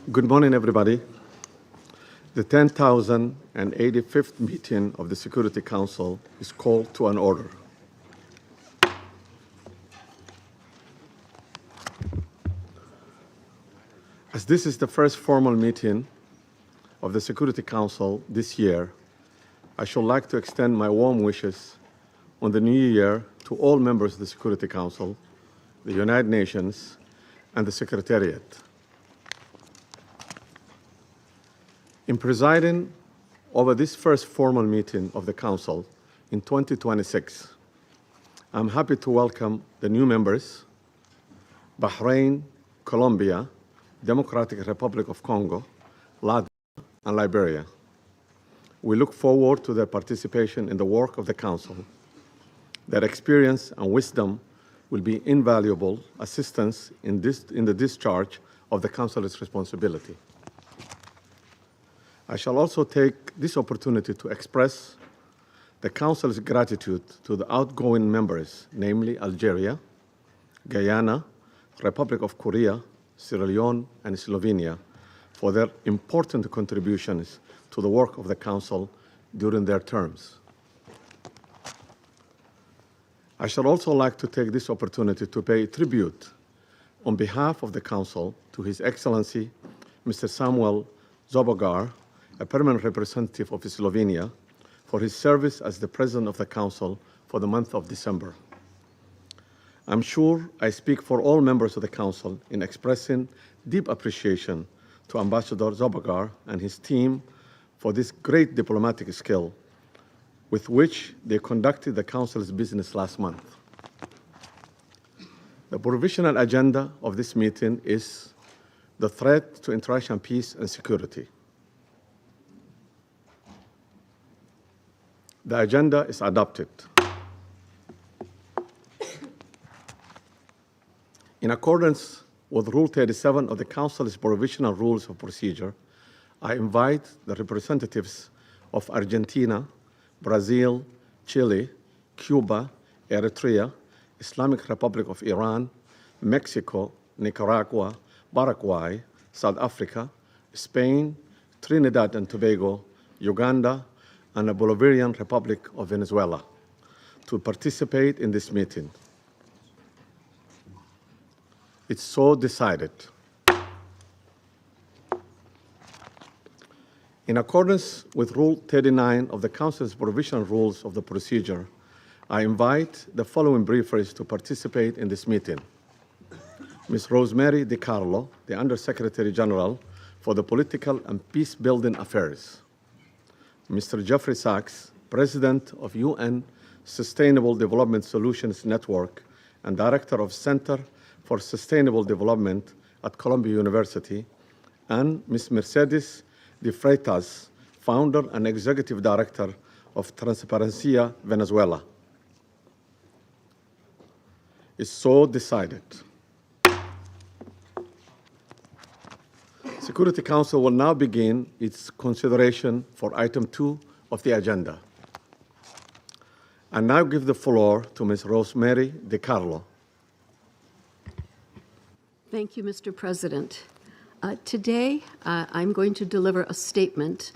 Good morning, everybody. The 10,085th meeting of the Security Council is called to an order. As this is the first formal meeting of the Security Council this year, I should like to extend my warm wishes on the new year to all members of the Security Council, the United Nations, and the Secretariat. In presiding over this first formal meeting of the Council in 2026, I'm happy to welcome the new members, Bahrain, Colombia, Democratic Republic of Congo, Latvia, and Liberia. We look forward to their participation in the work of the Council. Their experience and wisdom will be invaluable assistance in the discharge of the Council's responsibility. I shall also take this opportunity to express the Council's gratitude to the outgoing members, namely Algeria, Guyana, Republic of Korea, Sierra Leone, and Slovenia, for their important contributions to the work of the Council during their terms. I shall also like to take this opportunity to pay tribute on behalf of the Council to His Excellency, Mr. Samuel Zobogar, a permanent representative of Slovenia, for his service as the President of the Council for the month of December. I'm sure I speak for all members of the Council in expressing deep appreciation to Ambassador Zobogar and his team for this great diplomatic skill with which they conducted the Council's business last month. The provisional agenda of this meeting is the threat to international peace and security. The agenda is adopted. In accordance with Rule 37 of the Council's Provisional Rules of Procedure, I invite the representatives of Argentina, Brazil, Chile, Cuba, Eritrea, Islamic Republic of Iran, Mexico, Nicaragua, Paraguay, South Africa, Spain, Trinidad and Tobago, Uganda, and the Bolivarian Republic of Venezuela to participate in this meeting. It's so decided. In accordance with Rule 39 of the Council's Provisional Rules of the Procedure, I invite the following briefers to participate in this meeting. Ms. Rosemary DiCarlo, the Undersecretary General for the Political and Peace-Building Affairs. Mr. Jeffrey Sachs, President of UN Sustainable Development Solutions Network and Director of Center for Sustainable Development at Columbia University, and Ms. Mercedes de Freitas, Founder and Executive Director of Transparencia Venezuela. It's so decided. Security Council will now begin its consideration for item 2 of the agenda. I now give the floor to Ms. Rosemary DiCarlo. Thank you, Mr. President. Today, I'm going to deliver a statement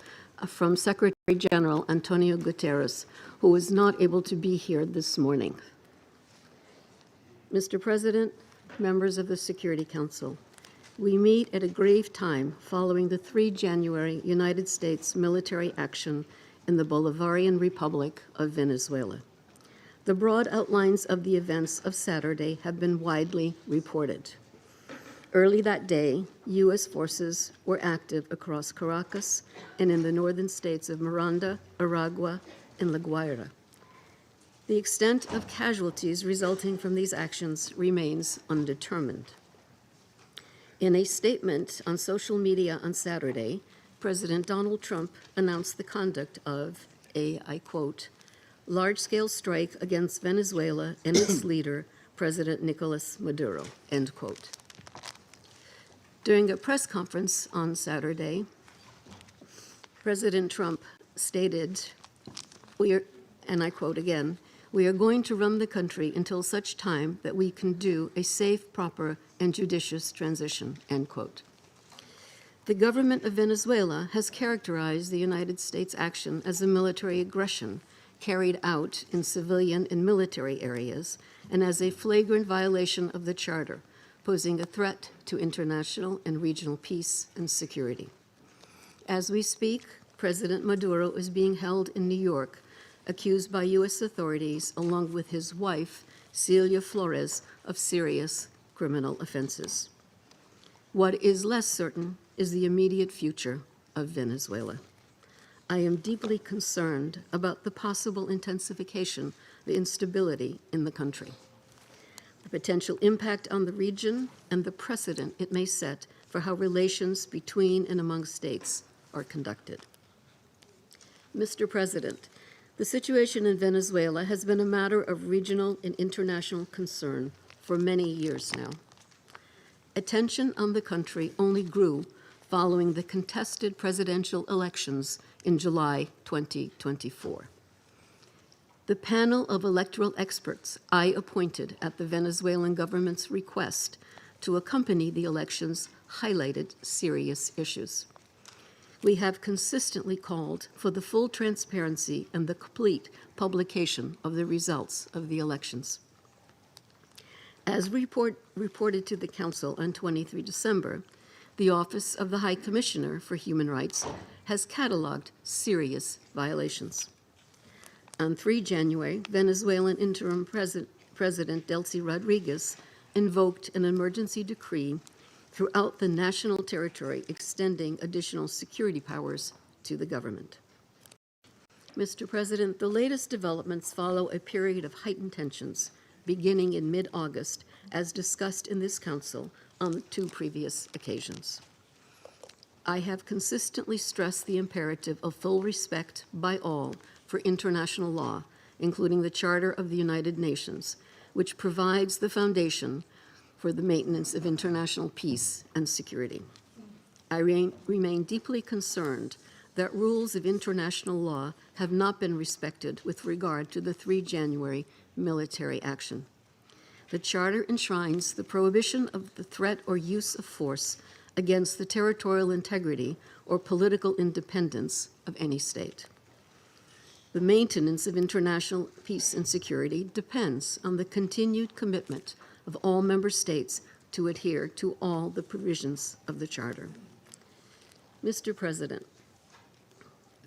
from Secretary General Antonio Guterres, who is not able to be here this morning. Mr. President, members of the Security Council, we meet at a grave time following the 3 January United States military action in the Bolivarian Republic of Venezuela. The broad outlines of the events of Saturday have been widely reported. Early that day, U.S. forces were active across Caracas and in the northern states of Miranda, Aragua, and La Guaira. The extent of casualties resulting from these actions remains undetermined. In a statement on social media on Saturday, President Donald Trump announced the conduct of a, I quote, large-scale strike against Venezuela and its leader, President Nicolas Maduro, end quote. During a press conference on Saturday, President Trump stated, and I quote again, "We are going to run the country until such time that we can do a safe, proper, and judicious transition," end quote. The government of Venezuela has characterized the United States' action as a military aggression carried out in civilian and military areas and as a flagrant violation of the Charter, posing a threat to international and regional peace and security. As we speak, President Maduro is being held in New York, accused by U.S. authorities, along with his wife, Celia Flores, of serious criminal offenses. What is less certain is the immediate future of Venezuela. I am deeply concerned about the possible intensification of the instability in the country, the potential impact on the region, and the precedent it may set for how relations between and among states are conducted. Mr. President, the situation in Venezuela has been a matter of regional and international concern for many years now. Attention on the country only grew following the contested presidential elections in July 2024. The panel of electoral experts I appointed at the Venezuelan government's request to accompany the elections highlighted serious issues. We have consistently called for the full transparency and the complete publication of the results of the elections. As reported to the Council on 23 December, the Office of the High Commissioner for Human Rights has cataloged serious violations. On 3 January, Venezuelan interim President Delcy Rodriguez invoked an emergency decree throughout the national territory, extending additional security powers to the government. Mr. President, the latest developments follow a period of heightened tensions beginning in mid-August, as discussed in this Council on 2 previous occasions. I have consistently stressed the imperative of full respect by all for international law, including the Charter of the United Nations, which provides the foundation for the maintenance of international peace and security. I remain deeply concerned that rules of international law have not been respected with regard to the 3 January military action. The Charter enshrines the prohibition of the threat or use of force against the territorial integrity or political independence of any state. The maintenance of international peace and security depends on the continued commitment of all member states to adhere to all the provisions of the Charter. Mr. President,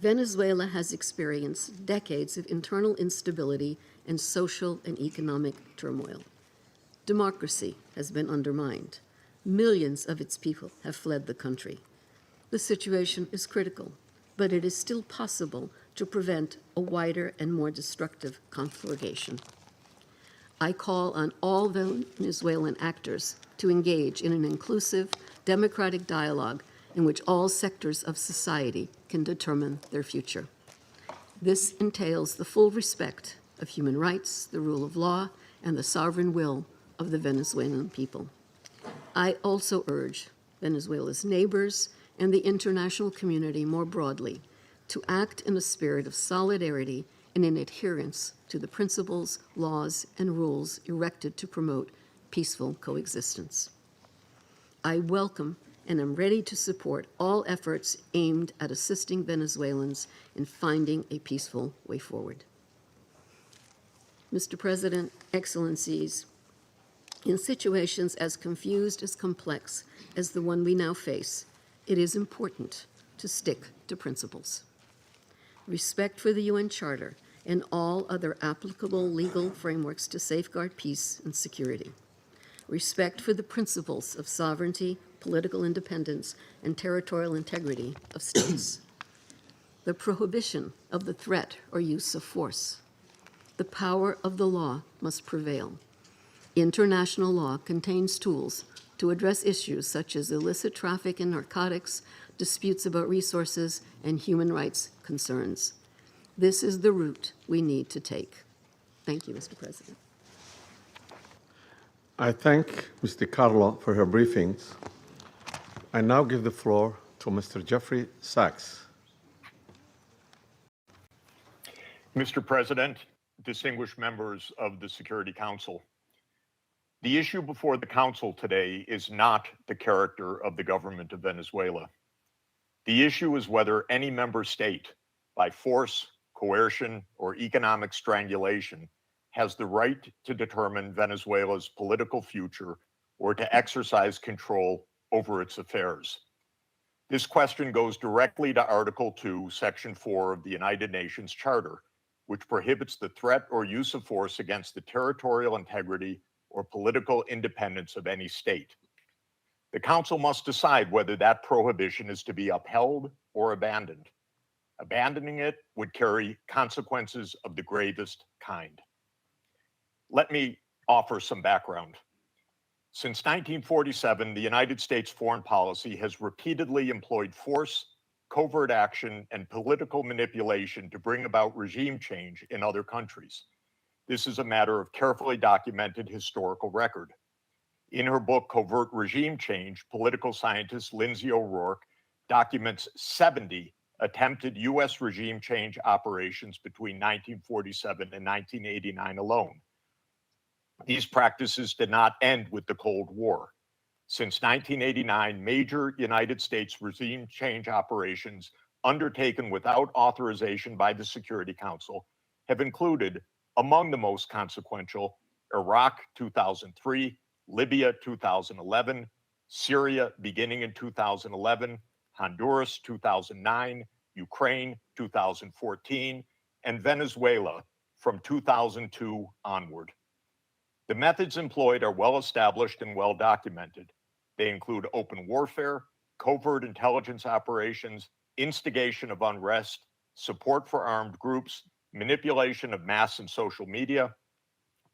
Venezuela has experienced decades of internal instability and social and economic turmoil. Democracy has been undermined. Millions of its people have fled the country. The situation is critical, but it is still possible to prevent a wider and more destructive conflagration. I call on all Venezuelan actors to engage in an inclusive, democratic dialogue in which all sectors of society can determine their future. This entails the full respect of human rights, the rule of law, and the sovereign will of the Venezuelan people. I also urge Venezuela's neighbors and the international community more broadly to act in a spirit of solidarity and in adherence to the principles, laws, and rules erected to promote peaceful coexistence. I welcome and am ready to support all efforts aimed at assisting Venezuelans in finding a peaceful way forward. Mr. President, Excellencies, in situations as confused as complex as the one we now face, it is important to stick to principles. Respect for the UN Charter and all other applicable legal frameworks to safeguard peace and security. Respect for the principles of sovereignty, political independence, and territorial integrity of states. The prohibition of the threat or use of force. The power of the law must prevail. International law contains tools to address issues such as illicit traffic in narcotics, disputes about resources, and human rights concerns. This is the route we need to take. Thank you, Mr. President. I thank Ms. DiCarlo for her briefings. I now give the floor to Mr. Jeffrey Sachs. Mr. President, distinguished members of the Security Council, the issue before the Council today is not the character of the government of Venezuela. The issue is whether any member state, by force, coercion, or economic strangulation, has the right to determine Venezuela's political future or to exercise control over its affairs. This question goes directly to Article 2, Section 4 of the United Nations Charter, which prohibits the threat or use of force against the territorial integrity or political independence of any state. The Council must decide whether that prohibition is to be upheld or abandoned. Abandoning it would carry consequences of the gravest kind. Let me offer some background. Since 1947, the United States foreign policy has repeatedly employed force, covert action, and political manipulation to bring about regime change in other countries. This is a matter of carefully documented historical record. In her book, Covert Regime Change, political scientist Lindsay O'Rourke documents 70 attempted U.S. regime change operations between 1947 and 1989 alone. These practices did not end with the Cold War. Since 1989, major United States regime change operations undertaken without authorization by the Security Council have included, among the most consequential, Iraq 2003, Libya 2011, Syria beginning in 2011, Honduras 2009, Ukraine 2014, and Venezuela from 2002 onward. The methods employed are well established and well documented. They include open warfare, covert intelligence operations, instigation of unrest, support for armed groups, manipulation of mass and social media,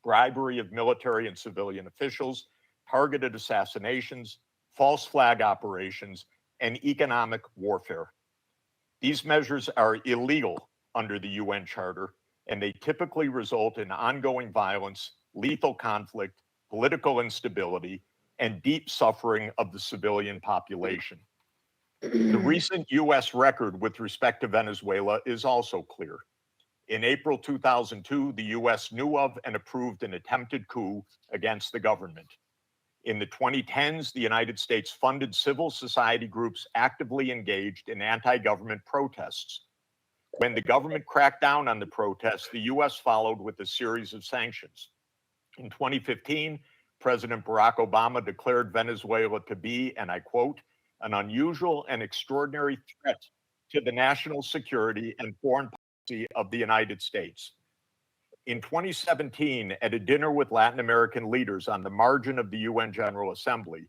bribery of military and civilian officials, targeted assassinations, false flag operations, and economic warfare. These measures are illegal under the UN Charter, and they typically result in ongoing violence, lethal conflict, political instability, and deep suffering of the civilian population. The recent U.S. record with respect to Venezuela is also clear. In April 2002, the U.S. knew of and approved an attempted coup against the government. In the 2010s, the United States funded civil society groups actively engaged in anti-government protests. When the government cracked down on the protests, the U.S. followed with a series of sanctions. In 2015, President Barack Obama declared Venezuela to be, and I quote, an unusual and extraordinary threat to the national security and foreign policy of the United States. In 2017, at a dinner with Latin American leaders on the margin of the UN General Assembly,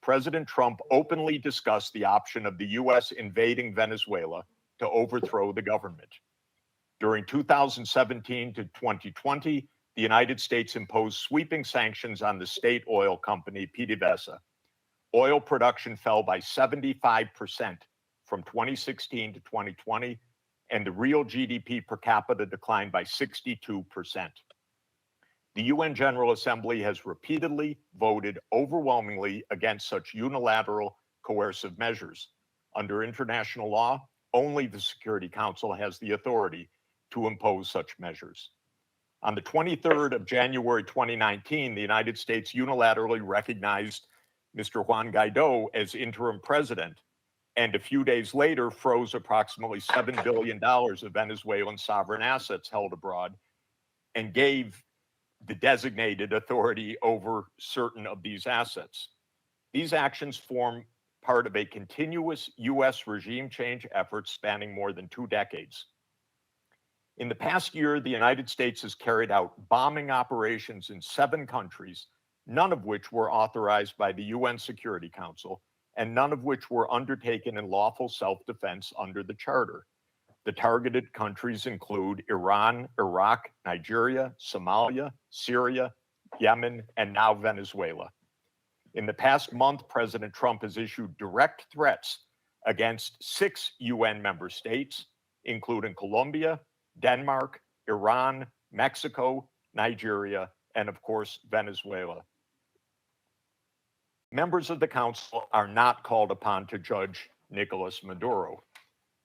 President Trump openly discussed the option of the U.S. invading Venezuela to overthrow the government. During 2017 to 2020, the United States imposed sweeping sanctions on the state oil company PDVSA. Oil production fell by 75% from 2016 to 2020, and the real GDP per capita declined by 62%. The UN General Assembly has repeatedly voted overwhelmingly against such unilateral coercive measures. Under international law, only the Security Council has the authority to impose such measures. On the 23rd of January 2019, the United States unilaterally recognized Mr. Juan Guaido as interim president, and a few days later froze approximately $7 billion of Venezuelan sovereign assets held abroad and gave the designated authority over certain of these assets. These actions form part of a continuous U.S. regime change effort spanning more than 2 decades. In the past year, the United States has carried out bombing operations in 7 countries, none of which were authorized by the UN Security Council, and none of which were undertaken in lawful self-defense under the Charter. The targeted countries include Iran, Iraq, Nigeria, Somalia, Syria, Yemen, and now Venezuela. In the past month, President Trump has issued direct threats against 6 UN member states, including Colombia, Denmark, Iran, Mexico, Nigeria, and of course, Venezuela. Members of the Council are not called upon to judge Nicolas Maduro.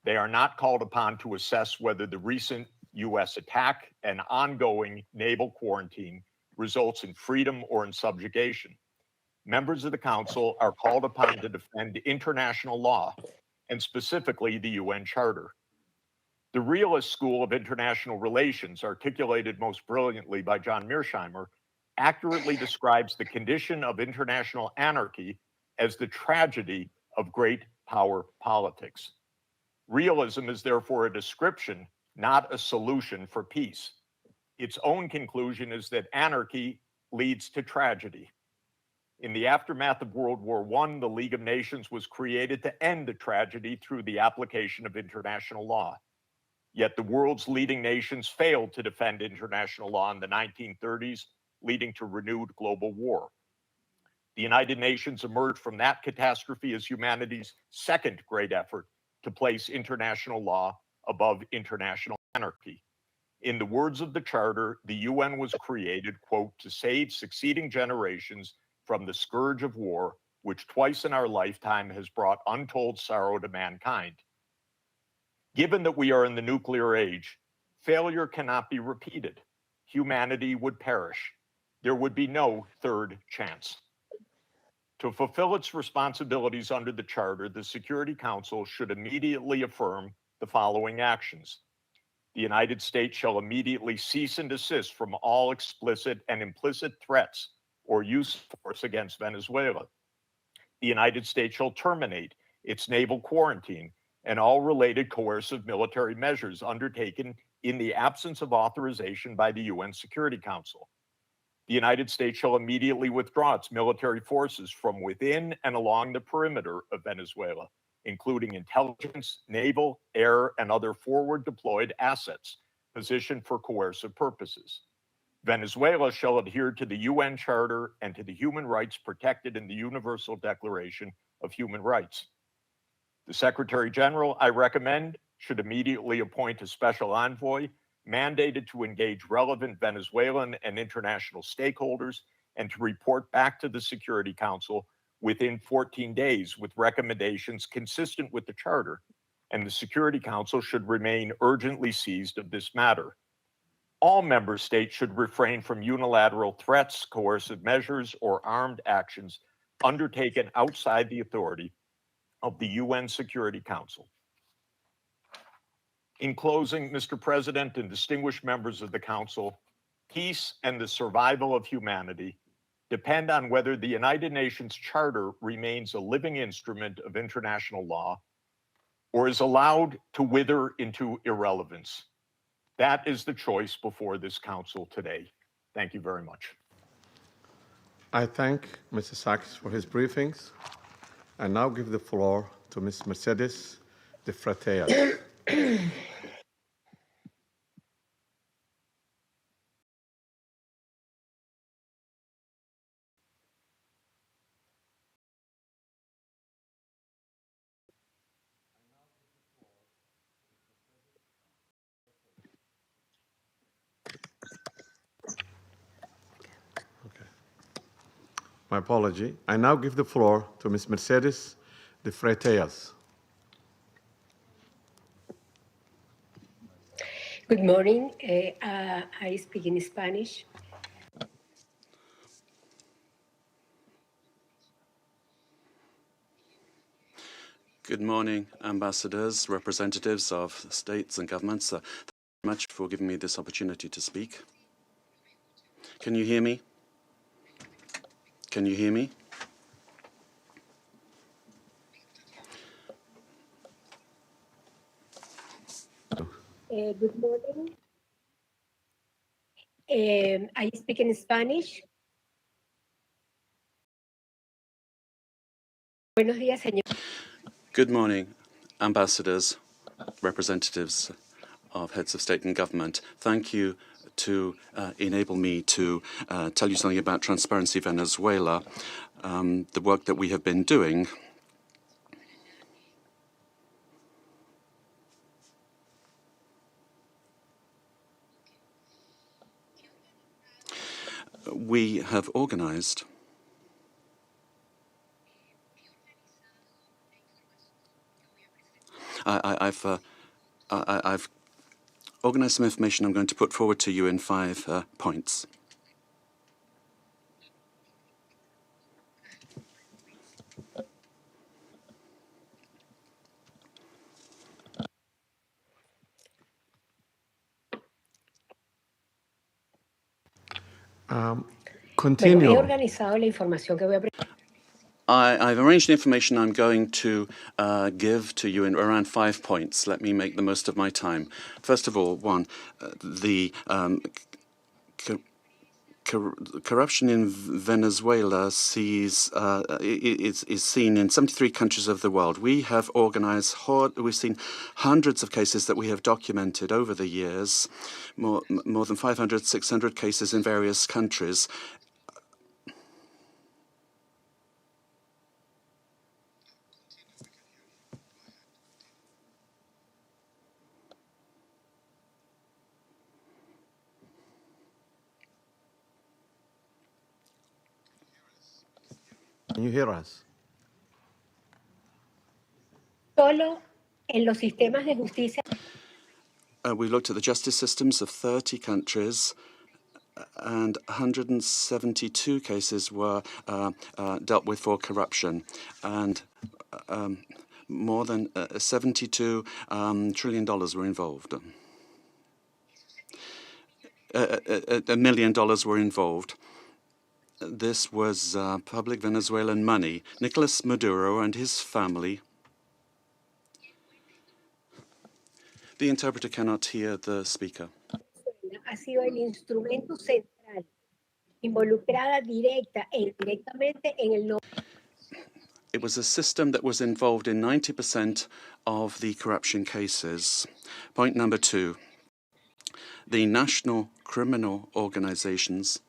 They are not called upon to assess whether the recent U.S. attack and ongoing naval quarantine results in freedom or in subjugation. Members of the Council are called upon to defend international law, and specifically the UN Charter. The realist school of international relations, articulated most brilliantly by John Mearsheimer, accurately describes the condition of international anarchy as the tragedy of great power politics. Realism is therefore a description, not a solution for peace. Its own conclusion is that anarchy leads to tragedy. In the aftermath of World War I, the League of Nations was created to end the tragedy through the application of international law. Yet the world's leading nations failed to defend international law in the 1930s, leading to renewed global war. The United Nations emerged from that catastrophe as humanity's second great effort to place international law above international anarchy. In the words of the Charter, the UN was created, quote, to save succeeding generations from the scourge of war, which twice in our lifetime has brought untold sorrow to mankind. Given that we are in the nuclear age, failure cannot be repeated. Humanity would perish. There would be no third chance. To fulfill its responsibilities under the Charter, the Security Council should immediately affirm the following actions. The United States shall immediately cease and desist from all explicit and implicit threats or use of force against Venezuela. The United States shall terminate its naval quarantine and all related coercive military measures undertaken in the absence of authorization by the UN Security Council. The United States shall immediately withdraw its military forces from within and along the perimeter of Venezuela, including intelligence, naval, air, and other forward deployed assets positioned for coercive purposes. Venezuela shall adhere to the UN Charter and to the human rights protected in the Universal Declaration of Human Rights. The Secretary General, I recommend, should immediately appoint a special envoy mandated to engage relevant Venezuelan and international stakeholders and to report back to the Security Council within 14 days with recommendations consistent with the Charter, and the Security Council should remain urgently seized of this matter. All member states should refrain from unilateral threats, coercive measures, or armed actions undertaken outside the authority of the UN Security Council. In closing, Mr. President and distinguished members of the Council, peace and the survival of humanity depend on whether the United Nations Charter remains a living instrument of international law or is allowed to wither into irrelevance. That is the choice before this Council today. Thank you very much. I thank Mr. Sachs for his briefings. I now give the floor to Ms. Mercedes de Freitas. My apology. I now give the floor to Ms. Mercedes de Freitas. Good morning. I speak in Spanish. Good morning, ambassadors, representatives of states and governments. Thank you very much for giving me this opportunity to speak. Can you hear me? Can you hear me? Good morning. I speak in Spanish. Buenos días, señor. Good morning, ambassadors, representatives of heads of state and government. Thank you to enable me to tell you something about Transparency Venezuela, the work that we have been doing. We have organized I've organize some information I'm going to put forward to you in 5 points. Bueno, he Continue. organizado la información que voy a I've arranged the information I'm going to give to you in around 5 points. Let me make the most of my time. First of all, one, the corruption in Venezuela is seen in 73 countries of the world. We have we've seen hundreds of cases that we have documented over the years, more than 500, 600 cases in various countries. Can you hear us? solo en los sistemas de justicia. We looked at the justice systems of 30 countries, and 172 cases were dealt with for corruption, and more than $72 trillion were involved. $1 million were involved. This was public Venezuelan money. Nicolas Maduro and his family. The interpreter cannot hear the speaker. Ha sido el instrumento central, involucrada directa e indirectamente en el. It was a system that was involved in 90% of the corruption cases. Point number 2. The national criminal organizations.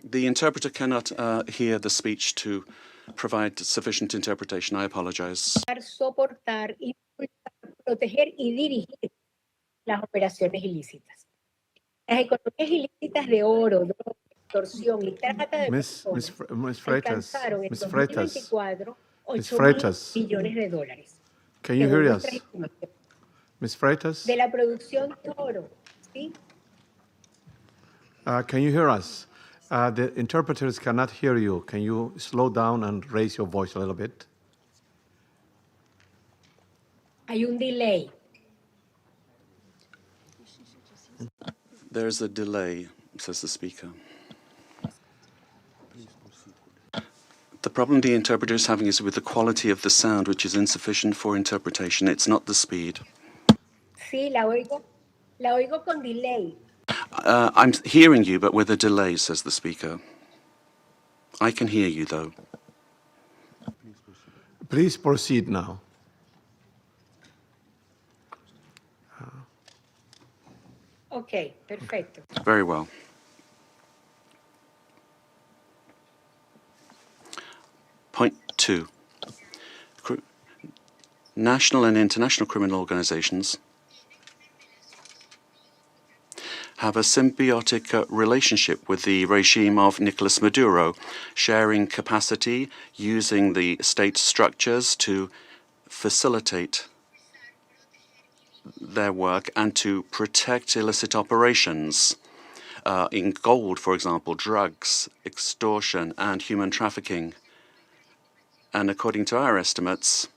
The interpreter cannot hear the speech to provide sufficient interpretation. I apologize. Soportar, impulsar, proteger y dirigir las operaciones ilícitas. Las economías ilícitas de oro, droga, extorsión y trata de personas alcanzaron en 2024 $8.000 billones. Can you hear us? Ms. Freitas? De la producción de oro, ¿sí? Can you hear us? The interpreters cannot hear you. Can you slow down and raise your voice a little bit? Hay un delay. There's a delay, says the speaker. The problem the interpreter is having is with the quality of the sound, which is insufficient for interpretation. It's not the speed. Sí, la oigo con delay. I'm hearing you, but with a delay, says the speaker. I can hear you, though. Please proceed now. Ok, perfecto. Very well. Point 2. National and international criminal organizations have a symbiotic relationship with the regime of Nicolas Maduro, sharing capacity, using the state structures to facilitate their work and to protect illicit operations in gold, for example, drugs, extortion, and human trafficking. And according to our estimates,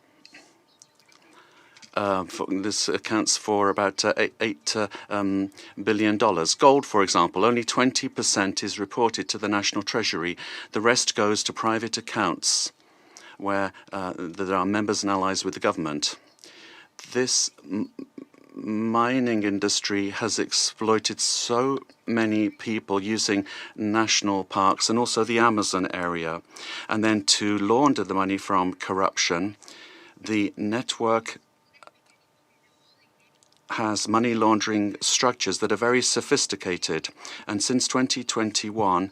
this accounts for about $8 billion. Gold, for example, only 20% is reported to the National Treasury. The rest goes to private accounts where there are members and allies with the government. This mining industry has exploited so many people using national parks and also the Amazon area. And then to launder the money from corruption, the network has money laundering structures that are very sophisticated. And since 2021,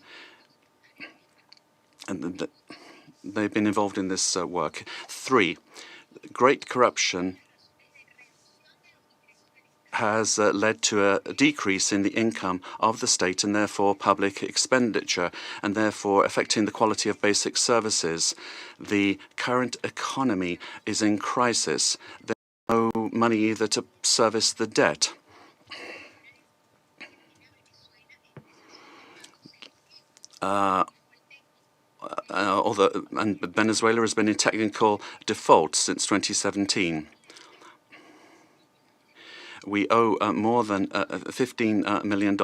they've been involved in this work. 3, great corruption has led to a decrease in the income of the state and therefore public expenditure, and therefore affecting the quality of basic services. The current economy is in crisis. There's no money either to service the debt. And Venezuela has been in technical default since 2017. We owe more than $15 million.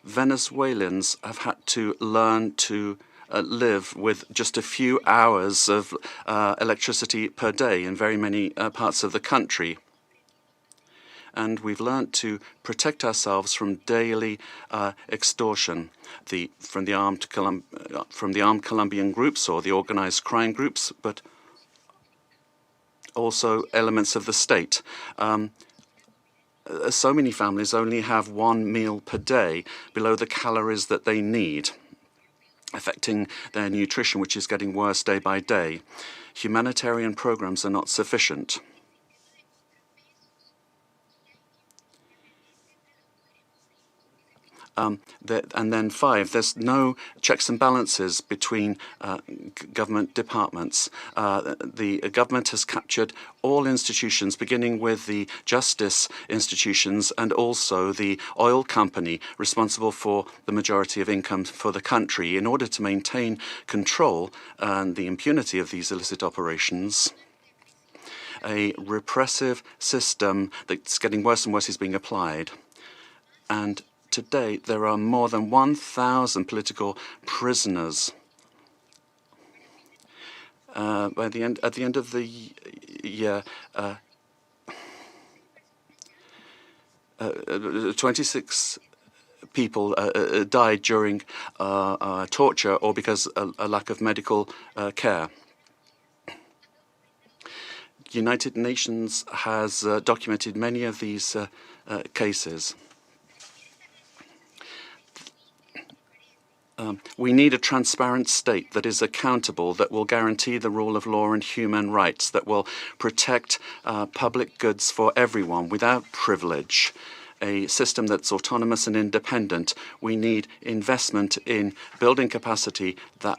Venezuelans have had to learn to live with just a few hours of electricity per day in very many parts of the country. And we've learned to protect ourselves from daily extortion from the armed Colombian groups or the organized crime groups, but also elements of the state. So many families only have one meal per day below the calories that they need, affecting their nutrition, which is getting worse day by day. Humanitarian programs are not sufficient. And then 5, there's no checks and balances between government departments. The government has captured all institutions, beginning with the justice institutions and also the oil company responsible for the majority of income for the country. In order to maintain control and the impunity of these illicit operations, a repressive system that's getting worse and worse is being applied. And to date, there are more than 1,000 political prisoners. At the end of the year, 26 people died during torture or because a lack of medical care. United Nations has documented many of these cases. We need a transparent state that is accountable, that will guarantee the rule of law and human rights, that will protect public goods for everyone without privilege, a system that's autonomous and independent. We need investment in building capacity that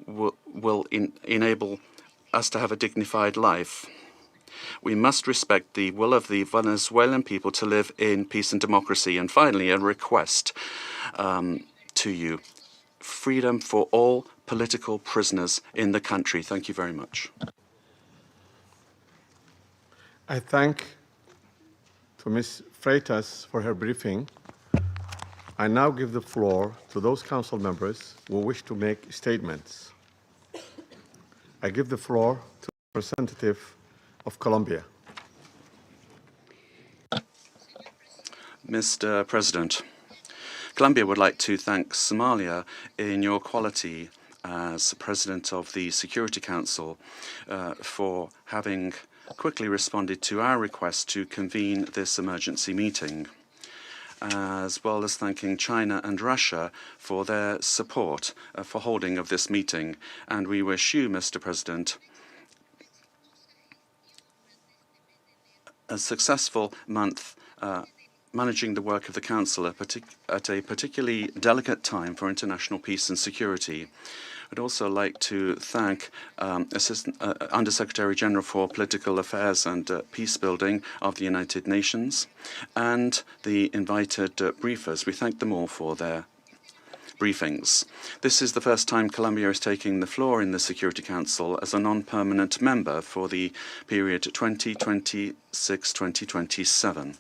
will enable us to have a dignified life. We must respect the will of the Venezuelan people to live in peace and democracy. And finally, a request to you. Freedom for all political prisoners in the country. Thank you very much. I thank to Ms. Freitas for her briefing. I now give the floor to those council members who wish to make statements. I give the floor to the representative of Colombia. Mr. President, Colombia would like to thank Somalia in your quality as President of the Security Council for having quickly responded to our request to convene this emergency meeting, as well as thanking China and Russia for their support for holding of this meeting. And we wish you, Mr. President, a successful month managing the work of the Council at a particularly delicate time for international peace and security. I'd also like to thank Under-Secretary General for Political Affairs and Peace Building of the United Nations and the invited briefers. We thank them all for their briefings. This is the first time Colombia is taking the floor in the Security Council as a non-permanent member for the period 2026-2027.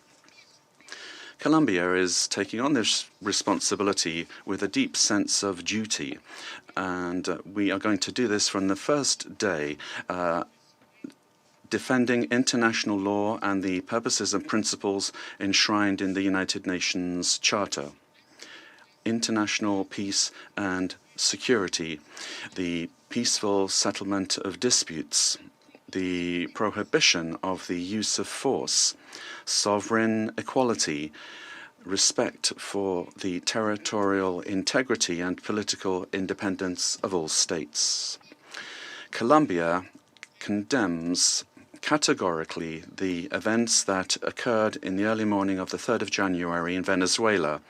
Colombia is taking on this responsibility with a deep sense of duty, and we are going to do this from the first day, defending international law and the purposes and principles enshrined in the United Nations Charter. International peace and security, the peaceful settlement of disputes, the prohibition of the use of force, sovereign equality, respect for the territorial integrity and political independence of all states. Colombia condemns categorically the events that occurred in the early morning of the 3rd of January in Venezuela,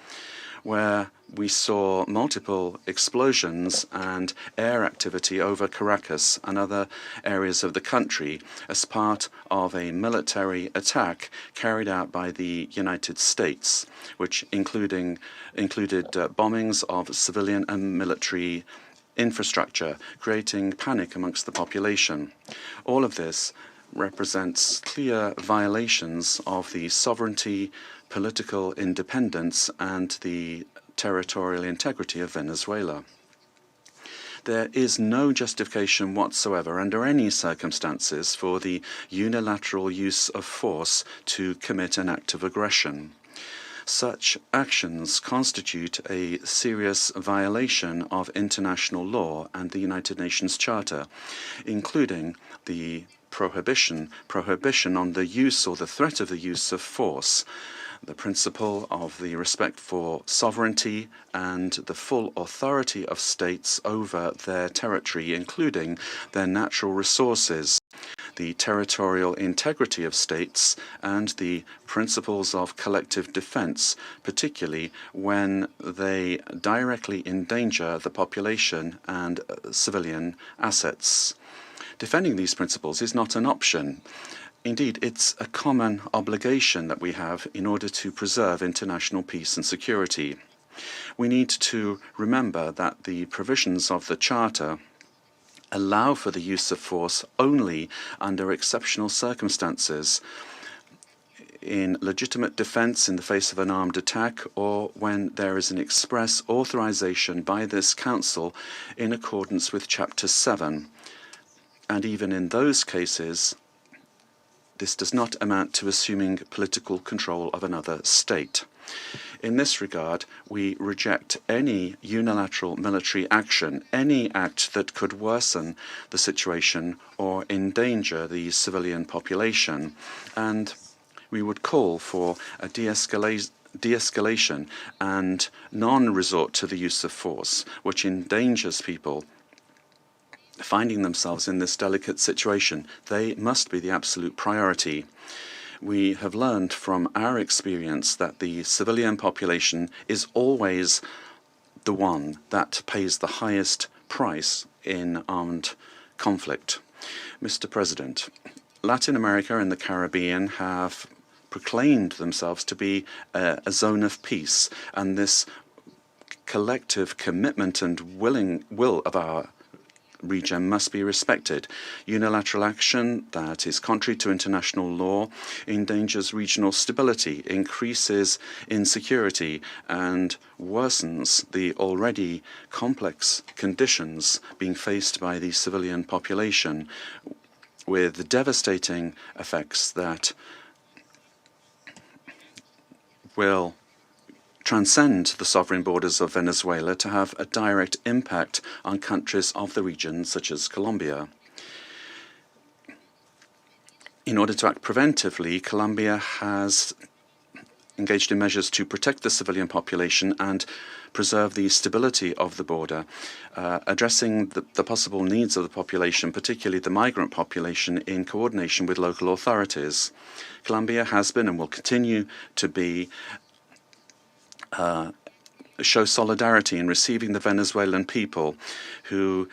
where we saw multiple explosions and air activity over Caracas and other areas of the country as part of a military attack carried out by the United States, which included bombings of civilian and military infrastructure, creating panic amongst the population. All of this represents clear violations of the sovereignty, political independence, and the territorial integrity of Venezuela. There is no justification whatsoever under any circumstances for the unilateral use of force to commit an act of aggression. Such actions constitute a serious violation of international law and the United Nations Charter, including the prohibition on the use or the threat of the use of force, the principle of the respect for sovereignty and the full authority of states over their territory, including their natural resources, the territorial integrity of states, and the principles of collective defense, particularly when they directly endanger the population and civilian assets. Defending these principles is not an option. Indeed, it's a common obligation that we have in order to preserve international peace and security. We need to remember that the provisions of the Charter allow for the use of force only under exceptional circumstances, in legitimate defense in the face of an armed attack, or when there is an express authorization by this Council in accordance with Chapter 7. And even in those cases, this does not amount to assuming political control of another state. In this regard, we reject any unilateral military action, any act that could worsen the situation or endanger the civilian population, and we would call for a de-escalation and non-resort to the use of force, which endangers people finding themselves in this delicate situation. They must be the absolute priority. We have learned from our experience that the civilian population is always the one that pays the highest price in armed conflict. Mr. President, Latin America and the Caribbean have proclaimed themselves to be a zone of peace, and this collective commitment and will of our region must be respected. Unilateral action that is contrary to international law endangers regional stability, increases insecurity, and worsens the already complex conditions being faced by the civilian population, with devastating effects that will transcend the sovereign borders of Venezuela to have a direct impact on countries of the region, such as Colombia. In order to act preventively, Colombia has engaged in measures to protect the civilian population and preserve the stability of the border, addressing the possible needs of the population, particularly the migrant population, in coordination with local authorities. Colombia has been and will continue to be show solidarity in receiving the Venezuelan people who,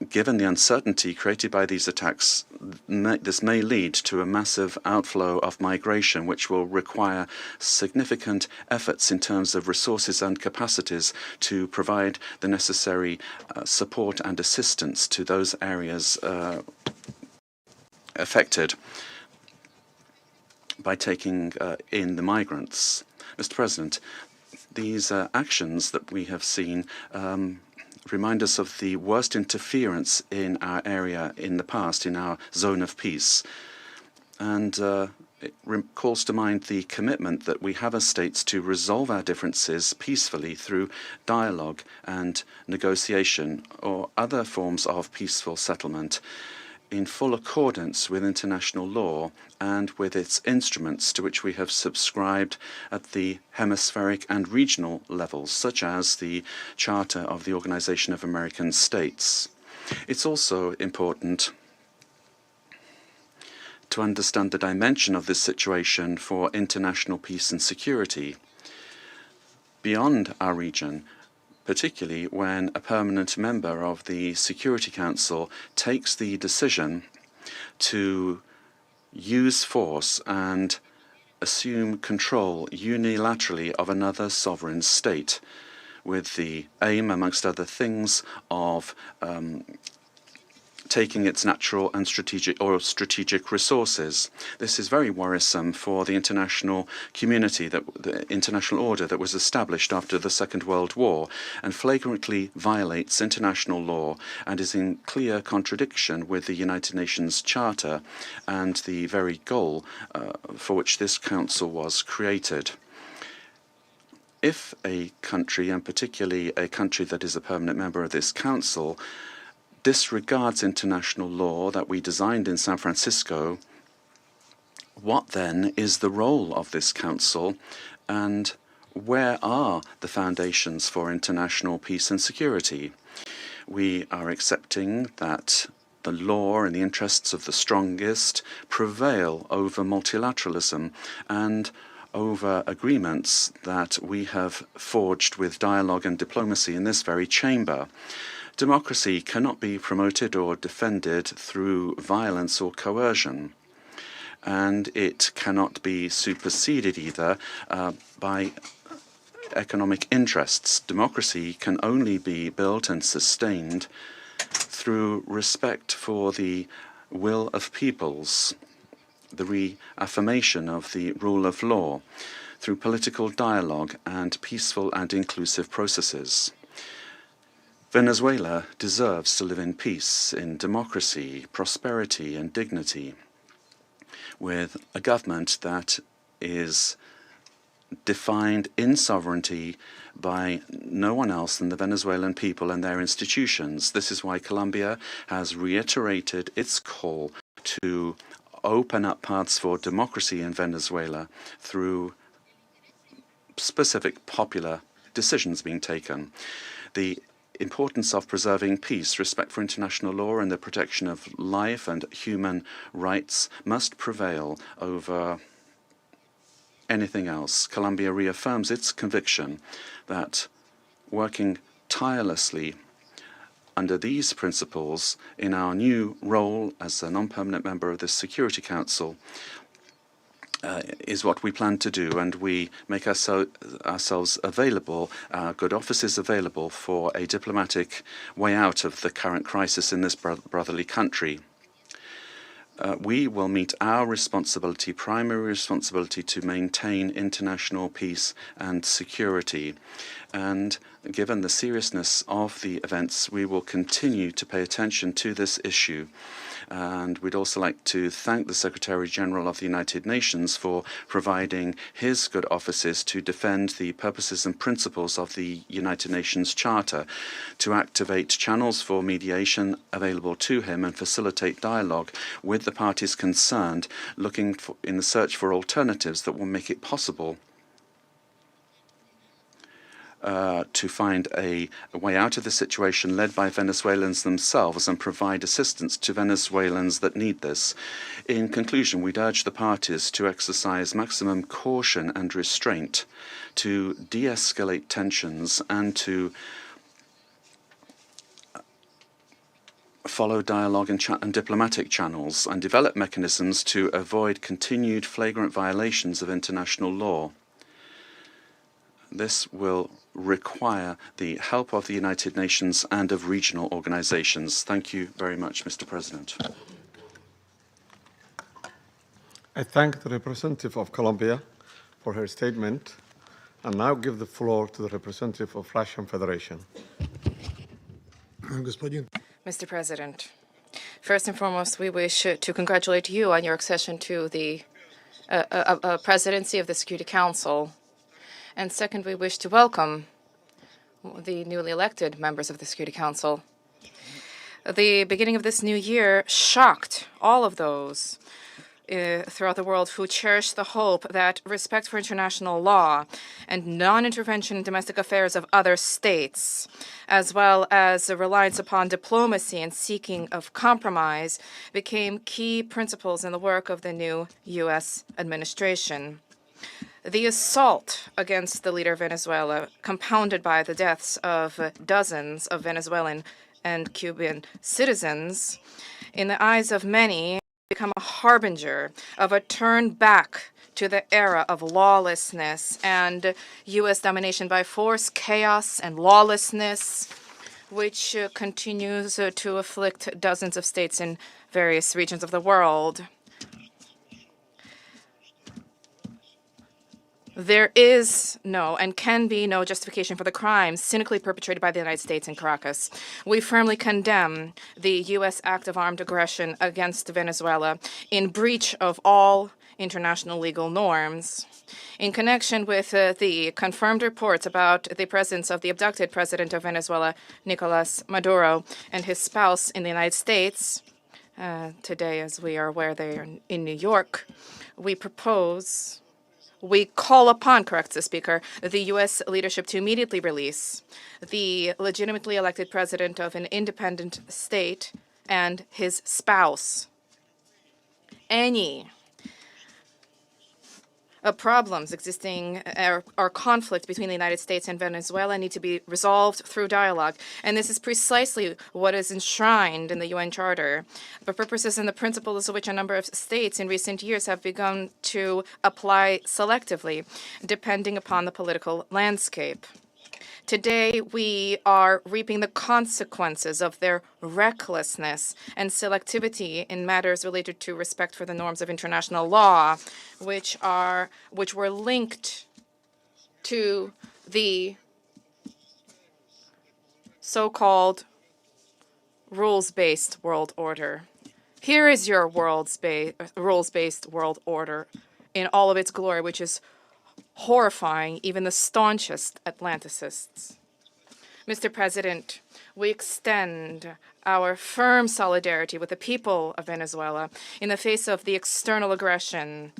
given the uncertainty created by these attacks, this may lead to a massive outflow of migration, which will require significant efforts in terms of resources and capacities to provide the necessary support and assistance to those areas affected by taking in the migrants. Mr. President, these actions that we have seen remind us of the worst interference in our area in the past, in our zone of peace. And it calls to mind the commitment that we have as states to resolve our differences peacefully through dialogue and negotiation or other forms of peaceful settlement, in full accordance with international law and with its instruments to which we have subscribed at the hemispheric and regional levels, such as the Charter of the Organization of American States. It's also important to understand the dimension of this situation for international peace and security beyond our region, particularly when a permanent member of the Security Council takes the decision to use force and assume control unilaterally of another sovereign state, with the aim, amongst other things, of taking its natural and strategic resources. This is very worrisome for the international community, the international order that was established after the Second World War, and flagrantly violates international law and is in clear contradiction with the United Nations Charter and the very goal for which this council was created. If a country, and particularly a country that is a permanent member of this council, disregards international law that we designed in San Francisco, what then is the role of this council, and where are the foundations for international peace and security? We are accepting that the law and the interests of the strongest prevail over multilateralism and over agreements that we have forged with dialogue and diplomacy in this very chamber. Democracy cannot be promoted or defended through violence or coercion, and it cannot be superseded either by economic interests. Democracy can only be built and sustained through respect for the will of peoples, the reaffirmation of the rule of law, through political dialogue and peaceful and inclusive processes. Venezuela deserves to live in peace, in democracy, prosperity, and dignity, with a government that is defined in sovereignty by no one else than the Venezuelan people and their institutions. This is why Colombia has reiterated its call to open up paths for democracy in Venezuela through specific popular decisions being taken. The importance of preserving peace, respect for international law, and the protection of life and human rights must prevail over anything else. Colombia reaffirms its conviction that working tirelessly under these principles in our new role as a non-permanent member of the Security Council is what we plan to do, and we make ourselves available, our good offices available for a diplomatic way out of the current crisis in this brotherly country. We will meet our responsibility, primary responsibility, to maintain international peace and security. And given the seriousness of the events, we will continue to pay attention to this issue. And we'd also like to thank the Secretary-General of the United Nations for providing his good offices to defend the purposes and principles of the United Nations Charter, to activate channels for mediation available to him and facilitate dialogue with the parties concerned, looking in the search for alternatives that will make it possible to find a way out of the situation led by Venezuelans themselves and provide assistance to Venezuelans that need this. In conclusion, we'd urge the parties to exercise maximum caution and restraint, to de-escalate tensions, and to follow dialogue and diplomatic channels, and develop mechanisms to avoid continued flagrant violations of international law. This will require the help of the United Nations and of regional organizations. Thank you very much, Mr. President. I thank the representative of Colombia for her statement, and now give the floor to the representative of Russian Federation. Mr. President, first and foremost, we wish to congratulate you on your accession to the presidency of the Security Council. And second, we wish to welcome the newly elected members of the Security Council. The beginning of this new year shocked all of those throughout the world who cherish the hope that respect for international law and non-intervention in domestic affairs of other states, as well as a reliance upon diplomacy and seeking of compromise, became key principles in the work of the new U.S. administration. The assault against the leader of Venezuela, compounded by the deaths of dozens of Venezuelan and Cuban citizens, in the eyes of many, become a harbinger of a turn back to the era of lawlessness and U.S. domination by force, chaos, and lawlessness, which continues to afflict dozens of states in various regions of the world. There is no and can be no justification for the crimes cynically perpetrated by the United States in Caracas. We firmly condemn the U.S. act of armed aggression against Venezuela in breach of all international legal norms. In connection with the confirmed reports about the presence of the abducted president of Venezuela, Nicolas Maduro, and his spouse in the United States, today, as we are aware, they are in New York, we call upon, corrects the Speaker, the U.S. leadership to immediately release the legitimately elected president of an independent state and his spouse. Any problems existing or conflict between the United States and Venezuela need to be resolved through dialogue. And this is precisely what is enshrined in the UN Charter, the purposes and the principles of which a number of states in recent years have begun to apply selectively, depending upon the political landscape. Today, we are reaping the consequences of their recklessness and selectivity in matters related to respect for the norms of international law, which were linked to the so-called rules-based world order. Here is your rules-based world order in all of its glory, which is horrifying even the staunchest Atlanticists. Mr. President, we extend our firm solidarity with the people of Venezuela in the face of the external aggression.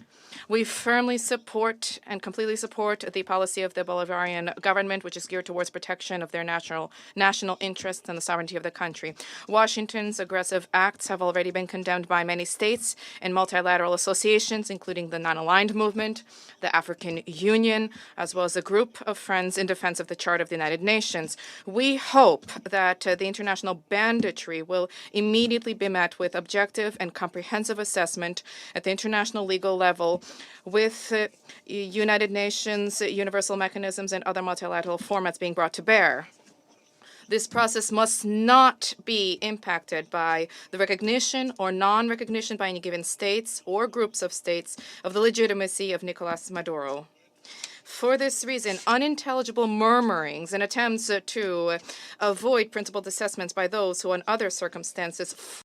We firmly support and completely support the policy of the Bolivarian government, which is geared towards protection of their national interests and the sovereignty of the country. Washington's aggressive acts have already been condemned by many states and multilateral associations, including the Non-Aligned Movement, the African Union, as well as a group of friends in defense of the Charter of the United Nations. We hope that the international banditry will immediately be met with objective and comprehensive assessment at the international legal level, with United Nations, universal mechanisms, and other multilateral formats being brought to bear. This process must not be impacted by the recognition or non-recognition by any given states or groups of states of the legitimacy of Nicolas Maduro. For this reason, unintelligible murmurings and attempts to avoid principled assessments by those who, in other circumstances,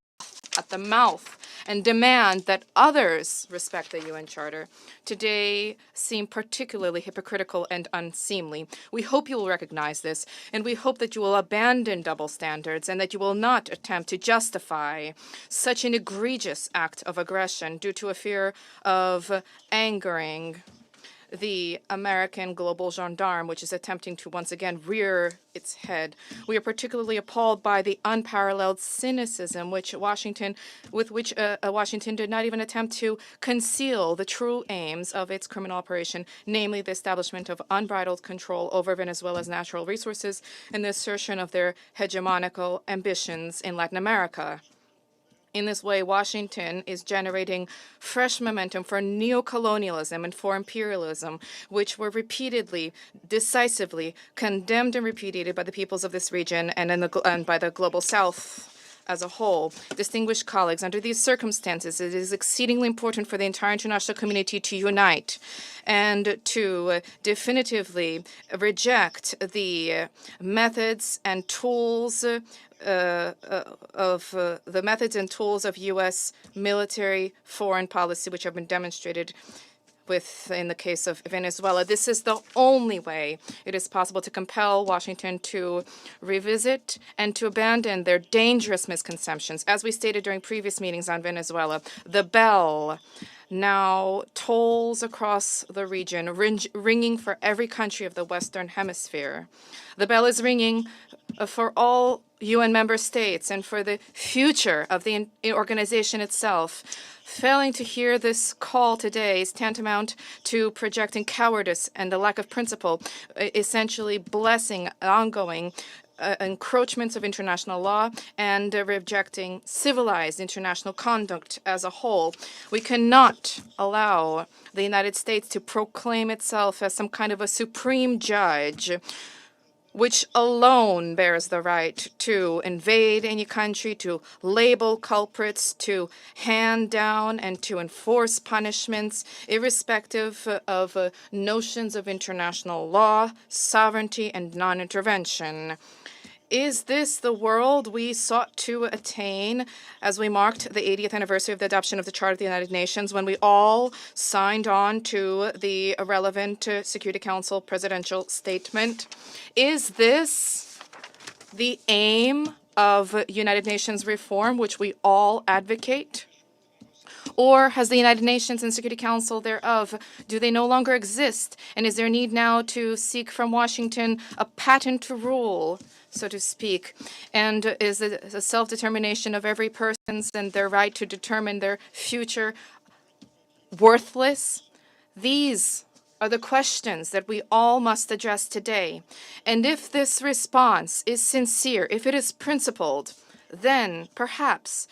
at the mouth and demand that others respect the UN Charter, today seem particularly hypocritical and unseemly. We hope you will recognize this, and we hope that you will abandon double standards and that you will not attempt to justify such an egregious act of aggression due to a fear of angering the American global gendarme, which is attempting to once again rear its head. We are particularly appalled by the unparalleled cynicism with which Washington did not even attempt to conceal the true aims of its criminal operation, namely the establishment of unbridled control over Venezuela's natural resources and the assertion of their hegemonical ambitions in Latin America. In this way, Washington is generating fresh momentum for neocolonialism and for imperialism, which were repeatedly, decisively condemned and repudiated by the peoples of this region and by the global South as a whole. Distinguished colleagues, under these circumstances, it is exceedingly important for the entire international community to unite and to definitively reject the methods and tools of U.S. military foreign policy, which have been demonstrated in the case of Venezuela. This is the only way it is possible to compel Washington to revisit and to abandon their dangerous misconceptions. As we stated during previous meetings on Venezuela, the bell now tolls across the region, ringing for every country of the Western Hemisphere. The bell is ringing for all UN member states and for the future of the organization itself. Failing to hear this call today is tantamount to projecting cowardice and a lack of principle, essentially blessing ongoing encroachments of international law and rejecting civilized international conduct as a whole. We cannot allow the United States to proclaim itself as some kind of a supreme judge, which alone bears the right to invade any country, to label culprits, to hand down and to enforce punishments, irrespective of notions of international law, sovereignty, and non-intervention. Is this the world we sought to attain as we marked the 80th anniversary of the adoption of the Charter of the United Nations, when we all signed on to the relevant Security Council presidential statement? Is this the aim of United Nations reform, which we all advocate? Or has the United Nations and Security Council thereof, do they no longer exist? And is there need now to seek from Washington a patent rule, so to speak? And is the self-determination of every person and their right to determine their future worthless? These are the questions that we all must address today. And if this response is sincere, if it is principled, then perhaps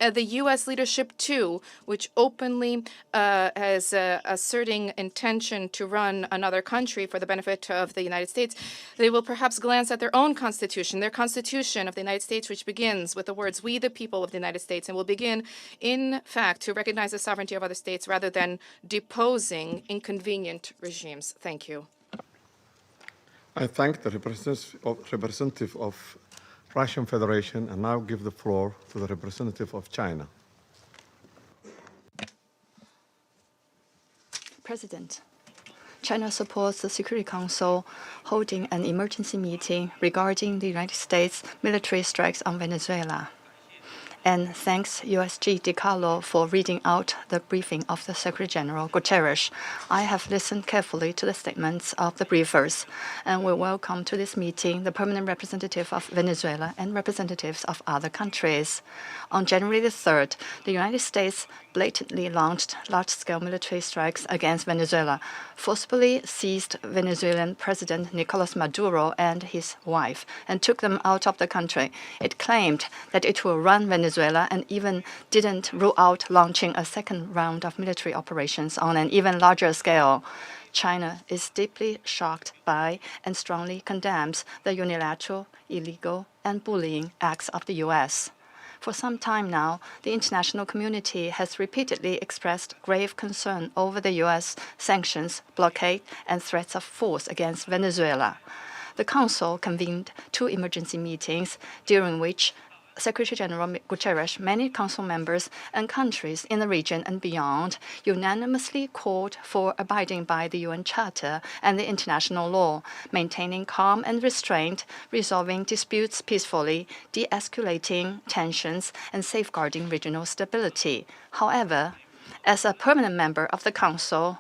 the U.S. leadership, too, which openly is asserting intention to run another country for the benefit of the United States, they will perhaps glance at their own constitution, their constitution of the United States, which begins with the words, "We the people of the United States," and will begin, in fact, to recognize the sovereignty of other states rather than deposing inconvenient regimes. Thank you. I thank the representative of Russian Federation and now give the floor to the representative of China. President, China supports the Security Council holding an emergency meeting regarding the United States military strikes on Venezuela. And thanks USG DiCarlo for reading out the briefing of the Secretary General Guterres. I have listened carefully to the statements of the briefers, and we welcome to this meeting the permanent representative of Venezuela and representatives of other countries. On January the 3rd, the United States blatantly launched large-scale military strikes against Venezuela, forcibly seized Venezuelan President Nicolas Maduro and his wife, and took them out of the country. It claimed that it will run Venezuela and even didn't rule out launching a second round of military operations on an even larger scale. China is deeply shocked by and strongly condemns the unilateral, illegal, and bullying acts of the U.S. For some time now, the international community has repeatedly expressed grave concern over the U.S. sanctions, blockade, and threats of force against Venezuela. The Council convened 2 emergency meetings, during which Secretary General Guterres, many Council members, and countries in the region and beyond unanimously called for abiding by the UN Charter and the international law, maintaining calm and restraint, resolving disputes peacefully, de-escalating tensions, and safeguarding regional stability. However, as a permanent member of the Council,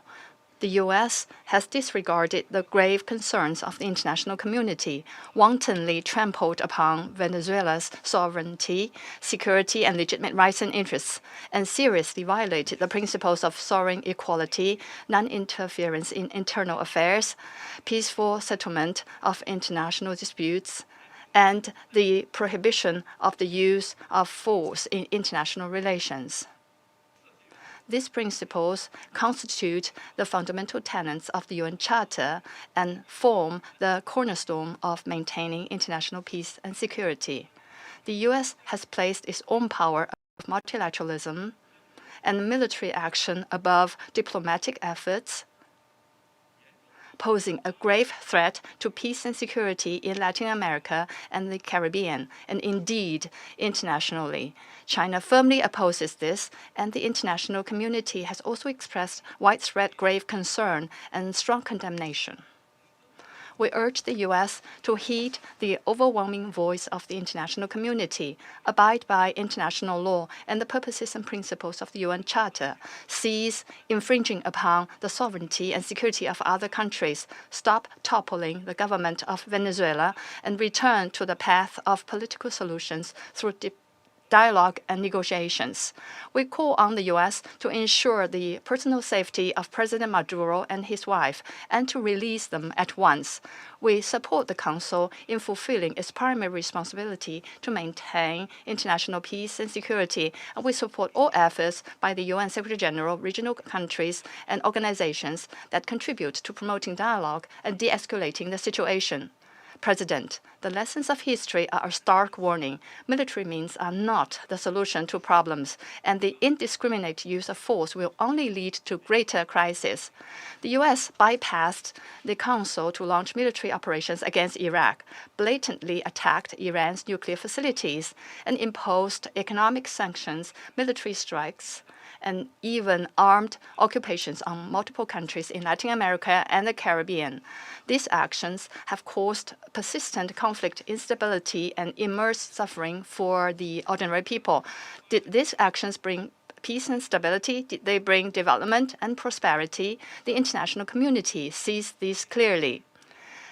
the U.S. has disregarded the grave concerns of the international community, wantonly trampled upon Venezuela's sovereignty, security, and legitimate rights and interests, and seriously violated the principles of sovereign equality, non-interference in internal affairs, peaceful settlement of international disputes, and the prohibition of the use of force in international relations. These principles constitute the fundamental tenets of the UN Charter and form the cornerstone of maintaining international peace and security. The U.S. has placed its own power above multilateralism and military action above diplomatic efforts, posing a grave threat to peace and security in Latin America and the Caribbean, and indeed internationally. China firmly opposes this, and the international community has also expressed widespread grave concern and strong condemnation. we urge the U.S. to heed the overwhelming voice of the international community, abide by international law and the purposes and principles of the UN Charter, cease infringing upon the sovereignty and security of other countries, stop toppling the government of Venezuela, and return to the path of political solutions through dialogue and negotiations. We call on the U.S. to ensure the personal safety of President Maduro and his wife and to release them at once. We support the Council in fulfilling its primary responsibility to maintain international peace and security, and we support all efforts by the UN Secretary General, regional countries, and organizations that contribute to promoting dialogue and de-escalating the situation. President, the lessons of history are a stark warning. Military means are not the solution to problems, and the indiscriminate use of force will only lead to greater crisis. The U.S. bypassed the Council to launch military operations against Iraq, blatantly attacked Iran's nuclear facilities, and imposed economic sanctions, military strikes, and even armed occupations on multiple countries in Latin America and the Caribbean. These actions have caused persistent conflict, instability, and immense suffering for the ordinary people. Did these actions bring peace and stability? Did they bring development and prosperity? The international community sees this clearly.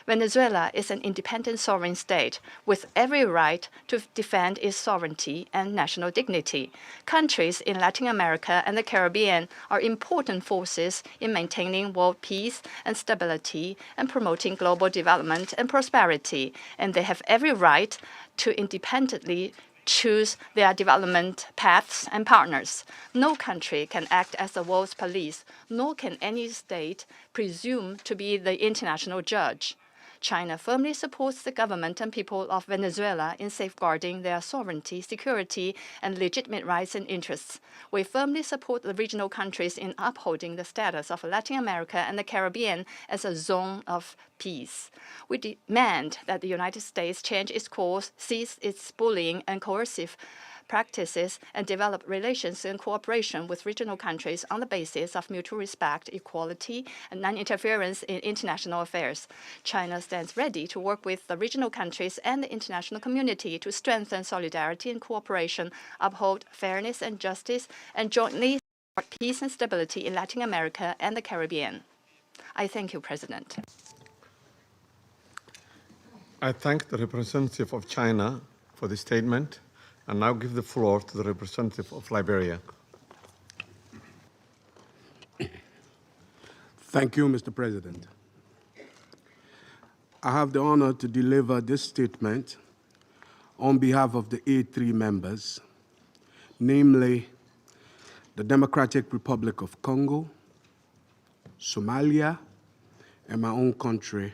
Venezuela is an independent sovereign state with every right to defend its sovereignty and national dignity. Countries in Latin America and the Caribbean are important forces in maintaining world peace and stability and promoting global development and prosperity, and they have every right to independently choose their development paths and partners. No country can act as the world's police, nor can any state presume to be the international judge. China firmly supports the government and people of Venezuela in safeguarding their sovereignty, security, and legitimate rights and interests. We firmly support the regional countries in upholding the status of Latin America and the Caribbean as a zone of peace. We demand that the United States change its course, cease its bullying and coercive practices, and develop relations and cooperation with regional countries on the basis of mutual respect, equality, and non-interference in international affairs. China stands ready to work with the regional countries and the international community to strengthen solidarity and cooperation, uphold fairness and justice, and jointly support peace and stability in Latin America and the Caribbean. I thank you, President. I thank the representative of China for the statement, and now give the floor to the representative of Liberia. Thank you, Mr. President. I have the honor to deliver this statement on behalf of the A3 members, namely the Democratic Republic of Congo, Somalia, and my own country,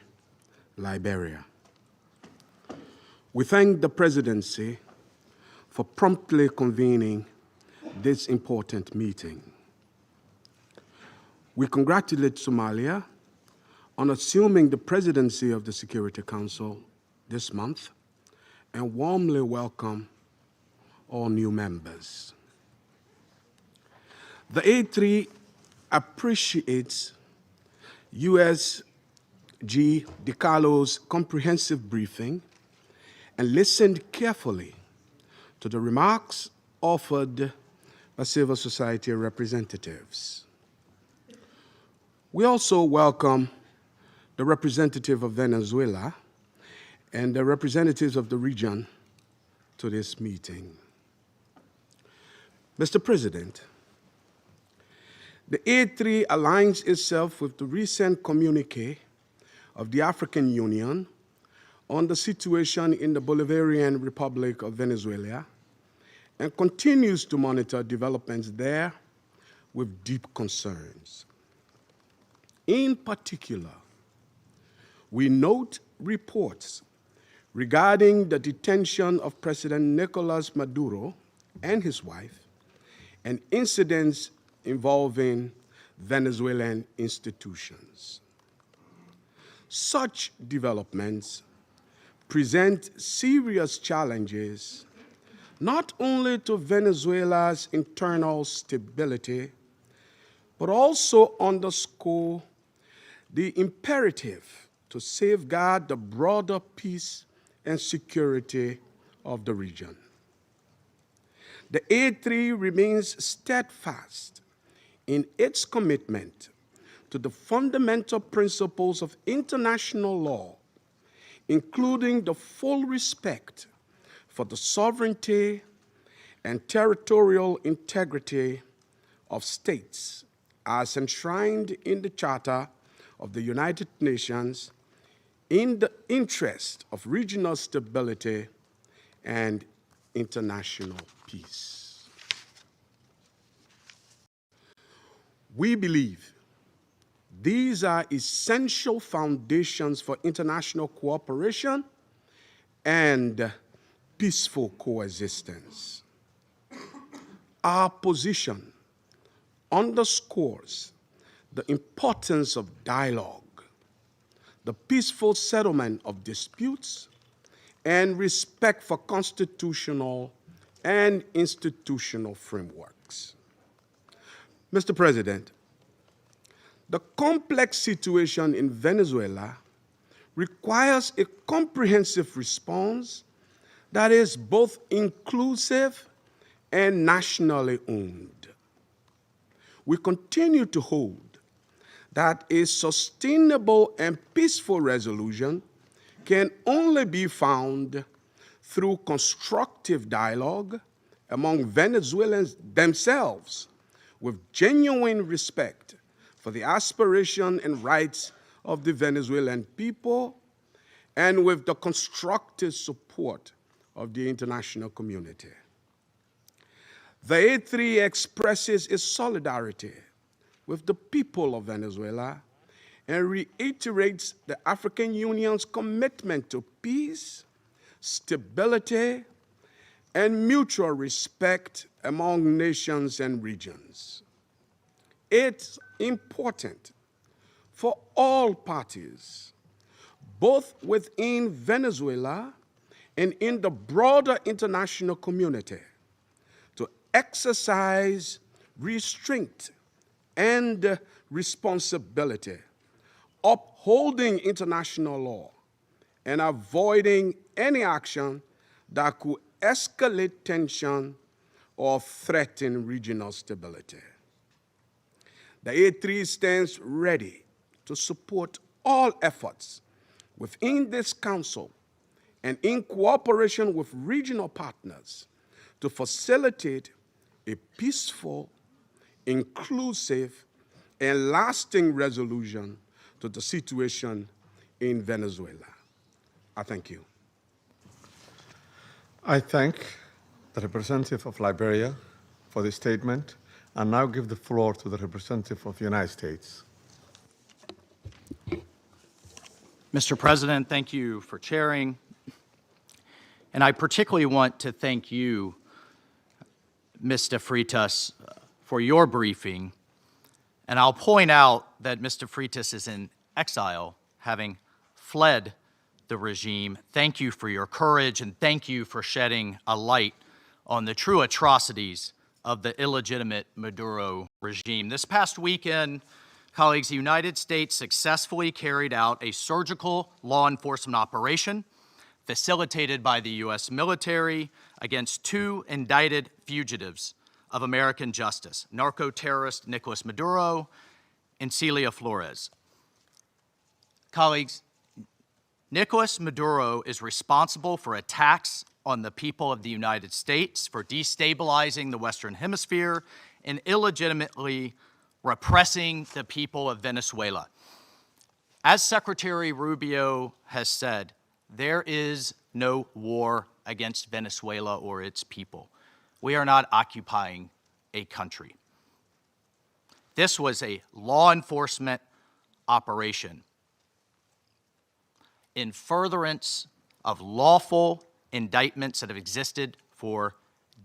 Liberia. We thank the presidency for promptly convening this important meeting. We congratulate Somalia on assuming the presidency of the Security Council this month and warmly welcome all new members. The A3 appreciates USG DiCarlo's comprehensive briefing and listened carefully to the remarks offered by civil society representatives. We also welcome the representative of Venezuela and the representatives of the region to this meeting. Mr. President, the A3 aligns itself with the recent communique of the African Union on the situation in the Bolivarian Republic of Venezuela and continues to monitor developments there with deep concerns. In particular, we note reports regarding the detention of President Nicolas Maduro and his wife and incidents involving Venezuelan institutions. Such developments present serious challenges not only to Venezuela's internal stability, but also underscore the imperative to safeguard the broader peace and security of the region. The A3 remains steadfast in its commitment to the fundamental principles of international law, including the full respect for the sovereignty and territorial integrity of states as enshrined in the Charter of the United Nations in the interest of regional stability and international peace. We believe these are essential foundations for international cooperation and peaceful coexistence. Our position underscores the importance of dialogue, the peaceful settlement of disputes, and respect for constitutional and institutional frameworks. Mr. President, the complex situation in Venezuela requires a comprehensive response that is both inclusive and nationally owned. We continue to hold that a sustainable and peaceful resolution can only be found through constructive dialogue among Venezuelans themselves, with genuine respect for the aspiration and rights of the Venezuelan people, and with the constructive support of the international community. The A3 expresses its solidarity with the people of Venezuela and reiterates the African Union's commitment to peace, stability, and mutual respect among nations and regions. It's important for all parties, both within Venezuela and in the broader international community, to exercise restraint and responsibility, upholding international law and avoiding any action that could escalate tension or threaten regional stability. The A3 stands ready to support all efforts within this Council and in cooperation with regional partners to facilitate a peaceful, inclusive, and lasting resolution to the situation in Venezuela. I thank you. I thank the representative of Liberia for the statement, and now give the floor to the representative of the United States. Mr. President, thank you for chairing. And I particularly want to thank you, Mr. Freitas, for your briefing. And I'll point out that Mr. Freitas is in exile, having fled the regime. Thank you for your courage, and thank you for shedding a light on the true atrocities of the illegitimate Maduro regime. This past weekend, colleagues, the United States successfully carried out a surgical law enforcement operation facilitated by the U.S. military against two indicted fugitives of American justice, narco-terrorist Nicolas Maduro and Celia Flores. Colleagues, Nicolas Maduro is responsible for attacks on the people of the United States, for destabilizing the Western Hemisphere, and illegitimately repressing the people of Venezuela. As Secretary Rubio has said, there is no war against Venezuela or its people. We are not occupying a country. This was a law enforcement operation in furtherance of lawful indictments that have existed for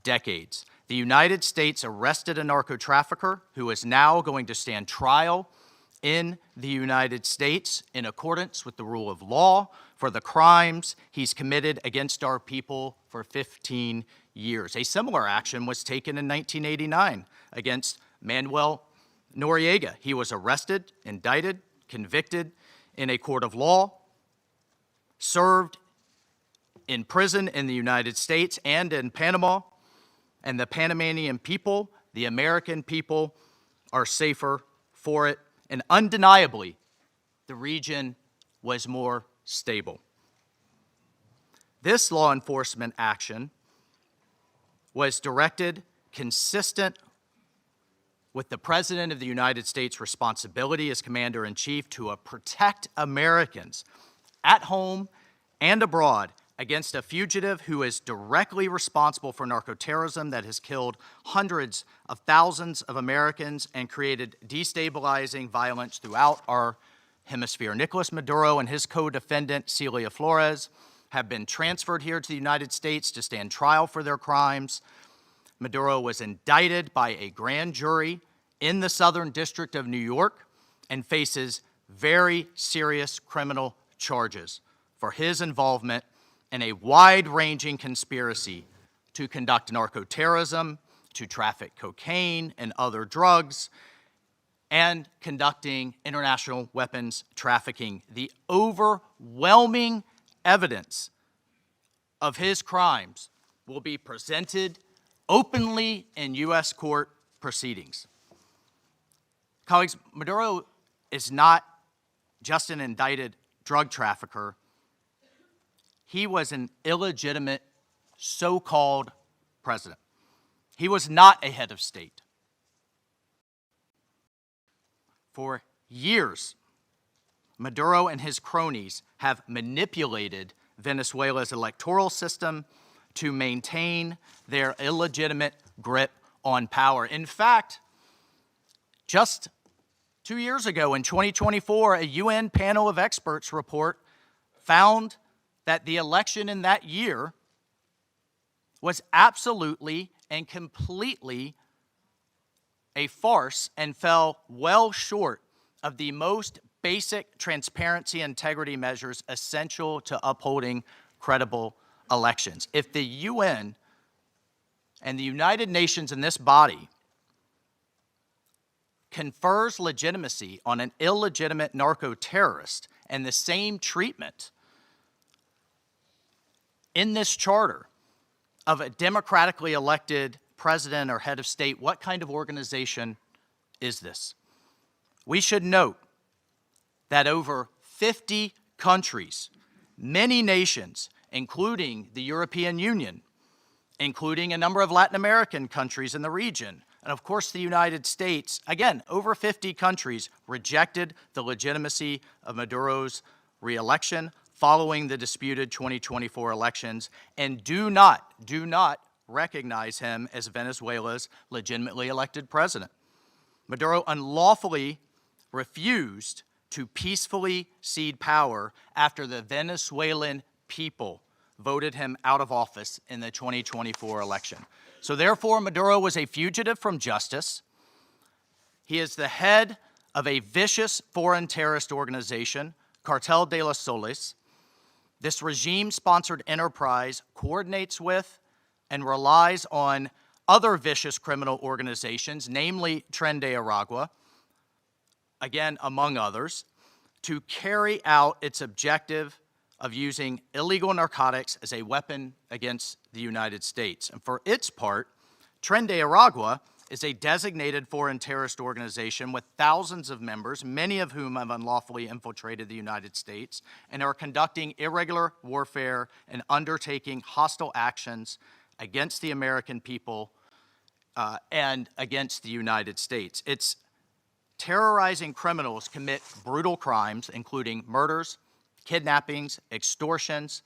decades. The United States arrested a narco-trafficker who is now going to stand trial in the United States in accordance with the rule of law for the crimes he's committed against our people for 15 years. A similar action was taken in 1989 against Manuel Noriega. He was arrested, indicted, convicted in a court of law, served in prison in the United States and in Panama, and the Panamanian people, the American people, are safer for it. And undeniably, the region was more stable. This law enforcement action was directed consistent with the President of the United States' responsibility as Commander-in-Chief to protect Americans at home and abroad against a fugitive who is directly responsible for narcoterrorism that has killed hundreds of thousands of Americans and created destabilizing violence throughout our hemisphere. Nicolas Maduro and his co-defendant, Celia Flores, have been transferred here to the United States to stand trial for their crimes. Maduro was indicted by a grand jury in the Southern District of New York and faces very serious criminal charges for his involvement in a wide-ranging conspiracy to conduct narcoterrorism, to traffic cocaine and other drugs, and conducting international weapons trafficking. The overwhelming evidence of his crimes will be presented openly in U.S. court proceedings. Colleagues, Maduro is not just an indicted drug trafficker. He was an illegitimate so-called president. He was not a head of state. For years, Maduro and his cronies have manipulated Venezuela's electoral system to maintain their illegitimate grip on power. In fact, just 2 years ago in 2024, a UN panel of experts report found that the election in that year was absolutely and completely a farce and fell well short of the most basic transparency and integrity measures essential to upholding credible elections. If the UN and the United Nations in this body confers legitimacy on an illegitimate narco-terrorist and the same treatment in this charter of a democratically elected president or head of state, what kind of organization is this? We should note that over 50 countries, many nations, including the European Union, including a number of Latin American countries in the region, and of course the United States, again, over 50 countries rejected the legitimacy of Maduro's re-election following the disputed 2024 elections and do not recognize him as Venezuela's legitimately elected president. Maduro unlawfully refused to peacefully cede power after the Venezuelan people voted him out of office in the 2024 election. So therefore, Maduro was a fugitive from justice. He is the head of a vicious foreign terrorist organization, Cartel de los Soles. This regime-sponsored enterprise coordinates with and relies on other vicious criminal organizations, namely Tren de Aragua, again, among others, to carry out its objective of using illegal narcotics as a weapon against the United States. And for its part, Tren de Aragua is a designated foreign terrorist organization with thousands of members, many of whom have unlawfully infiltrated the United States and are conducting irregular warfare and undertaking hostile actions against the American people and against the United States. Its terrorizing criminals commit brutal crimes, including murders, kidnappings, extortions,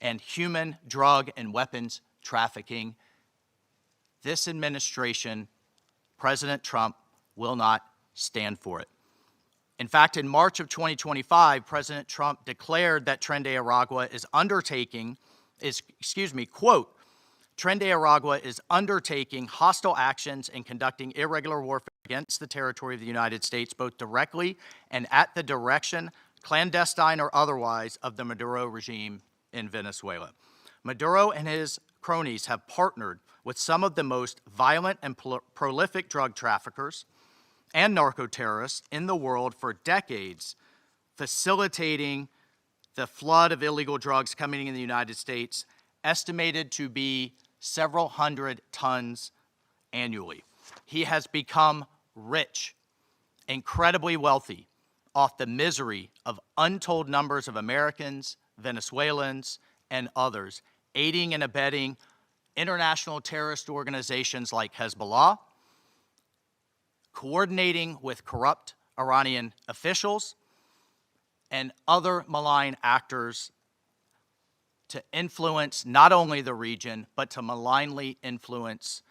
and human, drug, and weapons trafficking. This administration, President Trump, will not stand for it. In fact, in March of 2025, President Trump declared that Tren de Aragua is quote, Tren de Aragua is undertaking hostile actions and conducting irregular warfare against the territory of the United States, both directly and at the direction, clandestine or otherwise, of the Maduro regime in Venezuela. Maduro and his cronies have partnered with some of the most violent and prolific drug traffickers and narco-terrorists in the world for decades facilitating the flood of illegal drugs coming in the United States, estimated to be several hundred tons annually. He has become rich, incredibly wealthy, off the misery of untold numbers of Americans, Venezuelans, and others, aiding and abetting international terrorist organizations like Hezbollah, coordinating with corrupt Iranian officials, and other malign actors to influence not only the region, but to malignly influence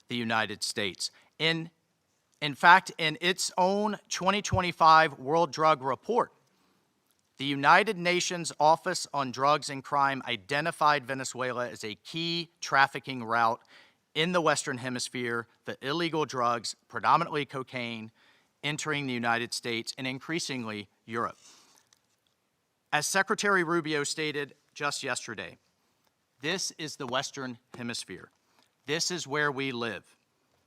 the United States. In fact, in its own 2025 World Drug Report, the United Nations Office on Drugs and Crime identified Venezuela as a key trafficking route in the Western Hemisphere for illegal drugs, predominantly cocaine, entering the United States and increasingly Europe. As Secretary Rubio stated just yesterday, this is the Western Hemisphere. This is where we live,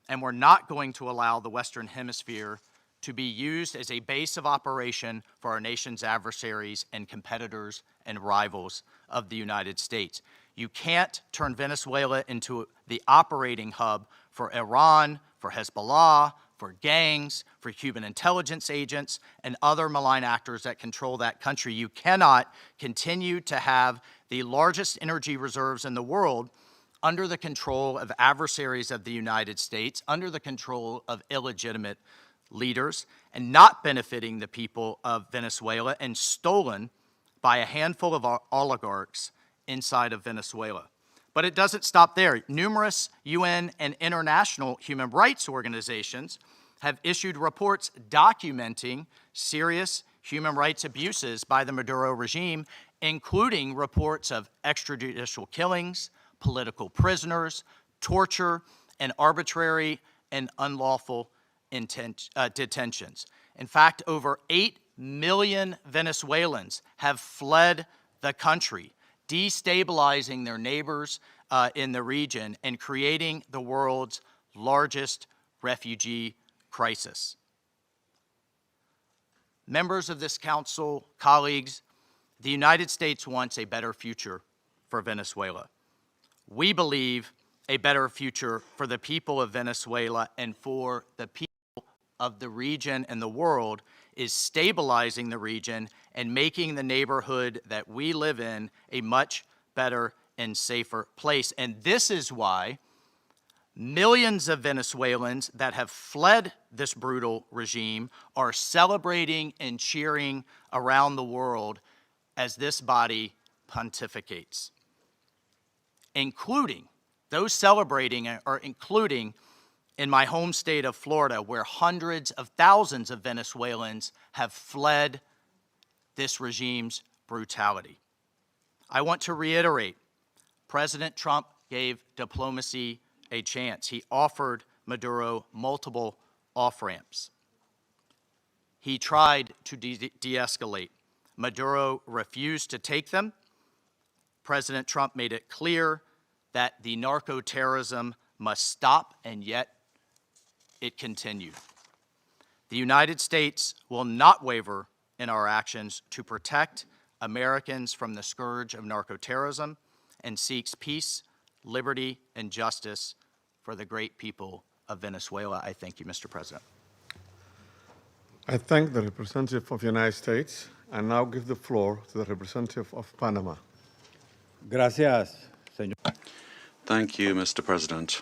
and we're not going to allow the Western Hemisphere to be used as a base of operation for our nation's adversaries and competitors and rivals of the United States. You can't turn Venezuela into the operating hub for Iran, for Hezbollah, for gangs, for Cuban intelligence agents, and other malign actors that control that country. You cannot continue to have the largest energy reserves in the world under the control of adversaries of the United States, under the control of illegitimate leaders, and not benefiting the people of Venezuela, and stolen by a handful of oligarchs inside of Venezuela. But it doesn't stop there. Numerous UN and international human rights organizations have issued reports documenting serious human rights abuses by the Maduro regime, including reports of extrajudicial killings, political prisoners, torture, and arbitrary and unlawful detentions. In fact, over 8 million Venezuelans have fled the country, destabilizing their neighbors in the region and creating the world's largest refugee crisis. Members of this council, colleagues, the United States wants a better future for Venezuela. We believe a better future for the people of Venezuela and for the people of the region and the world is stabilizing the region and making the neighborhood that we live in a much better and safer place. And this is why millions of Venezuelans that have fled this brutal regime are celebrating and cheering around the world as this body pontificates, including those celebrating are including in my home state of Florida, where hundreds of thousands of Venezuelans have fled this regime's brutality. I want to reiterate, President Trump gave diplomacy a chance. He offered Maduro multiple off-ramps. He tried to de-escalate. Maduro refused to take them. President Trump made it clear that the narco-terrorism must stop, and yet it continued. The United States will not waver in our actions to protect Americans from the scourge of narco-terrorism and seeks peace, liberty, and justice for the great people of Venezuela. I thank you, Mr. President. I thank the representative of the United States and now give the floor to the representative of Panama. Gracias, señor. Thank you, Mr. President.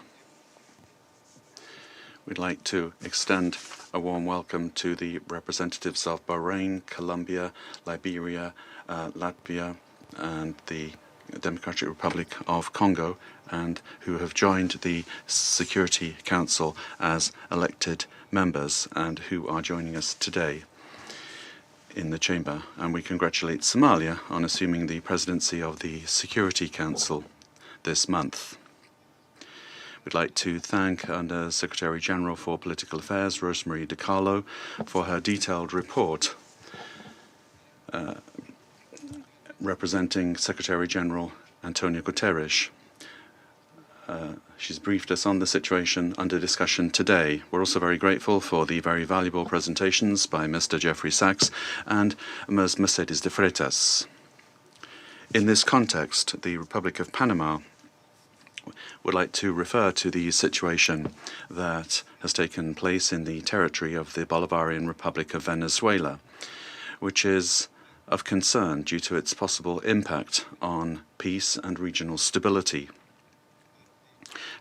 We'd like to extend a warm welcome to the representatives of Bahrain, Colombia, Liberia, Latvia, and the Democratic Republic of Congo, and who have joined the Security Council as elected members and who are joining us today in the chamber. And we congratulate Somalia on assuming the presidency of the Security Council this month. We'd like to thank Under Secretary General for Political Affairs, Rosemarie DiCarlo, for her detailed report representing Secretary General Antonio Guterres. She's briefed us on the situation under discussion today. We're also very grateful for the very valuable presentations by Mr. Jeffrey Sachs and Ms. Mercedes de Freitas. In this context, the Republic of Panama would like to refer to the situation that has taken place in the territory of the Bolivarian Republic of Venezuela, which is of concern due to its possible impact on peace and regional stability.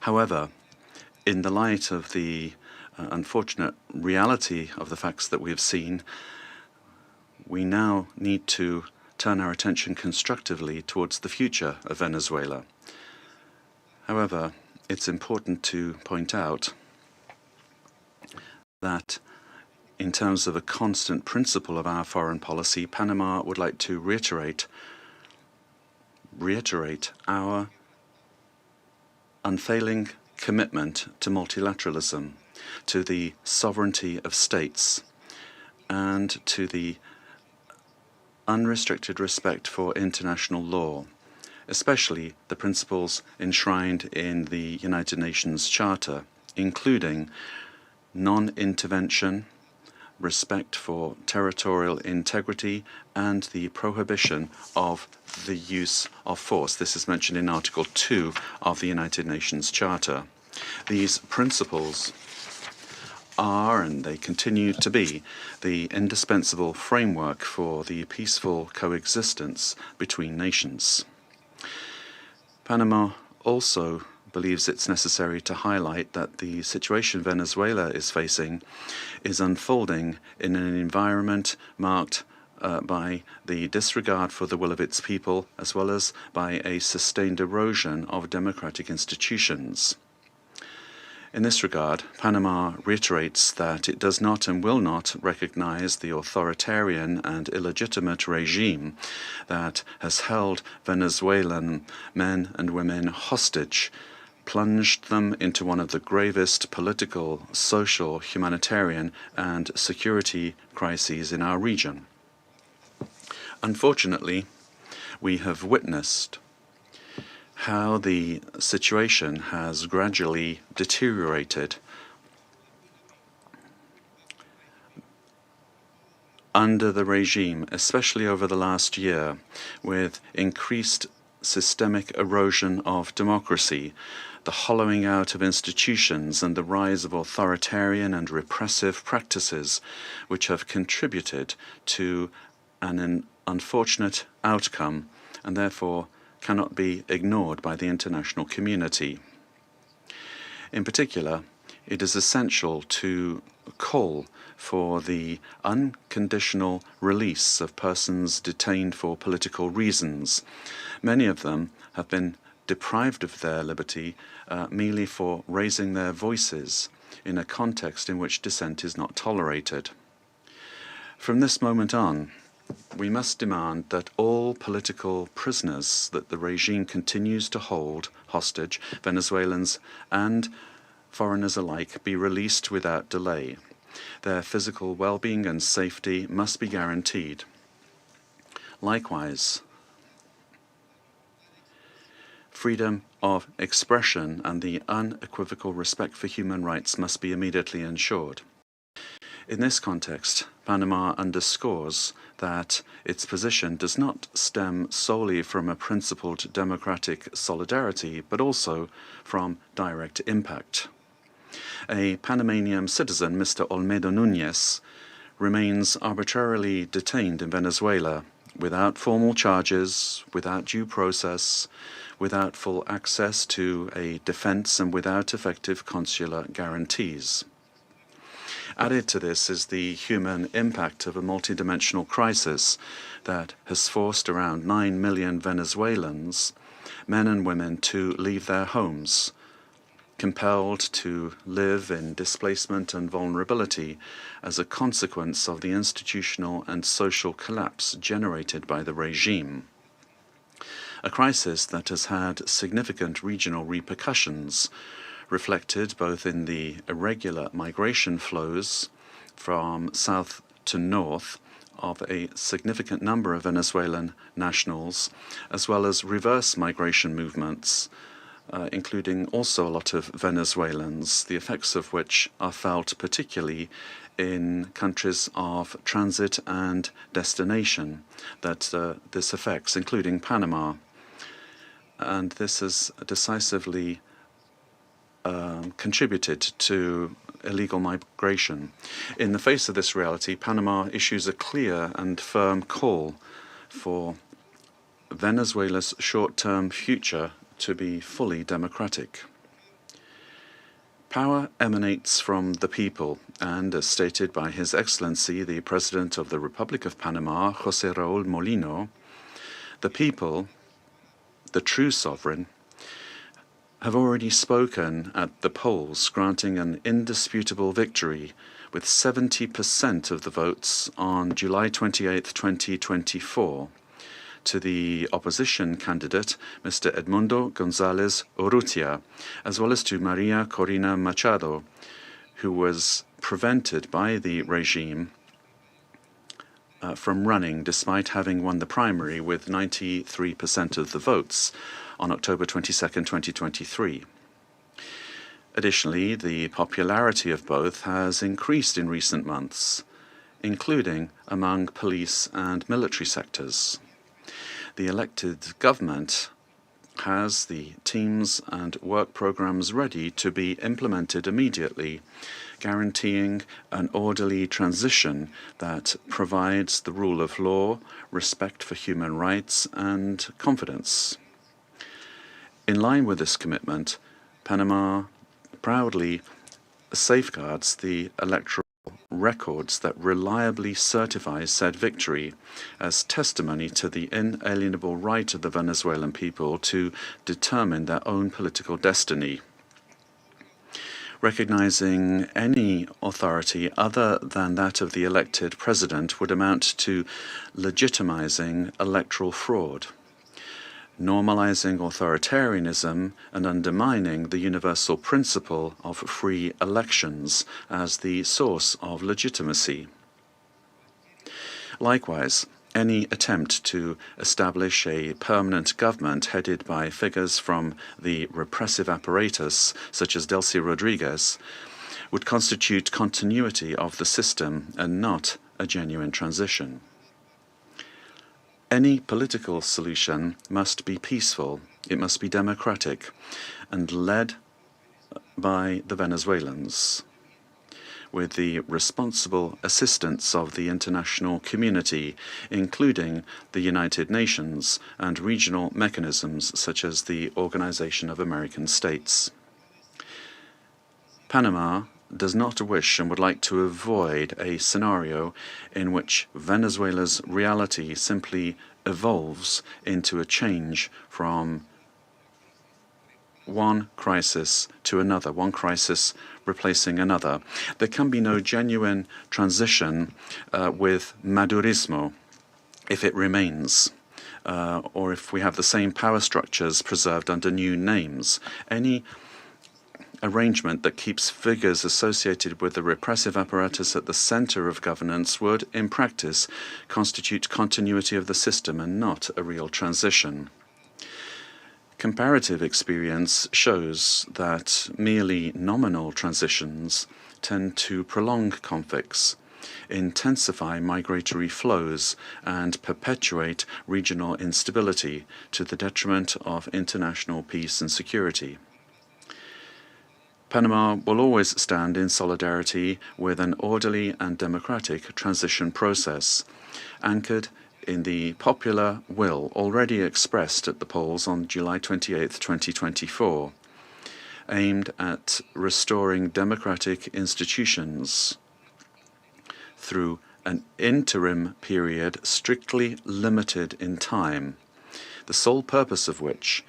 However, in the light of the unfortunate reality of the facts that we have seen, we now need to turn our attention constructively towards the future of Venezuela. However, it's important to point out that in terms of a constant principle of our foreign policy, Panama would like to reiterate our unfailing commitment to multilateralism, to the sovereignty of states, and to the unrestricted respect for international law, especially the principles enshrined in the United Nations Charter, including non-intervention, respect for territorial integrity, and the prohibition of the use of force. This is mentioned in Article 2 of the United Nations Charter. These principles are, and they continue to be, the indispensable framework for the peaceful coexistence between nations. Panama also believes it's necessary to highlight that the situation Venezuela is facing is unfolding in an environment marked by the disregard for the will of its people, as well as by a sustained erosion of democratic institutions. In this regard, Panama reiterates that it does not and will not recognize the authoritarian and illegitimate regime that has held Venezuelan men and women hostage, plunged them into one of the gravest political, social, humanitarian, and security crises in our region. Unfortunately, we have witnessed how the situation has gradually deteriorated under the regime, especially over the last year, with increased systemic erosion of democracy, the hollowing out of institutions, and the rise of authoritarian and repressive practices, which have contributed to an unfortunate outcome and therefore cannot be ignored by the international community. In particular, it is essential to call for the unconditional release of persons detained for political reasons. Many of them have been deprived of their liberty merely for raising their voices in a context in which dissent is not tolerated. From this moment on, we must demand that all political prisoners that the regime continues to hold hostage, Venezuelans and foreigners alike, be released without delay. Their physical well-being and safety must be guaranteed. Likewise, freedom of expression and the unequivocal respect for human rights must be immediately ensured. In this context, Panama underscores that its position does not stem solely from a principled democratic solidarity, but also from direct impact. A Panamanian citizen, Mr. Olmedo Núñez, remains arbitrarily detained in Venezuela without formal charges, without due process, without full access to a defense, and without effective consular guarantees. Added to this is the human impact of a multidimensional crisis that has forced around 9 million Venezuelans, men and women, to leave their homes, compelled to live in displacement and vulnerability as a consequence of the institutional and social collapse generated by the regime. A crisis that has had significant regional repercussions, reflected both in the irregular migration flows from south to north of a significant number of Venezuelan nationals, as well as reverse migration movements including also a lot of Venezuelans, the effects of which are felt particularly in countries of transit and destination that this affects, including Panama. And this has decisively contributed to illegal migration. In the face of this reality, Panama issues a clear and firm call for Venezuela's short-term future to be fully democratic. Power emanates from the people, and as stated by His Excellency, the President of the Republic of Panama, José Raúl Molino, the people, the true sovereign, have already spoken at the polls, granting an indisputable victory with 70% of the votes on July 28, 2024, to the opposition candidate, Mr. Edmundo González Urrutia, as well as to Maria Corina Machado, who was prevented by the regime from running despite having won the primary with 93% of the votes on October 22, 2023. Additionally, the popularity of both has increased in recent months, including among police and military sectors. The elected government has the teams and work programs ready to be implemented immediately, guaranteeing an orderly transition that provides the rule of law, respect for human rights, and confidence. In line with this commitment, Panama proudly safeguards the electoral records that reliably certify said victory as testimony to the inalienable right of the Venezuelan people to determine their own political destiny. Recognizing any authority other than that of the elected president would amount to legitimizing electoral fraud, normalizing authoritarianism and undermining the universal principle of free elections as the source of legitimacy. Likewise, any attempt to establish a permanent government headed by figures from the repressive apparatus, such as Delcy Rodriguez, would constitute continuity of the system and not a genuine transition. Any political solution must be peaceful, it must be democratic, and led by the Venezuelans, with the responsible assistance of the international community, including the United Nations and regional mechanisms such as the Organization of American States. Panama does not wish and would like to avoid a scenario in which Venezuela's reality simply evolves into a change from one crisis to another, one crisis replacing another. There can be no genuine transition with Madurismo if it remains, or if we have the same power structures preserved under new names. Any arrangement that keeps figures associated with the repressive apparatus at the center of governance would, in practice, constitute continuity of the system and not a real transition. Comparative experience shows that merely nominal transitions tend to prolong conflicts, intensify migratory flows, and perpetuate regional instability to the detriment of international peace and security. Panama will always stand in solidarity with an orderly and democratic transition process, anchored in the popular will already expressed at the polls on July 28, 2024, aimed at restoring democratic institutions through an interim period strictly limited in time, the sole purpose of which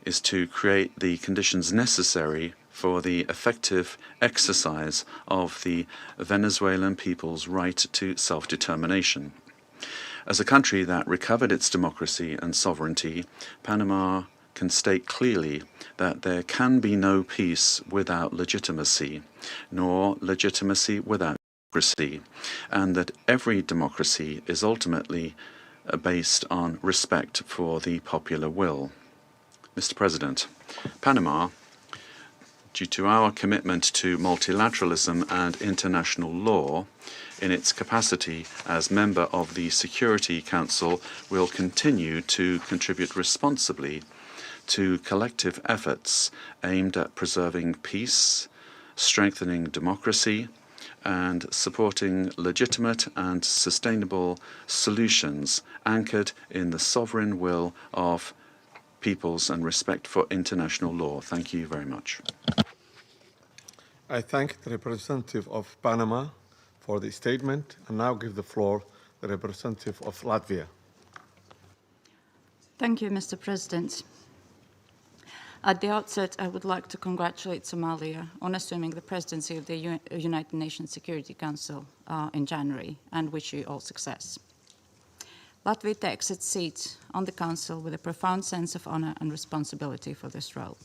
is to create the conditions necessary for the effective exercise of the Venezuelan people's right to self-determination. As a country that recovered its democracy and sovereignty, Panama can state clearly that there can be no peace without legitimacy, nor legitimacy without democracy, and that every democracy is ultimately based on respect for the popular will. Mr. President, Panama, due to our commitment to multilateralism and international law, in its capacity as member of the Security Council, will continue to contribute responsibly to collective efforts aimed at preserving peace, strengthening democracy, and supporting legitimate and sustainable solutions anchored in the sovereign will of peoples and respect for international law. Thank you very much. I thank the representative of Panama for the statement and now give the floor to the representative of Latvia. Thank you, Mr. President. At the outset, I would like to congratulate Somalia on assuming the presidency of the United Nations Security Council in January and wish you all success. Latvia takes its seat on the Council with a profound sense of honor and responsibility for this role.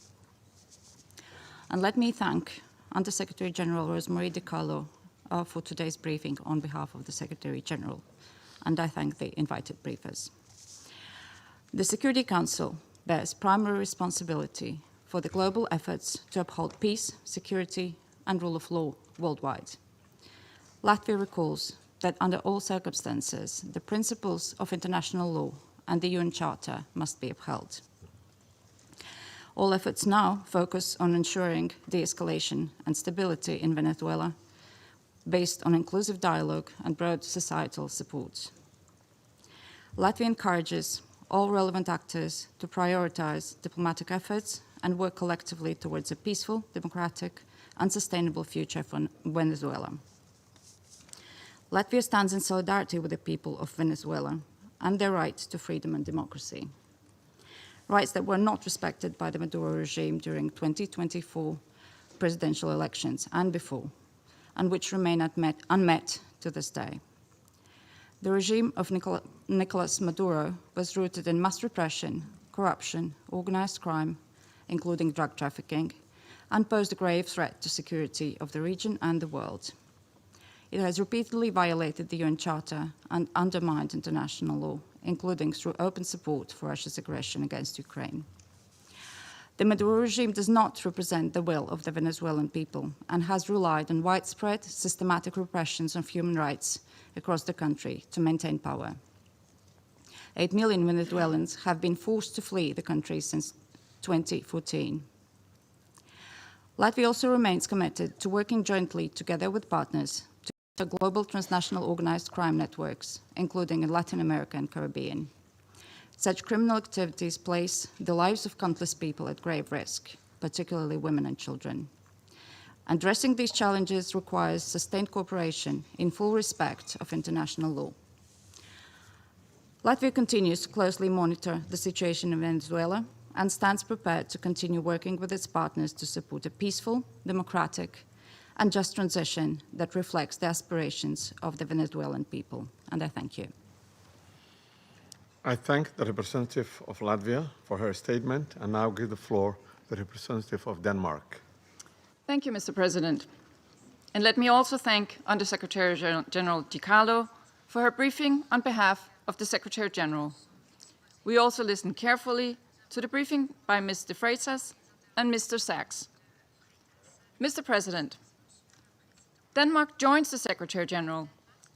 And let me thank Under-Secretary General Rosemary DiCarlo for today's briefing on behalf of the Secretary General, and I thank the invited briefers. The Security Council bears primary responsibility for the global efforts to uphold peace, security, and rule of law worldwide. Latvia recalls that under all circumstances, the principles of international law and the UN Charter must be upheld. All efforts now focus on ensuring de-escalation and stability in Venezuela based on inclusive dialogue and broad societal support. Latvia encourages all relevant actors to prioritize diplomatic efforts and work collectively towards a peaceful, democratic, and sustainable future for Venezuela. Latvia stands in solidarity with the people of Venezuela and their right to freedom and democracy, rights that were not respected by the Maduro regime during 2024 presidential elections and before, and which remain unmet to this day. The regime of Nicolas Maduro was rooted in mass repression, corruption, organized crime, including drug trafficking, and posed a grave threat to security of the region and the world. It has repeatedly violated the UN Charter and undermined international law, including through open support for Russia's aggression against Ukraine. The Maduro regime does not represent the will of the Venezuelan people and has relied on widespread, systematic repressions of human rights across the country to maintain power. 8 million Venezuelans have been forced to flee the country since 2014. Latvia also remains committed to working jointly together with partners to global transnational organized crime networks, including in Latin America and Caribbean. Such criminal activities place the lives of countless people at grave risk, particularly women and children. Addressing these challenges requires sustained cooperation in full respect of international law. Latvia continues to closely monitor the situation in Venezuela and stands prepared to continue working with its partners to support a peaceful, democratic, and just transition that reflects the aspirations of the Venezuelan people. And I thank you. I thank the representative of Latvia for her statement and now give the floor to the representative of Denmark. Thank you, Mr. President. And let me also thank Under-Secretary General DiCarlo for her briefing on behalf of the Secretary General. We also listened carefully to the briefing by Ms. de Freitas and Mr. Sachs. Mr. President, Denmark joins the Secretary General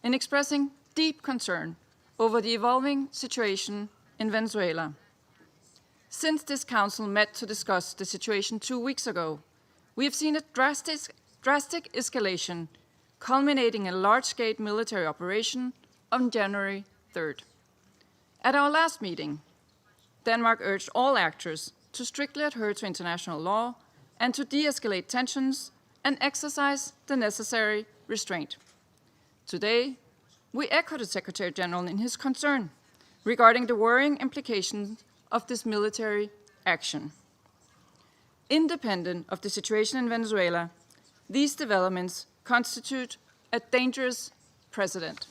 in expressing deep concern over the evolving situation in Venezuela. Since this Council met to discuss the situation 2 weeks ago, we have seen a drastic escalation, culminating in a large-scale military operation on January 3rd. At our last meeting, Denmark urged all actors to strictly adhere to international law and to de-escalate tensions and exercise the necessary restraint. Today, we echo the Secretary General in his concern regarding the worrying implications of this military action. Independent of the situation in Venezuela, these developments constitute a dangerous precedent.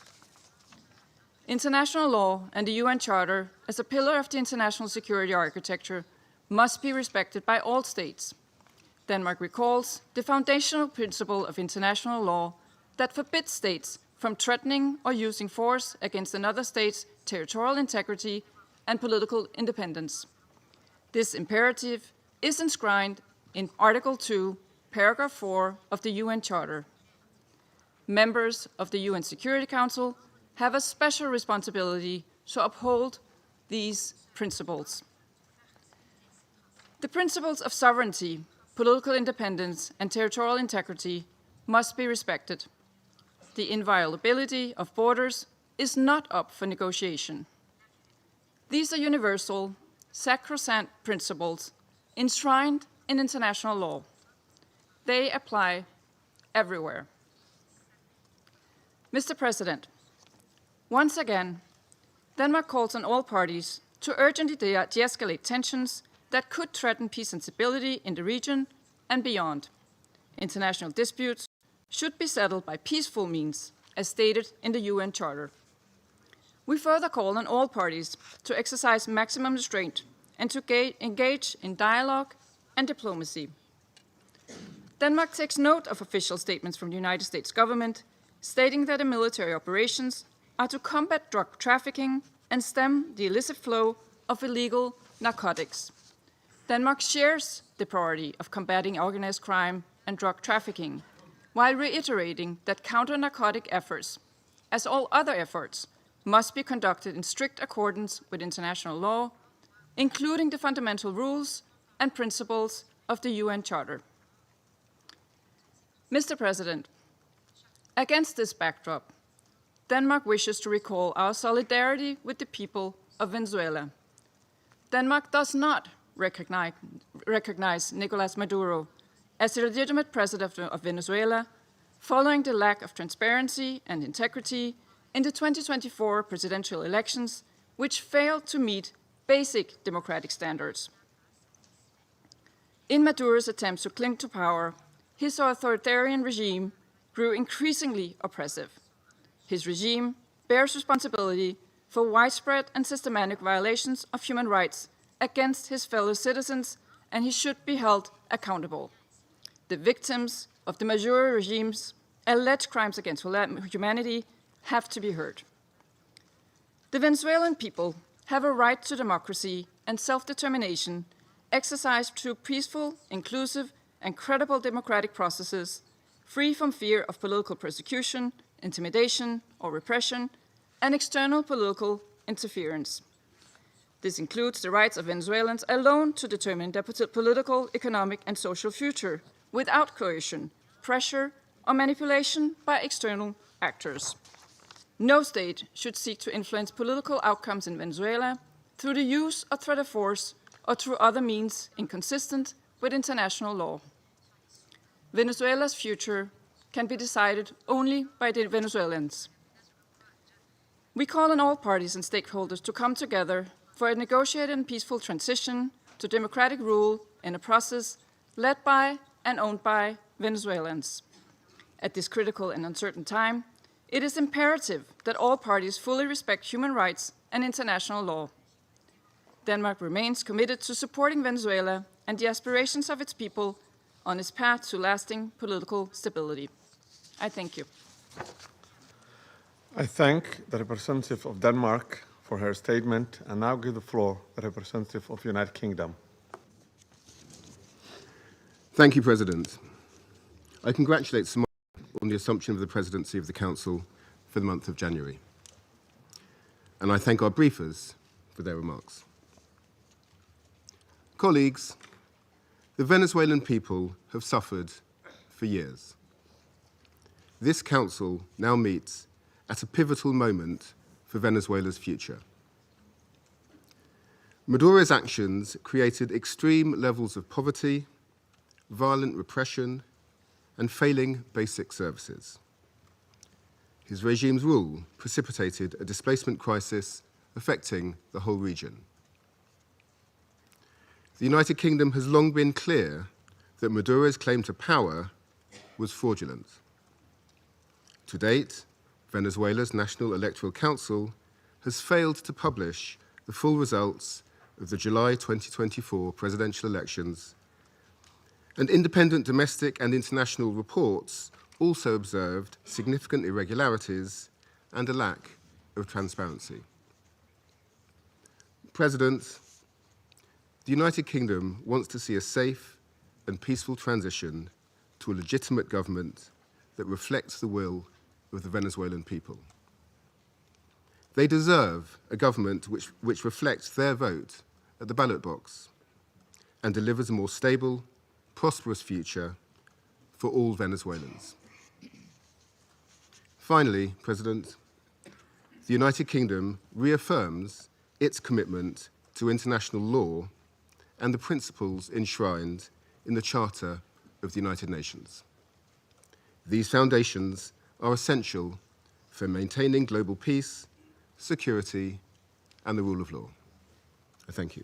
International law and the UN Charter, as a pillar of the international security architecture, must be respected by all states. Denmark recalls the foundational principle of international law that forbids states from threatening or using force against another state's territorial integrity and political independence. This imperative is enshrined in Article 2, Paragraph 4 of the UN Charter. Members of the UN Security Council have a special responsibility to uphold these principles. The principles of sovereignty, political independence, and territorial integrity must be respected. The inviolability of borders is not up for negotiation. These are universal, sacrosanct principles enshrined in international law. They apply everywhere. Mr. President, once again, Denmark calls on all parties to urgently de-escalate tensions that could threaten peace and stability in the region and beyond. International disputes should be settled by peaceful means, as stated in the UN Charter. We further call on all parties to exercise maximum restraint and to engage in dialogue and diplomacy. Denmark takes note of official statements from the United States government stating that the military operations are to combat drug trafficking and stem the illicit flow of illegal narcotics. Denmark shares the priority of combating organized crime and drug trafficking, while reiterating that counter-narcotic efforts, as all other efforts, must be conducted in strict accordance with international law, including the fundamental rules and principles of the UN Charter. Mr. President, against this backdrop, Denmark wishes to recall our solidarity with the people of Venezuela. Denmark does not recognize Nicolas Maduro as the legitimate president of Venezuela following the lack of transparency and integrity in the 2024 presidential elections, which failed to meet basic democratic standards. In Maduro's attempts to cling to power, his authoritarian regime grew increasingly oppressive. His regime bears responsibility for widespread and systematic violations of human rights against his fellow citizens, and he should be held accountable. The victims of the Maduro regime's alleged crimes against humanity have to be heard. The Venezuelan people have a right to democracy and self-determination exercised through peaceful, inclusive, and credible democratic processes, free from fear of political persecution, intimidation, or repression, and external political interference. This includes the rights of Venezuelans alone to determine their political, economic, and social future without coercion, pressure, or manipulation by external actors. No state should seek to influence political outcomes in Venezuela through the use or threat of force or through other means inconsistent with international law. Venezuela's future can be decided only by the Venezuelans. We call on all parties and stakeholders to come together for a negotiated and peaceful transition to democratic rule in a process led by and owned by Venezuelans. At this critical and uncertain time, it is imperative that all parties fully respect human rights and international law. Denmark remains committed to supporting Venezuela and the aspirations of its people on its path to lasting political stability. I thank you. I thank the representative of Denmark for her statement and now give the floor to the representative of the United Kingdom. Thank you, President. I congratulate Somalia on the assumption of the presidency of the Council for the month of January. And I thank our briefers for their remarks. Colleagues, the Venezuelan people have suffered for years. This Council now meets at a pivotal moment for Venezuela's future. Maduro's actions created extreme levels of poverty, violent repression, and failing basic services. His regime's rule precipitated a displacement crisis affecting the whole region. The United Kingdom has long been clear that Maduro's claim to power was fraudulent. To date, Venezuela's National Electoral Council has failed to publish the full results of the July 2024 presidential elections, and independent domestic and international reports also observed significant irregularities and a lack of transparency. President, The United Kingdom wants to see a safe and peaceful transition to a legitimate government that reflects the will of the Venezuelan people. They deserve a government which reflects their vote at the ballot box and delivers a more stable, prosperous future for all Venezuelans. Finally, President, the United Kingdom reaffirms its commitment to international law and the principles enshrined in the Charter of the United Nations. These foundations are essential for maintaining global peace, security, and the rule of law. I thank you.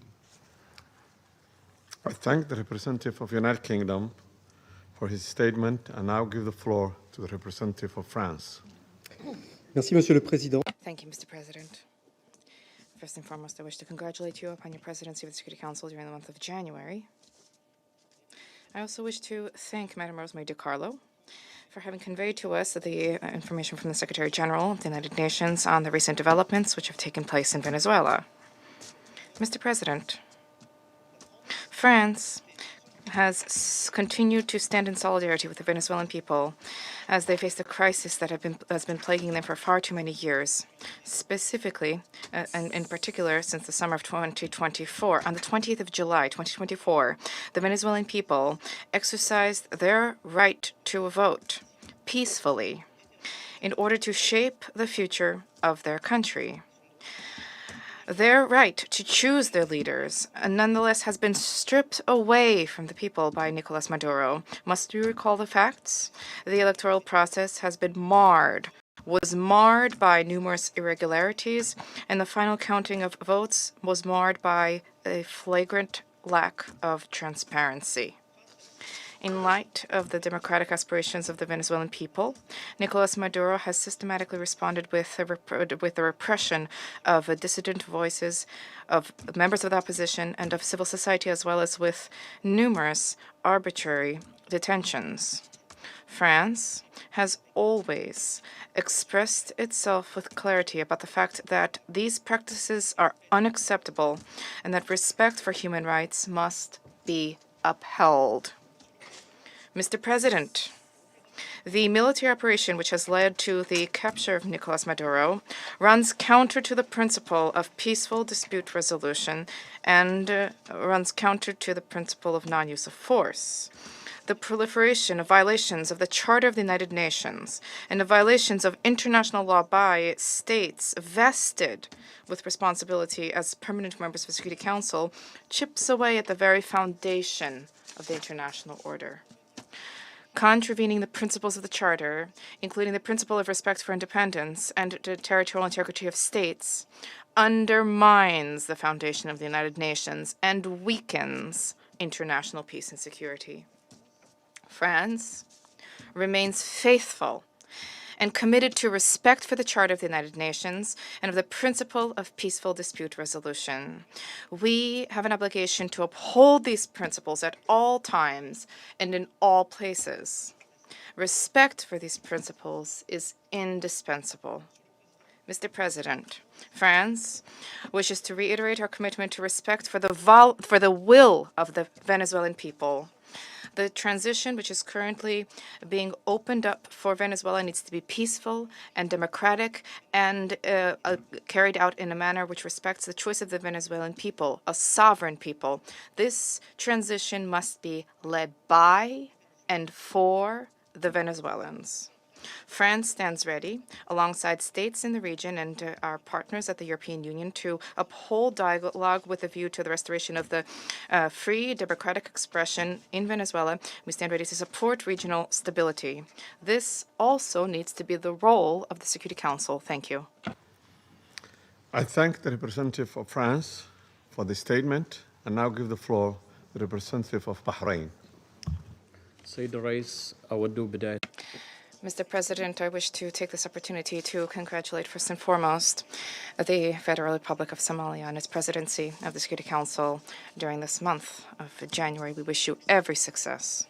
I thank the representative of the United Kingdom for his statement and now give the floor to the representative of France. Merci, Monsieur le Président. Thank you, Mr. President. First and foremost, I wish to congratulate you upon your presidency of the Security Council during the month of January. I also wish to thank Madam Rosemary DiCarlo for having conveyed to us the information from the Secretary General of the United Nations on the recent developments which have taken place in Venezuela. Mr. President, France has continued to stand in solidarity with the Venezuelan people as they face the crisis that has been plaguing them for far too many years. Specifically, and in particular, since the summer of 2024, on the 20th of July, 2024, the Venezuelan people exercised their right to vote peacefully in order to shape the future of their country. Their right to choose their leaders, nonetheless, has been stripped away from the people by Nicolas Maduro. Must you recall the facts? The electoral process has been was marred by numerous irregularities, and the final counting of votes was marred by a flagrant lack of transparency. In light of the democratic aspirations of the Venezuelan people, Nicolas Maduro has systematically responded with the repression of dissident voices, of members of the opposition, and of civil society, as well as with numerous arbitrary detentions. France has always expressed itself with clarity about the fact that these practices are unacceptable and that respect for human rights must be upheld. Mr. President, the military operation which has led to the capture of Nicolas Maduro runs counter to the principle of peaceful dispute resolution and runs counter to the principle of non-use of force. The proliferation of violations of the Charter of the United Nations and of violations of international law by states vested with responsibility as permanent members of the Security Council chips away at the very foundation of the international order. Contravening the principles of the Charter, including the principle of respect for independence and the territorial integrity of states, undermines the foundation of the United Nations and weakens international peace and security. France remains faithful and committed to respect for the Charter of the United Nations and of the principle of peaceful dispute resolution. We have an obligation to uphold these principles at all times and in all places. Respect for these principles is indispensable. Mr. President, France wishes to reiterate our commitment to respect for the will of the Venezuelan people. The transition which is currently being opened up for Venezuela needs to be peaceful and democratic and carried out in a manner which respects the choice of the Venezuelan people, a sovereign people. This transition must be led by and for the Venezuelans. France stands ready, alongside states in the region and our partners at the European Union, to uphold dialogue with a view to the restoration of the free, democratic expression in Venezuela. We stand ready to support regional stability. This also needs to be the role of the Security Council. Thank you. I thank the representative of France for the statement and now give the floor to the representative of Bahrain. Sayyid Rais, أود بداية. Mr. President, I wish to take this opportunity to congratulate first and foremost the Federal Republic of Somalia on its presidency of the Security Council during this month of January. We wish you every success.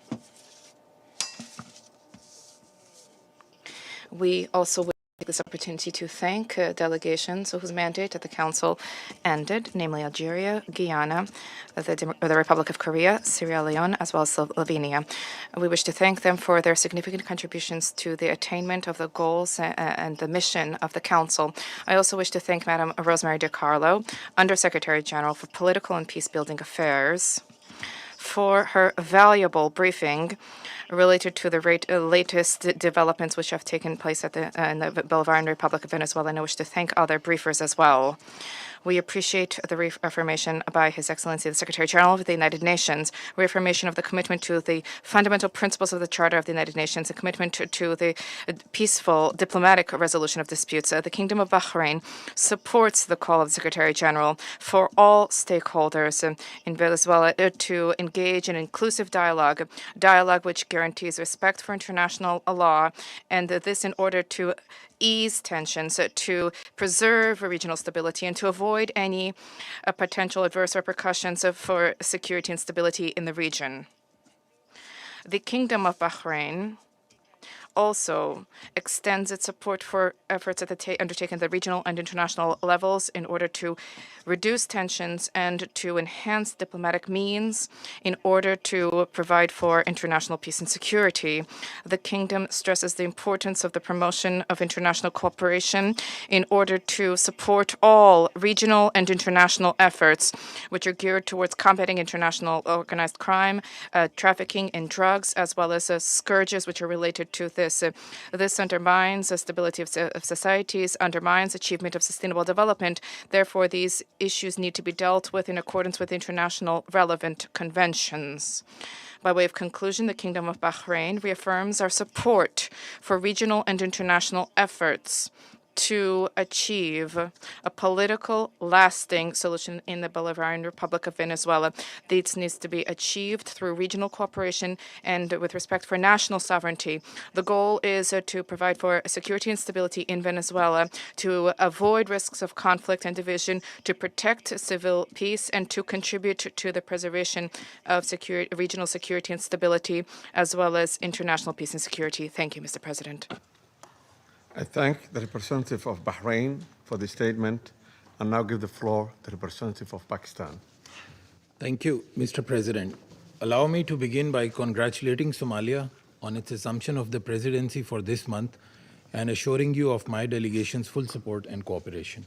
We also wish this opportunity to thank delegations whose mandate at the Council ended, namely Algeria, Guyana, the Republic of Korea, Sierra Leone, as well as Slovenia. We wish to thank them for their significant contributions to the attainment of the goals and the mission of the Council. I also wish to thank Madam Rosemary DiCarlo, Undersecretary General for Political and Peace-Building Affairs, for her valuable briefing related to the latest developments which have taken place in the Bolivarian Republic of Venezuela, and I wish to thank other briefers as well. We appreciate the reaffirmation by His Excellency the Secretary General of the United Nations, reaffirmation of the commitment to the fundamental principles of the Charter of the United Nations, a commitment to the peaceful diplomatic resolution of disputes. The Kingdom of Bahrain supports the call of the Secretary General for all stakeholders in Venezuela to engage in inclusive dialogue which guarantees respect for international law, and this in order to ease tensions, to preserve regional stability, and to avoid any potential adverse repercussions for security and stability in the region. The Kingdom of Bahrain also extends its support for efforts undertaken at the regional and international levels in order to reduce tensions and to enhance diplomatic means in order to provide for international peace and security. The Kingdom stresses the importance of the promotion of international cooperation in order to support all regional and international efforts which are geared towards combating international organized crime, trafficking in drugs, as well as scourges which are related to this. This undermines the stability of societies, undermines achievement of sustainable development. Therefore, these issues need to be dealt with in accordance with international relevant conventions. By way of conclusion, the Kingdom of Bahrain reaffirms our support for regional and international efforts to achieve a political, lasting solution in the Bolivarian Republic of Venezuela. This needs to be achieved through regional cooperation and with respect for national sovereignty. The goal is to provide for security and stability in Venezuela, to avoid risks of conflict and division, to protect civil peace, and to contribute to the preservation of regional security and stability, as well as international peace and security. Thank you, Mr. President. I thank the representative of Bahrain for the statement and now give the floor to the representative of Pakistan. Thank you, Mr. President. Allow me to begin by congratulating Somalia on its assumption of the presidency for this month and assuring you of my delegation's full support and cooperation.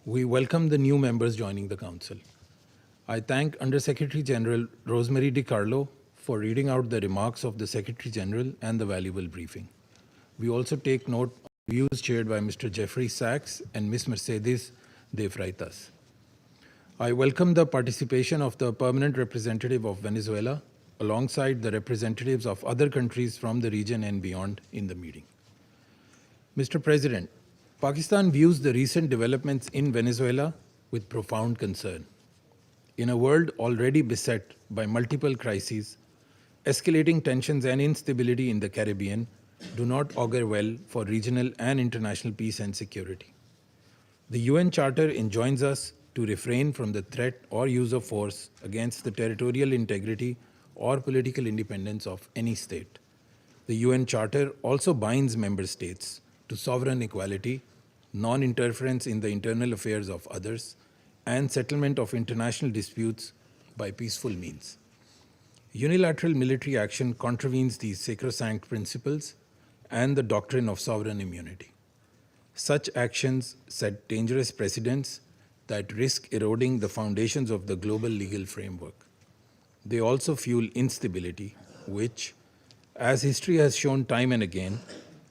We welcome the new members joining the Council. I thank Undersecretary General Rosemary DiCarlo for reading out the remarks of the Secretary General and the valuable briefing. We also take note of views shared by Mr. Jeffrey Sachs and Ms. Mercedes de Freitas. I welcome the participation of the permanent representative of Venezuela alongside the representatives of other countries from the region and beyond in the meeting. Mr. President, Pakistan views the recent developments in Venezuela with profound concern. In a world already beset by multiple crises, escalating tensions and instability in the Caribbean do not augur well for regional and international peace and security. The UN Charter enjoins us to refrain from the threat or use of force against the territorial integrity or political independence of any state. The UN Charter also binds member states to sovereign equality, non-interference in the internal affairs of others, and settlement of international disputes by peaceful means. Unilateral military action contravenes these sacrosanct principles and the doctrine of sovereign immunity. Such actions set dangerous precedents that risk eroding the foundations of the global legal framework. They also fuel instability, which, as history has shown time and again,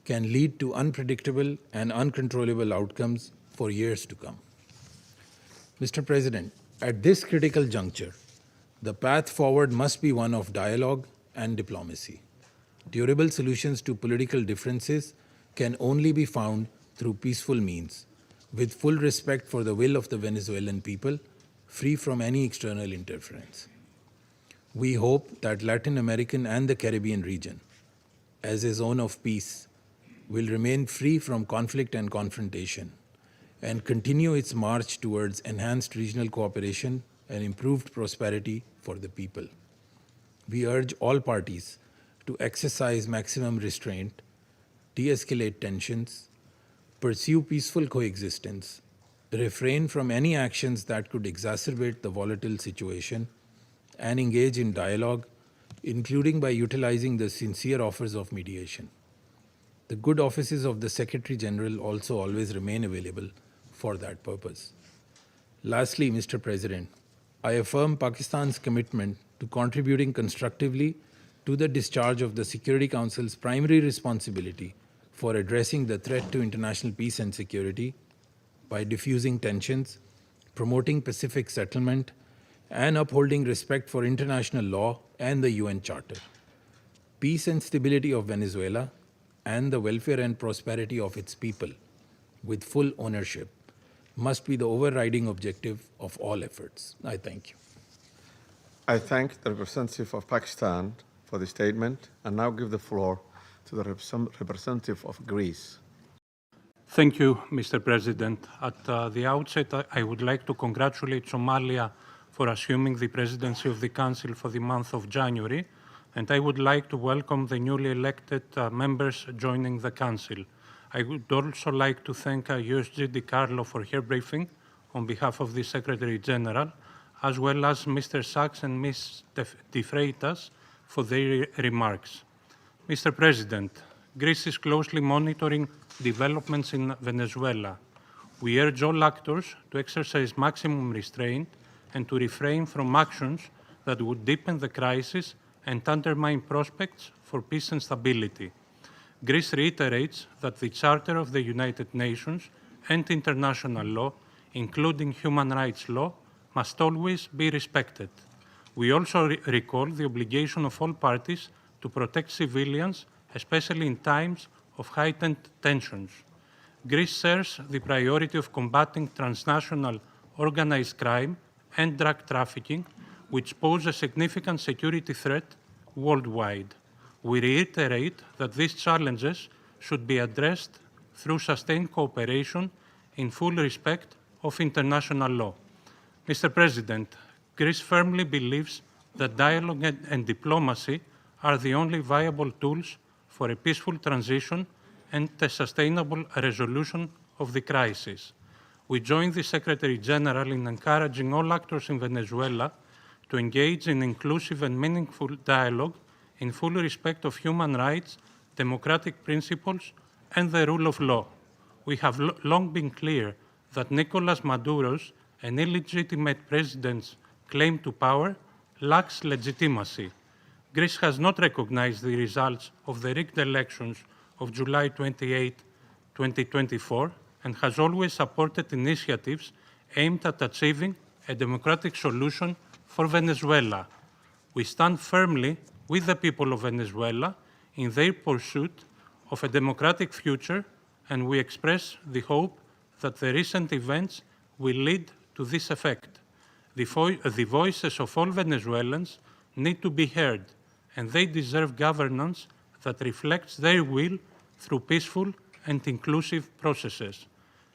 can lead to unpredictable and uncontrollable outcomes for years to come. Mr. President, at this critical juncture, the path forward must be one of dialogue and diplomacy. Durable solutions to political differences can only be found through peaceful means, with full respect for the will of the Venezuelan people, free from any external interference. We hope that Latin American and the Caribbean region, as a zone of peace, will remain free from conflict and confrontation and continue its march towards enhanced regional cooperation and improved prosperity for the people. We urge all parties to exercise maximum restraint, de-escalate tensions, pursue peaceful coexistence, refrain from any actions that could exacerbate the volatile situation, and engage in dialogue, including by utilizing the sincere offers of mediation. The good offices of the Secretary General also always remain available for that purpose. Lastly, Mr. President, I affirm Pakistan's commitment to contributing constructively to the discharge of the Security Council's primary responsibility for addressing the threat to international peace and security by diffusing tensions, promoting pacific settlement, and upholding respect for international law and the UN Charter. Peace and stability of Venezuela and the welfare and prosperity of its people, with full ownership, must be the overriding objective of all efforts. I thank you. I thank the representative of Pakistan for the statement and now give the floor to the representative of Greece. Thank you, Mr. President. At the outset, I would like to congratulate Somalia for assuming the presidency of the Council for the month of January, and I would like to welcome the newly elected members joining the Council. I would also like to thank USG DiCarlo for her briefing on behalf of the Secretary General, as well as Mr. Sachs and Ms. De Freitas for their remarks. Mr. President, Greece is closely monitoring developments in Venezuela. We urge all actors to exercise maximum restraint and to refrain from actions that would deepen the crisis and undermine prospects for peace and stability. Greece reiterates that the Charter of the United Nations and international law, including human rights law, must always be respected. We also recall the obligation of all parties to protect civilians, especially in times of heightened tensions. Greece shares the priority of combating transnational organized crime and drug trafficking, which pose a significant security threat worldwide. We reiterate that these challenges should be addressed through sustained cooperation in full respect of international law. Mr. President, Greece firmly believes that dialogue and diplomacy are the only viable tools for a peaceful transition and a sustainable resolution of the crisis. We join the Secretary General in encouraging all actors in Venezuela to engage in inclusive and meaningful dialogue in full respect of human rights, democratic principles, and the rule of law. We have long been clear that Nicolas Maduro's and illegitimate president's claim to power lacks legitimacy. Greece has not recognized the results of the rigged elections of July 28, 2024, and has always supported initiatives aimed at achieving a democratic solution for Venezuela. We stand firmly with the people of Venezuela in their pursuit of a democratic future, and we express the hope that the recent events will lead to this effect. The voices of all Venezuelans need to be heard, and they deserve governance that reflects their will through peaceful and inclusive processes.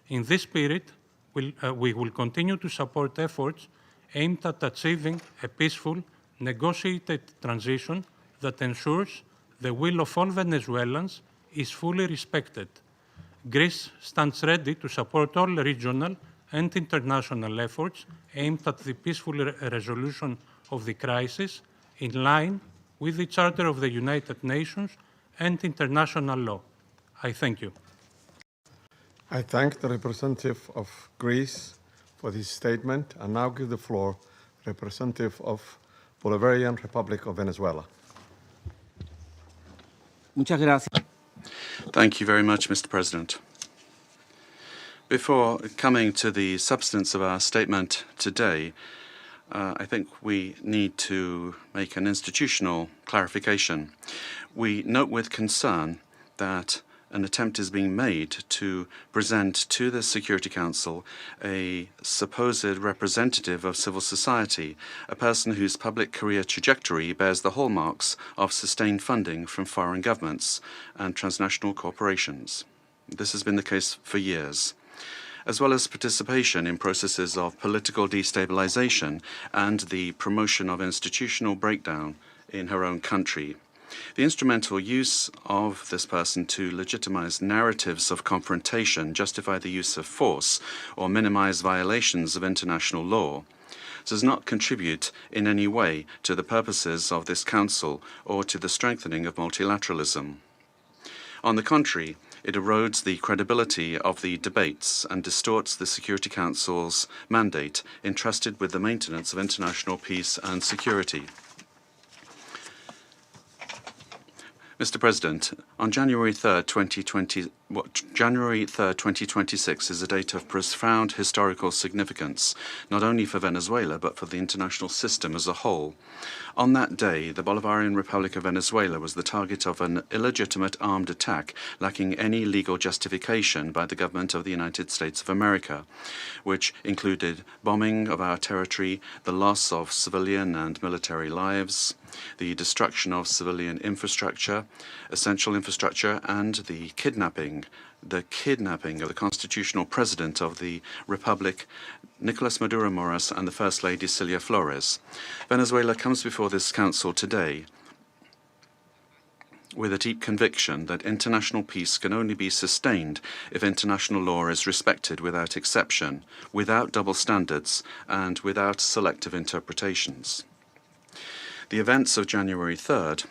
In this spirit, we will continue to support efforts aimed at achieving a peaceful, negotiated transition that ensures the will of all Venezuelans is fully respected. Greece stands ready to support all regional and international efforts aimed at the peaceful resolution of the crisis in line with the Charter of the United Nations and international law. I thank you. I thank the representative of Greece for this statement and now give the floor to the representative of Bolivarian Republic of Venezuela. Thank you very much, Mr. President. Before coming to the substance of our statement today, I think we need to make an institutional clarification. We note with concern that an attempt is being made to present to the Security Council a supposed representative of civil society, a person whose public career trajectory bears the hallmarks of sustained funding from foreign governments and transnational corporations. This has been the case for years, as well as participation in processes of political destabilization and the promotion of institutional breakdown in her own country. The instrumental use of this person to legitimize narratives of confrontation, justify the use of force, or minimize violations of international law does not contribute in any way to the purposes of this Council or to the strengthening of multilateralism. On the contrary, it erodes the credibility of the debates and distorts the Security Council's mandate entrusted with the maintenance of international peace and security. Mr. President, on January 3rd, 2026 is a date of profound historical significance, not only for Venezuela, but for the international system as a whole. On that day, the Bolivarian Republic of Venezuela was the target of an illegitimate armed attack lacking any legal justification by the government of the United States of America, which included bombing of our territory, the loss of civilian and military lives, the destruction of civilian infrastructure, essential infrastructure, and the kidnapping of the constitutional president of the Republic, Nicolas Maduro Moras, and the First Lady, Cilia Flores. Venezuela comes before this Council today with a deep conviction that international peace can only be sustained if international law is respected without exception, without double standards, and without selective interpretations. The events of January 3rd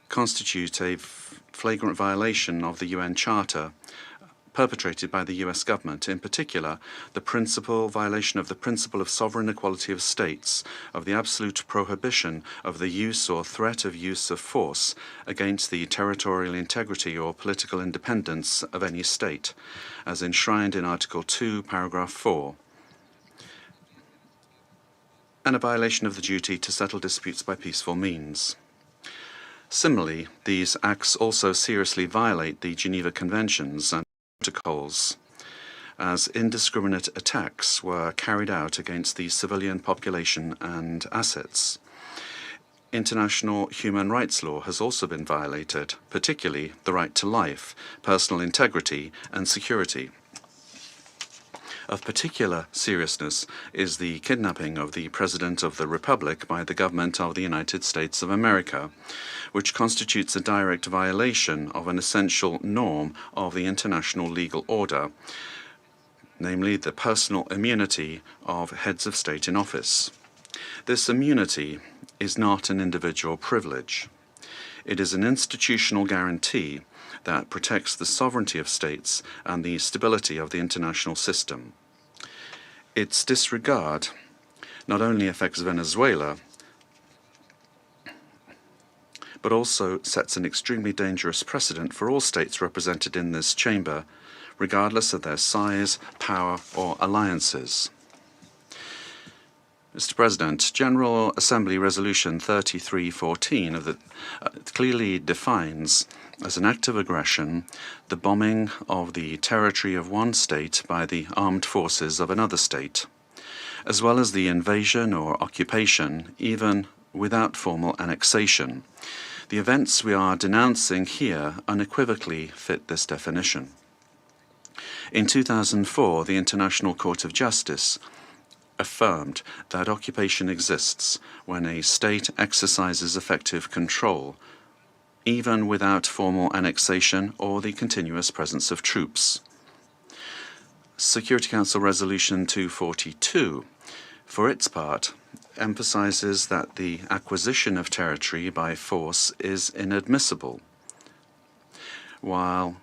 constitute a flagrant violation of the UN Charter perpetrated by the US government, in particular the violation of the principle of sovereign equality of states, of the absolute prohibition of the use or threat of use of force against the territorial integrity or political independence of any state, as enshrined in Article 2, Paragraph 4, and a violation of the duty to settle disputes by peaceful means. Similarly, these acts also seriously violate the Geneva Conventions and protocols, as indiscriminate attacks were carried out against the civilian population and assets. International human rights law has also been violated, particularly the right to life, personal integrity, and security. Of particular seriousness is the kidnapping of the President of the Republic by the government of the United States of America, which constitutes a direct violation of an essential norm of the international legal order, namely the personal immunity of heads of state in office. This immunity is not an individual privilege. It is an institutional guarantee that protects the sovereignty of states and the stability of the international system. Its disregard not only affects Venezuela, but also sets an extremely dangerous precedent for all states represented in this chamber, regardless of their size, power, or alliances. Mr. President, General Assembly Resolution 3314 clearly defines as an act of aggression the bombing of the territory of one state by the armed forces of another state, as well as the invasion or occupation, even without formal annexation. The events we are denouncing here unequivocally fit this definition. In 2004, the International Court of Justice affirmed that occupation exists when a state exercises effective control, even without formal annexation or the continuous presence of troops. Security Council Resolution 242, for its part, emphasizes that the acquisition of territory by force is inadmissible, while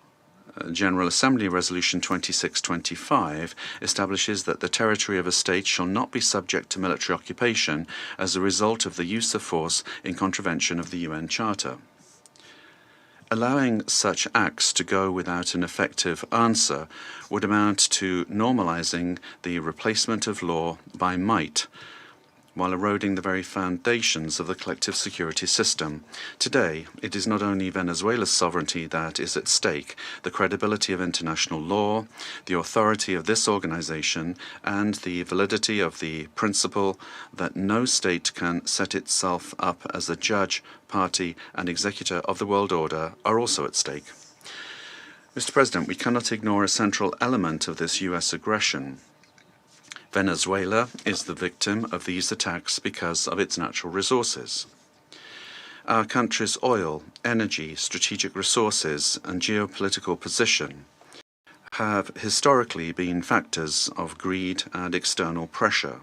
General Assembly Resolution 2625 establishes that the territory of a state shall not be subject to military occupation as a result of the use of force in contravention of the UN Charter. Allowing such acts to go without an effective answer would amount to normalizing the replacement of law by might, while eroding the very foundations of the collective security system. Today, it is not only Venezuela's sovereignty that is at stake, the credibility of international law, the authority of this organization, and the validity of the principle that no state can set itself up as a judge, party, and executor of the world order are also at stake. Mr. President, we cannot ignore a central element of this U.S. aggression. Venezuela is the victim of these attacks because of its natural resources. Our country's oil, energy, strategic resources, and geopolitical position have historically been factors of greed and external pressure.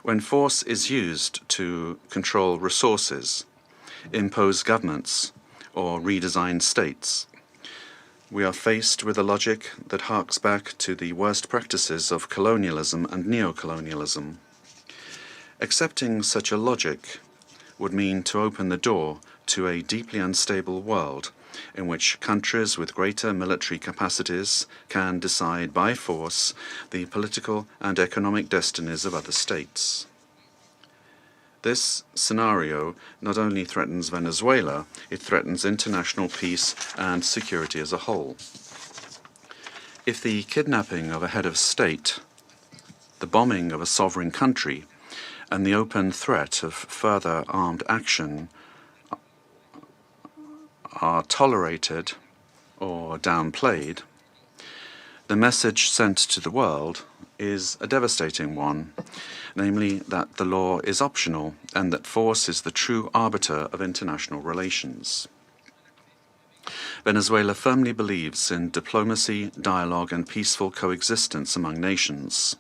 When force is used to control resources, impose governments, or redesign states, we are faced with a logic that harks back to the worst practices of colonialism and neocolonialism. Accepting such a logic would mean to open the door to a deeply unstable world in which countries with greater military capacities can decide by force the political and economic destinies of other states. This scenario not only threatens Venezuela, it threatens international peace and security as a whole. If the kidnapping of a head of state, the bombing of a sovereign country, and the open threat of further armed action are tolerated or downplayed, the message sent to the world is a devastating one, namely that the law is optional and that force is the true arbiter of international relations. Venezuela firmly believes in diplomacy, dialogue, and peaceful coexistence among nations.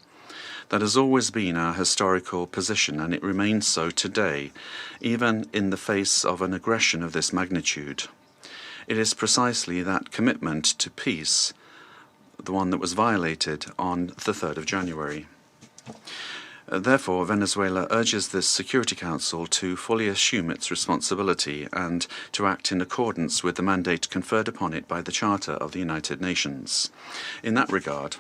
That has always been our historical position, and it remains so today, even in the face of an aggression of this magnitude. It is precisely that commitment to peace, the one that was violated on the 3rd of January. Therefore, Venezuela urges this Security Council to fully assume its responsibility and to act in accordance with the mandate conferred upon it by the Charter of the United Nations. In that regard,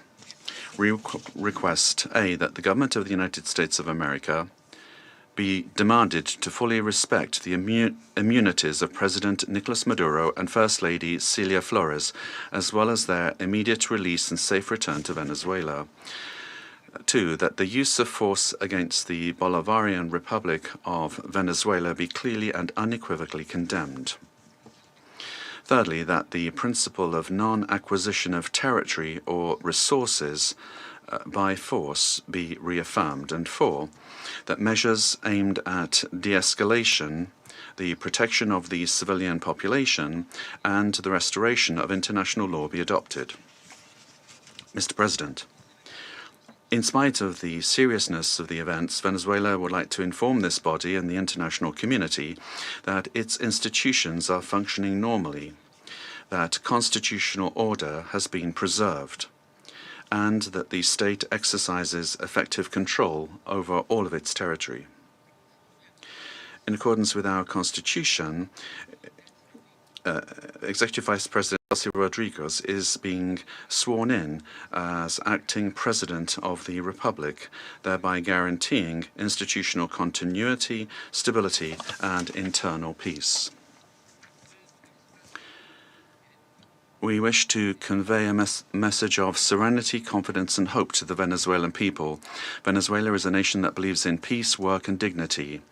we request, A, that the government of the United States of America be demanded to fully respect the immunities of President Nicolas Maduro and First Lady Celia Flores, as well as their immediate release and safe return to Venezuela. 2, that the use of force against the Bolivarian Republic of Venezuela be clearly and unequivocally condemned. Thirdly, that the principle of non-acquisition of territory or resources by force be reaffirmed. And 4, that measures aimed at de-escalation, the protection of the civilian population, and the restoration of international law be adopted. Mr. President, in spite of the seriousness of the events, Venezuela would like to inform this body and the international community that its institutions are functioning normally, that constitutional order has been preserved, and that the state exercises effective control over all of its territory. In accordance with our constitution, Executive Vice President Delcy Rodriguez is being sworn in as acting President of the Republic, thereby guaranteeing institutional continuity, stability, and internal peace. We wish to convey a message of serenity, confidence, and hope to the Venezuelan people. Venezuela is a nation that believes in peace, work, and dignity.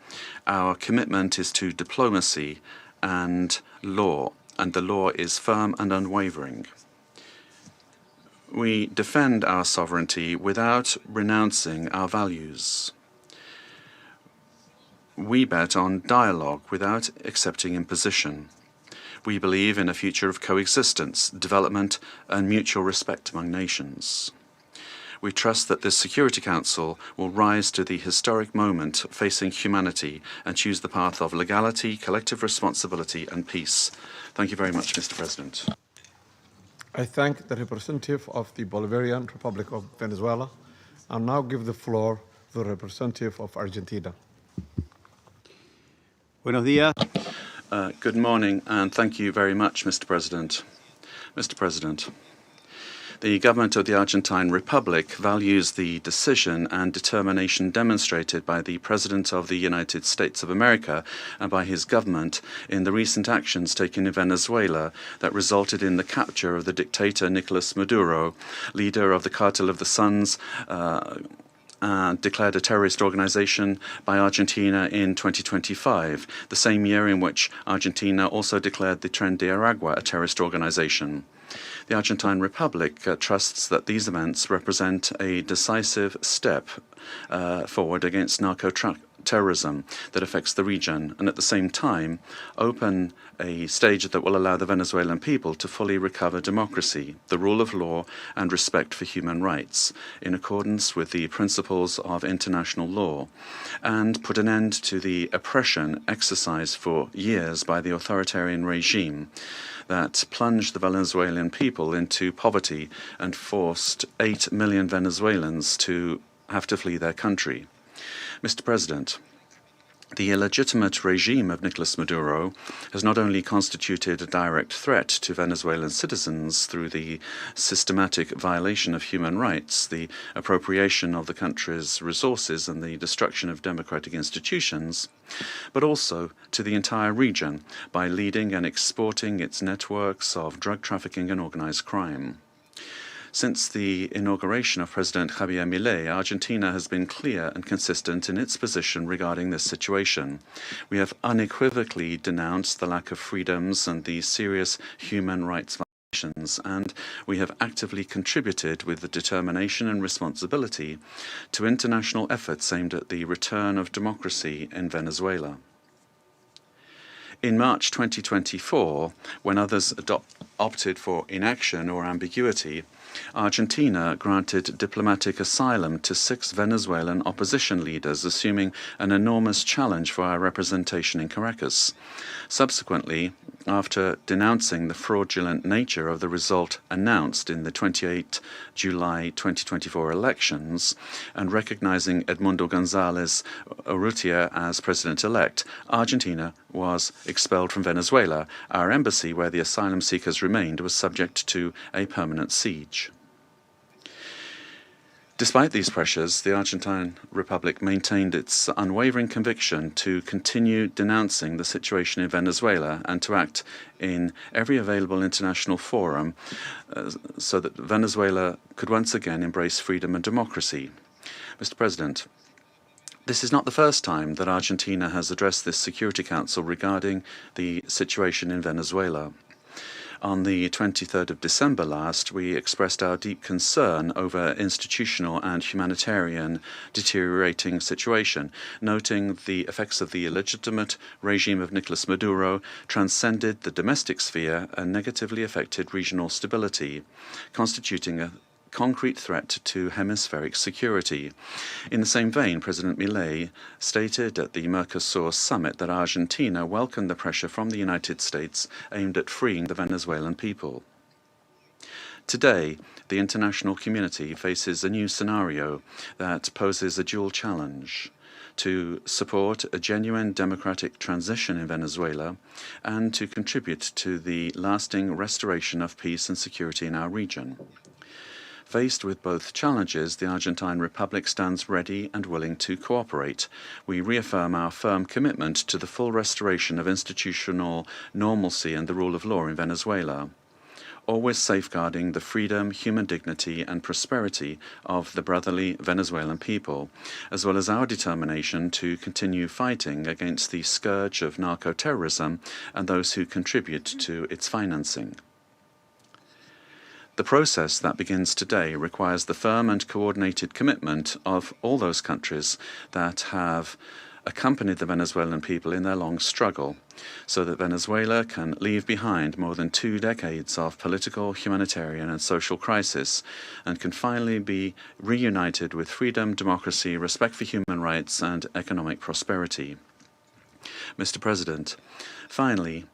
Our commitment is to diplomacy and law, and the law is firm and unwavering. We defend our sovereignty without renouncing our values. We bet on dialogue without accepting imposition. We believe in a future of coexistence, development, and mutual respect among nations. We trust that this Security Council will rise to the historic moment facing humanity and choose the path of legality, collective responsibility, and peace. Thank you very much, Mr. President. I thank the representative of the Bolivarian Republic of Venezuela and now give the floor to the representative of Argentina. Buenos días. Good morning, and thank you very much, Mr. President. Mr. President, the government of the Argentine Republic values the decision and determination demonstrated by the President of the United States of America and by his government in the recent actions taken in Venezuela that resulted in the capture of the dictator Nicolas Maduro, leader of the Cartel of the Suns, declared a terrorist organization by Argentina in 2025, the same year in which Argentina also declared the Tren de Aragua a terrorist organization. The Argentine Republic trusts that these events represent a decisive step forward against narco terrorism that affects the region, and at the same time open a stage that will allow the Venezuelan people to fully recover democracy, the rule of law, and respect for human rights, in accordance with the principles of international law, and put an end to the oppression exercised for years by the authoritarian regime that plunged the Venezuelan people into poverty and forced 8 million Venezuelans to have to flee their country. Mr. President, the illegitimate regime of Nicolas Maduro has not only constituted a direct threat to Venezuelan citizens through the systematic violation of human rights, the appropriation of the country's resources, and the destruction of democratic institutions, but also to the entire region by leading and exporting its networks of drug trafficking and organized crime. Since the inauguration of President Javier Milei, Argentina has been clear and consistent in its position regarding this situation. We have unequivocally denounced the lack of freedoms and the serious human rights violations, and we have actively contributed with the determination and responsibility to international efforts aimed at the return of democracy in Venezuela. In March 2024, when others opted for inaction or ambiguity, Argentina granted diplomatic asylum to 6 Venezuelan opposition leaders, assuming an enormous challenge for our representation in Caracas. Subsequently, after denouncing the fraudulent nature of the result announced in the 28 July 2024 elections and recognizing Edmundo González Urrutia as president-elect, Argentina was expelled from Venezuela. Our embassy, where the asylum seekers remained, was subject to a permanent siege. Despite these pressures, the Argentine Republic maintained its unwavering conviction to continue denouncing the situation in Venezuela and to act in every available international forum so that Venezuela could once again embrace freedom and democracy. Mr. President, this is not the first time that Argentina has addressed this Security Council regarding the situation in Venezuela. On the 23rd of December last, we expressed our deep concern over institutional and humanitarian deteriorating situation, noting the effects of the illegitimate regime of Nicolas Maduro transcended the domestic sphere and negatively affected regional stability, constituting a concrete threat to hemispheric security. In the same vein, President Milei stated at the Mercosur summit that Argentina welcomed the pressure from the United States aimed at freeing the Venezuelan people. Today, the international community faces a new scenario that poses a dual challenge: to support a genuine democratic transition in Venezuela and to contribute to the lasting restoration of peace and security in our region. Faced with both challenges, the Argentine Republic stands ready and willing to cooperate. We reaffirm our firm commitment to the full restoration of institutional normalcy and the rule of law in Venezuela, always safeguarding the freedom, human dignity, and prosperity of the brotherly Venezuelan people, as well as our determination to continue fighting against the scourge of narco-terrorism and those who contribute to its financing. The process that begins today requires the firm and coordinated commitment of all those countries that have accompanied the Venezuelan people in their long struggle, so that Venezuela can leave behind more than 2 decades of political, humanitarian, and social crisis, and can finally be reunited with freedom, democracy, respect for human rights, and economic prosperity. Mr. President, finally,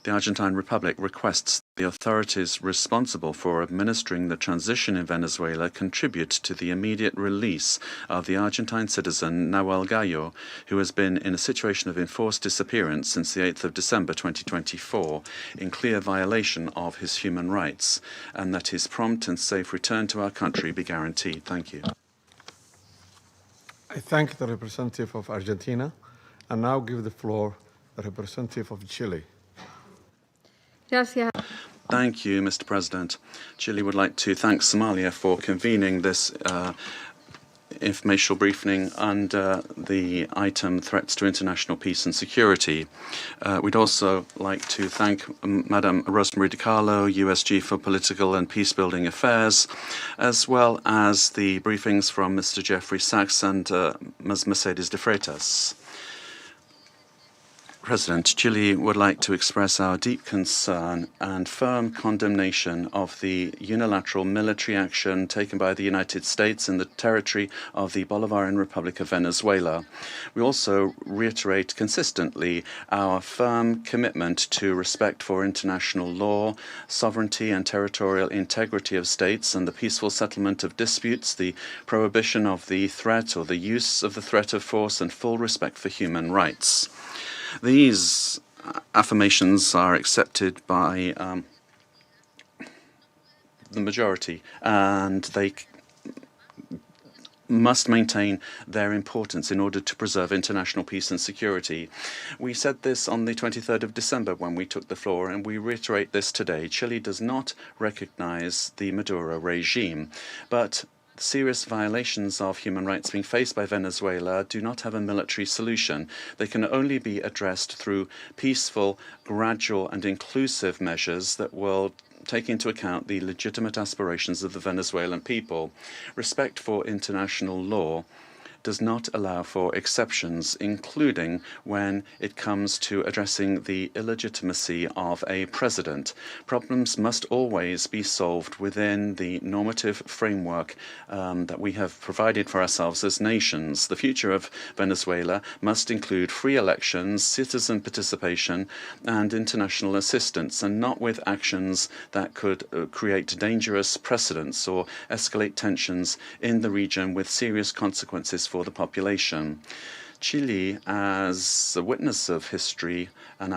the Argentine Republic requests the authorities responsible for administering the transition in Venezuela contribute to the immediate release of the Argentine citizen Nahuel Gallo, who has been in a situation of enforced disappearance since the 8th of December 2024, in clear violation of his human rights, and that his prompt and safe return to our country be guaranteed. Thank you. I thank the representative of Argentina and now give the floor to the representative of Chile. Thank you, Mr. President. Chile would like to thank Somalia for convening this informational briefing under the item Threats to International Peace and Security. We'd also like to thank Madam Rosemary DiCarlo, USG for Political and Peacebuilding Affairs, as well as the briefings from Mr. Jeffrey Sachs and Ms. Mercedes de Freitas. President, Chile would like to express our deep concern and firm condemnation of the unilateral military action taken by the United States in the territory of the Bolivarian Republic of Venezuela. We also reiterate consistently our firm commitment to respect for international law, sovereignty and territorial integrity of states, and the peaceful settlement of disputes, the prohibition of the threat or the use of the threat of force, and full respect for human rights. These affirmations are accepted by the majority, and they must maintain their importance in order to preserve international peace and security. We said this on the 23rd of December when we took the floor, and we reiterate this today. Chile does not recognize the Maduro regime, but serious violations of human rights being faced by Venezuela do not have a military solution. They can only be addressed through peaceful, gradual and inclusive measures that will take into account the legitimate aspirations of the Venezuelan people. Respect for international law does not allow for exceptions, including when it comes to addressing the illegitimacy of a president. Problems must always be solved within the normative framework that we have provided for ourselves as nations. The future of Venezuela must include free elections, citizen participation, and international assistance, and not with actions that could create dangerous precedents or escalate tensions in the region with serious consequences for the population. Chile, as a witness of history and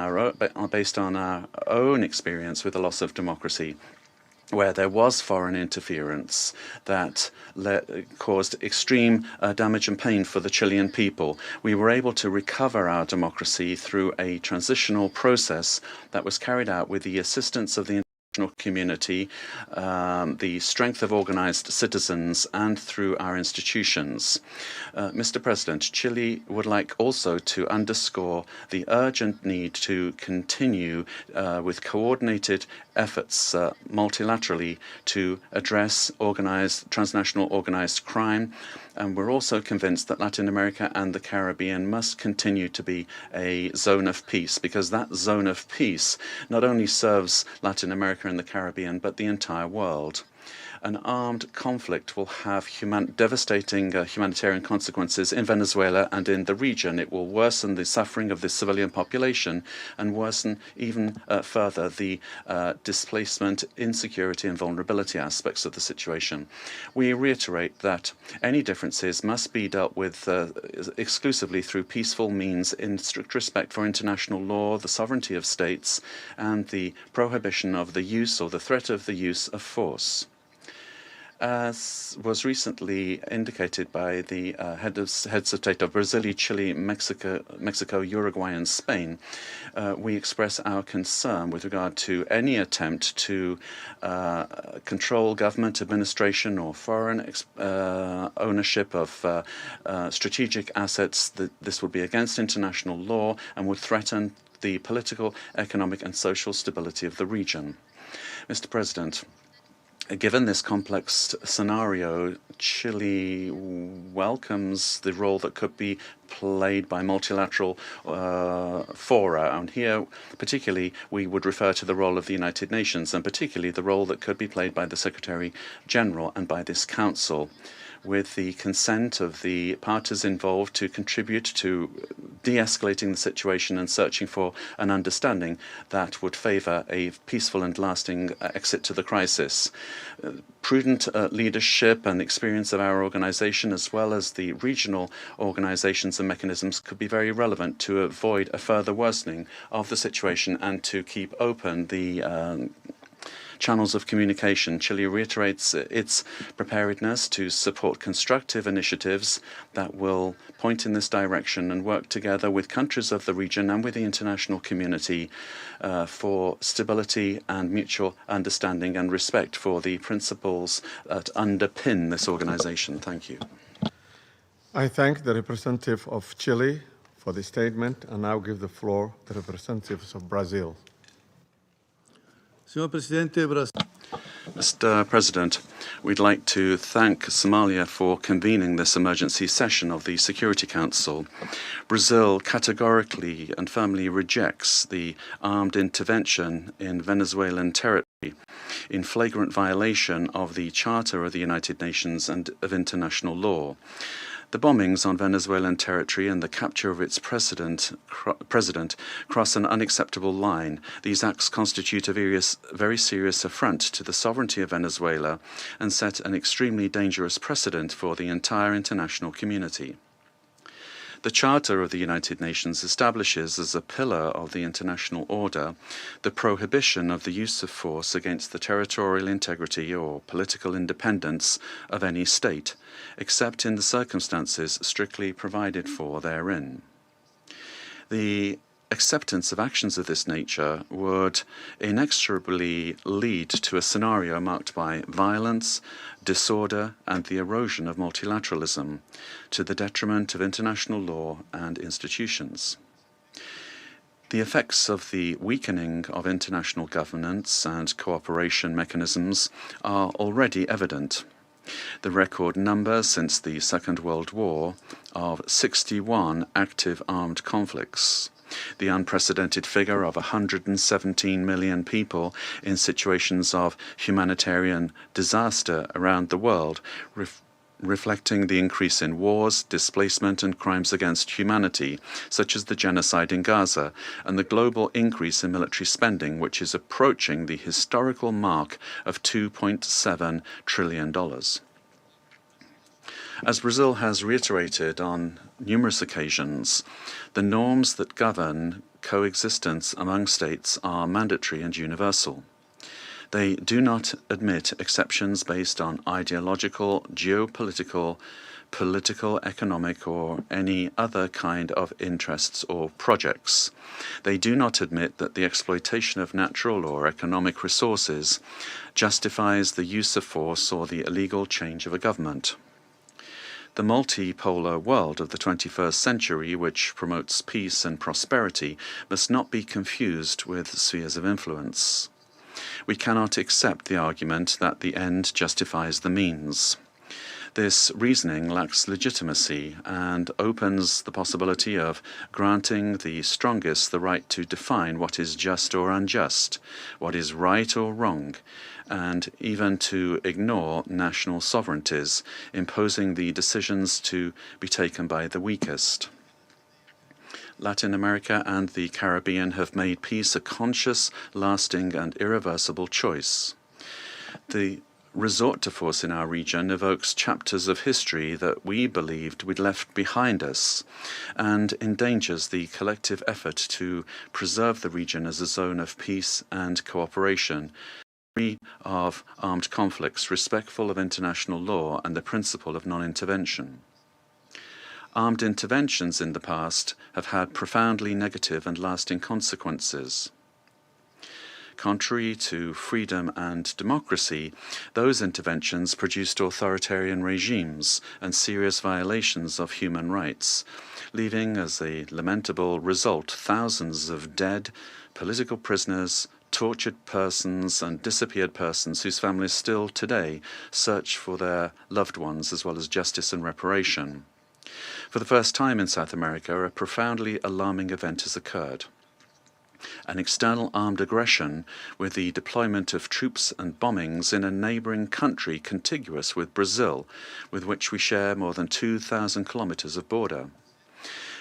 based on our own experience with the loss of democracy, where there was foreign interference that caused extreme damage and pain for the Chilean people, we were able to recover our democracy through a transitional process that was carried out with the assistance of the community, the strength of organized citizens, and through our institutions. Mr. President, Chile would like also to underscore the urgent need to continue with coordinated efforts multilaterally to address transnational organized crime. And we're also convinced that Latin America and the Caribbean must continue to be a zone of peace, because that zone of peace not only serves Latin America and the Caribbean, but the entire world. An armed conflict will have devastating humanitarian consequences in Venezuela and in the region. It will worsen the suffering of the civilian population and worsen even further the displacement, insecurity and vulnerability aspects of the situation. We reiterate that any differences must be dealt with exclusively through peaceful means in strict respect for international law, the sovereignty of states, and the prohibition of the use or the threat of the use of force. As was recently indicated by the heads of state of Brazil, Chile, Mexico, Uruguay, and Spain, we express our concern with regard to any attempt to control government administration or foreign ownership of strategic assets. This would be against international law and would threaten the political, economic, and social stability of the region. Mr. President, given this complex scenario, Chile welcomes the role that could be played by multilateral fora. And here, particularly, we would refer to the role of the United Nations, and particularly the role that could be played by the Secretary General and by this Council, with the consent of the parties involved to contribute to de-escalating the situation and searching for an understanding that would favor a peaceful and lasting exit to the crisis. Prudent leadership and experience of our organization, as well as the regional organizations and mechanisms, could be very relevant to avoid a further worsening of the situation and to keep open the channels of communication. Chile reiterates its preparedness to support constructive initiatives that will point in this direction and work together with countries of the region and with the international community for stability and mutual understanding and respect for the principles that underpin this organization. Thank you. I thank the representative of Chile for the statement and now give the floor to the representatives of Brazil. Mr. President, we'd like to thank Somalia for convening this emergency session of the Security Council. Brazil categorically and firmly rejects the armed intervention in Venezuelan territory in flagrant violation of the Charter of the United Nations and of international law. The bombings on Venezuelan territory and the capture of its president cross an unacceptable line. These acts constitute a very serious affront to the sovereignty of Venezuela and set an extremely dangerous precedent for the entire international community. The Charter of the United Nations establishes as a pillar of the international order the prohibition of the use of force against the territorial integrity or political independence of any state, except in the circumstances strictly provided for therein. The acceptance of actions of this nature would inexorably lead to a scenario marked by violence, disorder, and the erosion of multilateralism, to the detriment of international law and institutions. The effects of the weakening of international governance and cooperation mechanisms are already evident. The record number since the Second World War of 61 active armed conflicts, the unprecedented figure of 117 million people in situations of humanitarian disaster around the world, reflecting the increase in wars, displacement, and crimes against humanity, such as the genocide in Gaza, and the global increase in military spending, which is approaching the historical mark of $2.7 trillion. As Brazil has reiterated on numerous occasions, the norms that govern coexistence among states are mandatory and universal. They do not admit exceptions based on ideological, geopolitical, political, economic, or any other kind of interests or projects. They do not admit that the exploitation of natural or economic resources justifies the use of force or the illegal change of a government. The multipolar world of the 21st century, which promotes peace and prosperity, must not be confused with spheres of influence. We cannot accept the argument that the end justifies the means. This reasoning lacks legitimacy and opens the possibility of granting the strongest the right to define what is just or unjust, what is right or wrong, and even to ignore national sovereignties, imposing the decisions to be taken by the weakest. Latin America and the Caribbean have made peace a conscious, lasting, and irreversible choice. The resort to force in our region evokes chapters of history that we believed we'd left behind us and endangers the collective effort to preserve the region as a zone of peace and cooperation, free of armed conflicts, respectful of international law and the principle of non-intervention. Armed interventions in the past have had profoundly negative and lasting consequences. Contrary to freedom and democracy, those interventions produced authoritarian regimes and serious violations of human rights, leaving as a lamentable result thousands of dead, political prisoners, tortured persons, and disappeared persons whose families still today search for their loved ones as well as justice and reparation. For the first time in South America, a profoundly alarming event has occurred. An external armed aggression with the deployment of troops and bombings in a neighboring country contiguous with Brazil, with which we share more than 2,000 kilometers of border.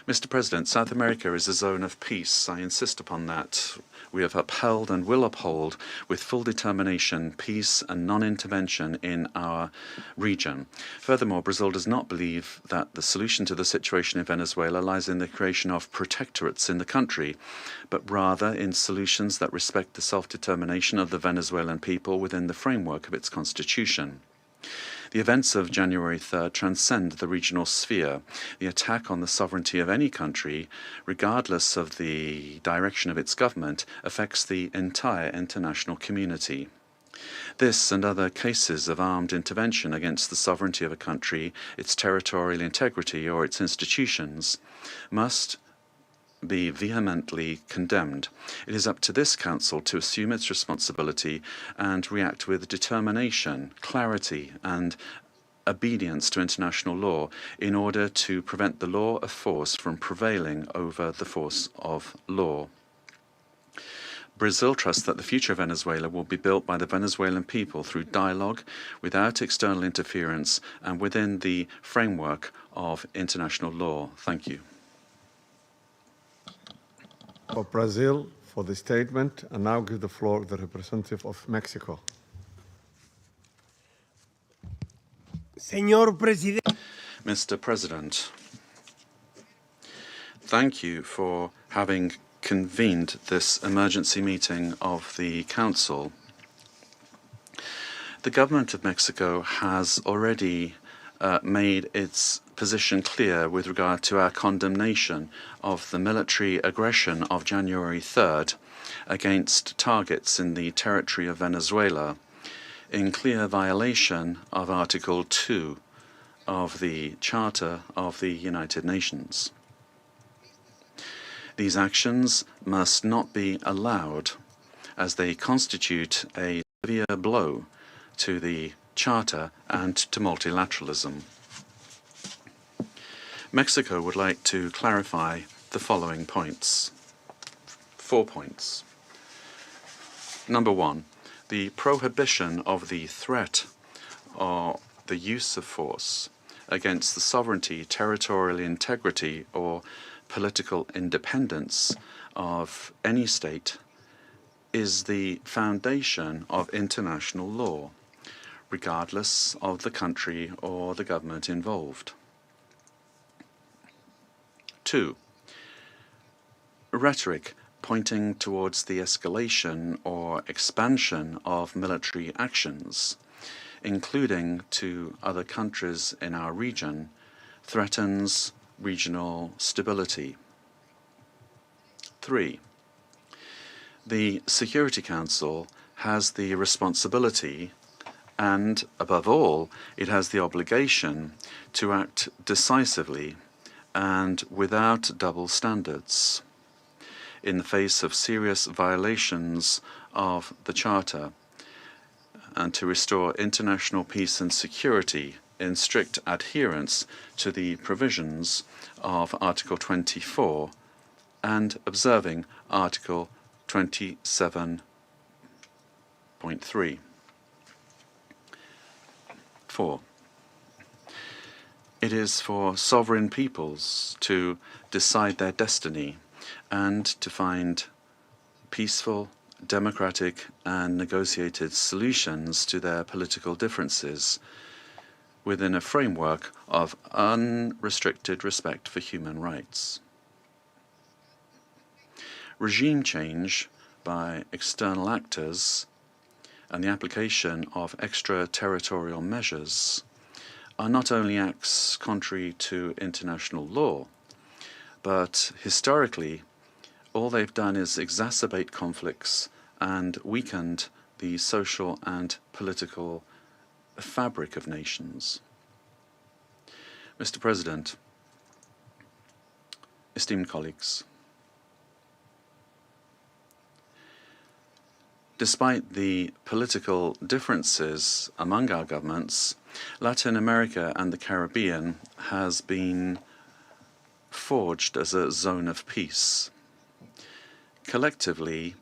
Mr. President, South America is a zone of peace. I insist upon that. We have upheld and will uphold with full determination peace and non-intervention in our region. Furthermore, Brazil does not believe that the solution to the situation in Venezuela lies in the creation of protectorates in the country, but rather in solutions that respect the self-determination of the Venezuelan people within the framework of its constitution. The events of January 3rd transcend the regional sphere. The attack on the sovereignty of any country, regardless of the direction of its government, affects the entire international community. This and other cases of armed intervention against the sovereignty of a country, its territorial integrity, or its institutions must be vehemently condemned. It is up to this Council to assume its responsibility and react with determination, clarity, and obedience to international law in order to prevent the law of force from prevailing over the force of law. Brazil trusts that the future of Venezuela will be built by the Venezuelan people through dialogue, without external interference, and within the framework of international law. Thank you. For Brazil, for the statement, and now give the floor to the representative of Mexico. Señor Presidente. Mr. President, thank you for having convened this emergency meeting of the Council. The government of Mexico has already made its position clear with regard to our condemnation of the military aggression of January 3rd against targets in the territory of Venezuela, in clear violation of Article 2 of the Charter of the United Nations. These actions must not be allowed, as they constitute a severe blow to the Charter and to multilateralism. Mexico would like to clarify the following points. 4 points. Number 1, the prohibition of the threat or the use of force against the sovereignty, territorial integrity, or political independence of any state is the foundation of international law, regardless of the country or the government involved. 2, rhetoric pointing towards the escalation or expansion of military actions, including to other countries in our region, threatens regional stability. 3, the Security Council has the responsibility and, above all, it has the obligation to act decisively and without double standards in the face of serious violations of the Charter, and to restore international peace and security in strict adherence to the provisions of Article 24 and observing Article 27.3. 4. It is for sovereign peoples to decide their destiny and to find peaceful, democratic, and negotiated solutions to their political differences within a framework of unrestricted respect for human rights. Regime change by external actors and the application of extraterritorial measures are not only acts contrary to international law, but historically, all they've done is exacerbate conflicts and weakened the social and political fabric of nations. Mr. President, esteemed colleagues, despite the political differences among our governments, Latin America and the Caribbean has been forged as a zone of peace. Collectively,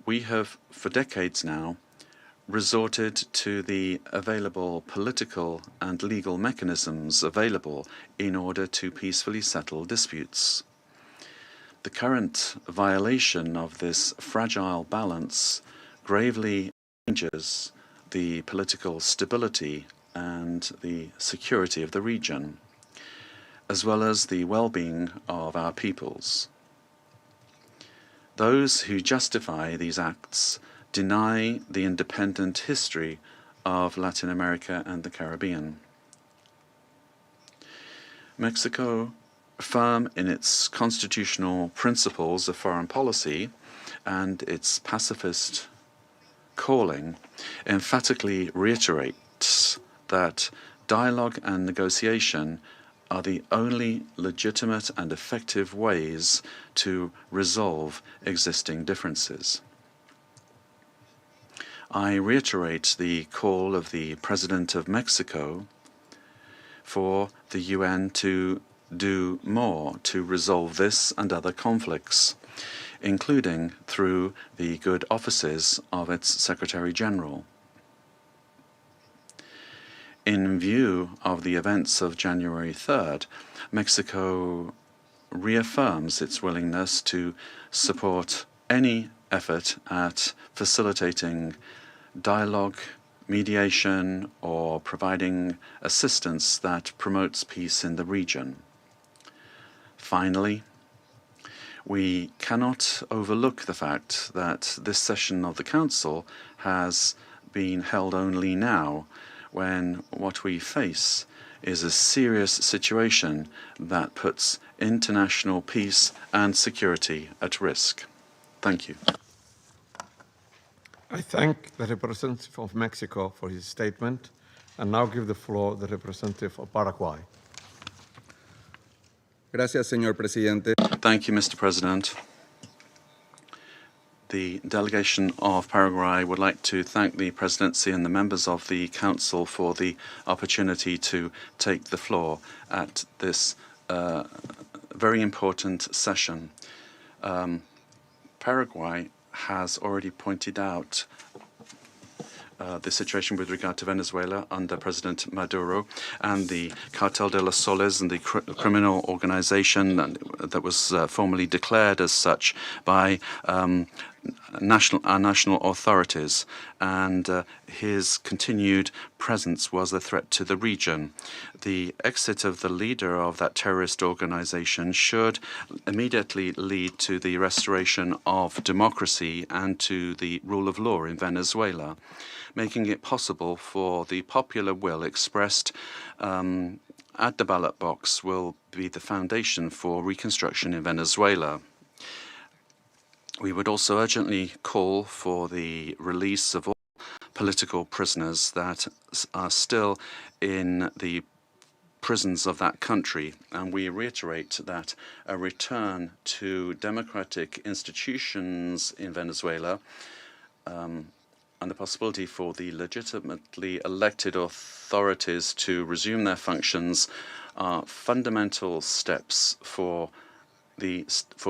we have, for decades now, resorted to the available political and legal mechanisms available in order to peacefully settle disputes. The current violation of this fragile balance gravely endangers the political stability and the security of the region, as well as the well-being of our peoples. Those who justify these acts deny the independent history of Latin America and the Caribbean. Mexico, firm in its constitutional principles of foreign policy and its pacifist calling emphatically reiterates that dialogue and negotiation are the only legitimate and effective ways to resolve existing differences. I reiterate the call of the President of Mexico for the UN to do more to resolve this and other conflicts, including through the good offices of its Secretary General. In view of the events of January 3rd, Mexico reaffirms its willingness to support any effort at facilitating dialogue, mediation, or providing assistance that promotes peace in the region. Finally, we cannot overlook the fact that this session of the Council has been held only now, when what we face is a serious situation that puts international peace and security at risk. Thank you. I thank the representative of Mexico for his statement and now give the floor to the representative of Paraguay. Gracias, señor presidente. Thank you, Mr. President. The delegation of Paraguay would like to thank the Presidency and the members of the Council for the opportunity to take the floor at this very important session. Paraguay has already pointed out the situation with regard to Venezuela under President Maduro and the Cartel de los Soles and the criminal organization that was formally declared as such by our national authorities, and his continued presence was a threat to the region. The exit of the leader of that terrorist organization should immediately lead to the restoration of democracy and to the rule of law in Venezuela, making it possible for the popular will expressed at the ballot box will be the foundation for reconstruction in Venezuela. We would also urgently call for the release of all political prisoners that are still in the prisons of that country, and we reiterate that a return to democratic institutions in Venezuela and the possibility for the legitimately elected authorities to resume their functions are fundamental steps for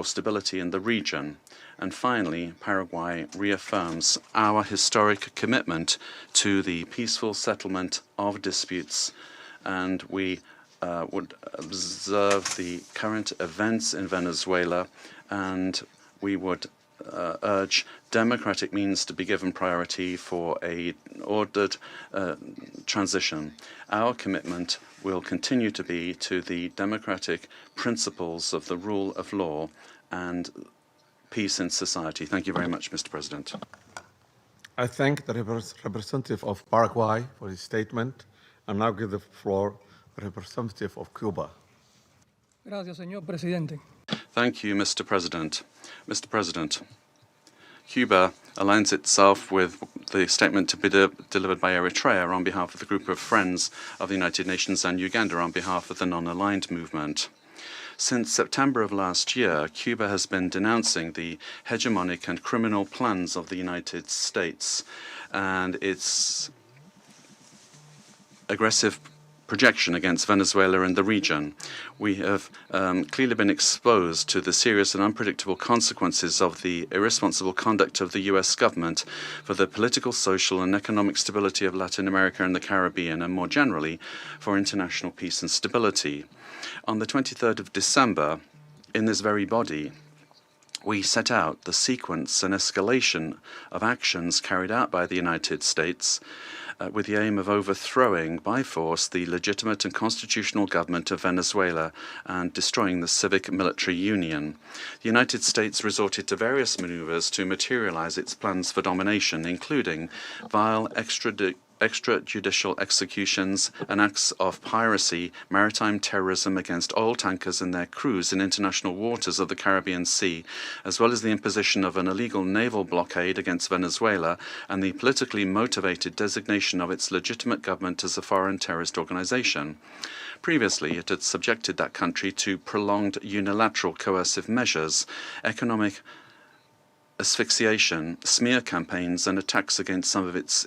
stability in the region. And finally, Paraguay reaffirms our historic commitment to the peaceful settlement of disputes, and we would observe the current events in Venezuela, and we would urge democratic means to be given priority for an ordered transition. Our commitment will continue to be to the democratic principles of the rule of law and peace in society. Thank you very much, Mr. President. I thank the representative of Paraguay for his statement and now give the floor to the representative of Cuba. Gracias, señor presidente. Thank you, Mr. President. Mr. President, Cuba aligns itself with the statement to be delivered by Eritrea on behalf of the group of friends of the United Nations and Uganda on behalf of the non-aligned movement. Since September of last year, Cuba has been denouncing the hegemonic and criminal plans of the United States and its aggressive projection against Venezuela and the region. We have clearly been exposed to the serious and unpredictable consequences of the irresponsible conduct of the U.S. government for the political, social, and economic stability of Latin America and the Caribbean, and more generally, for international peace and stability. On the 23rd of December, in this very body, we set out the sequence and escalation of actions carried out by the United States with the aim of overthrowing by force the legitimate and constitutional government of Venezuela and destroying the civic military union. The United States resorted to various maneuvers to materialize its plans for domination, including vile extrajudicial executions and acts of piracy, maritime terrorism against oil tankers and their crews in international waters of the Caribbean Sea, as well as the imposition of an illegal naval blockade against Venezuela and the politically motivated designation of its legitimate government as a foreign terrorist organization. Previously, it had subjected that country to prolonged unilateral coercive measures, economic asphyxiation, smear campaigns, and attacks against some of its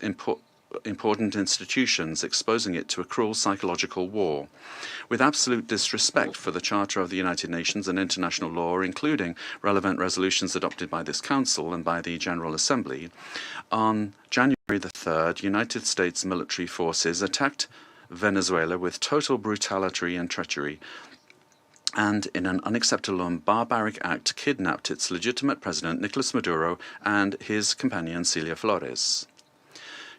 important institutions, exposing it to a cruel psychological war. With absolute disrespect for the Charter of the United Nations and international law, including relevant resolutions adopted by this Council and by the General Assembly, on January the 3rd, United States military forces attacked Venezuela with total brutality and treachery, and in an unacceptable and barbaric act kidnapped its legitimate president, Nicolas Maduro, and his companion, Celia Flores.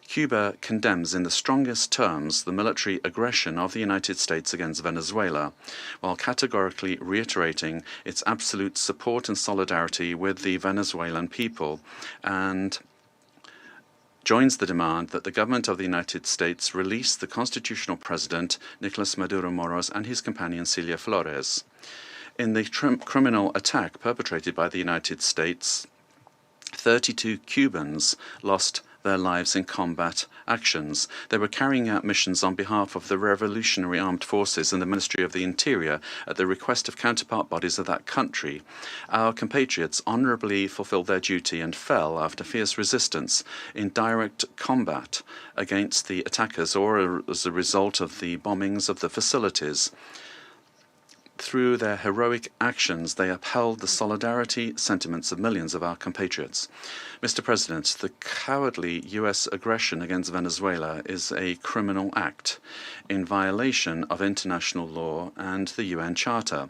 Cuba condemns in the strongest terms the military aggression of the United States against Venezuela, while categorically reiterating its absolute support and solidarity with the Venezuelan people, and joins the demand that the government of the United States release the constitutional president, Nicolas Maduro Moros, and his companion, Celia Flores. In the criminal attack perpetrated by the United States, 32 Cubans lost their lives in combat actions. They were carrying out missions on behalf of the Revolutionary Armed Forces and the Ministry of the Interior at the request of counterpart bodies of that country. Our compatriots honorably fulfilled their duty and fell after fierce resistance in direct combat against the attackers or as a result of the bombings of the facilities. Through their heroic actions, they upheld the solidarity sentiments of millions of our compatriots. Mr. President, the cowardly U.S. aggression against Venezuela is a criminal act in violation of international law and the UN Charter.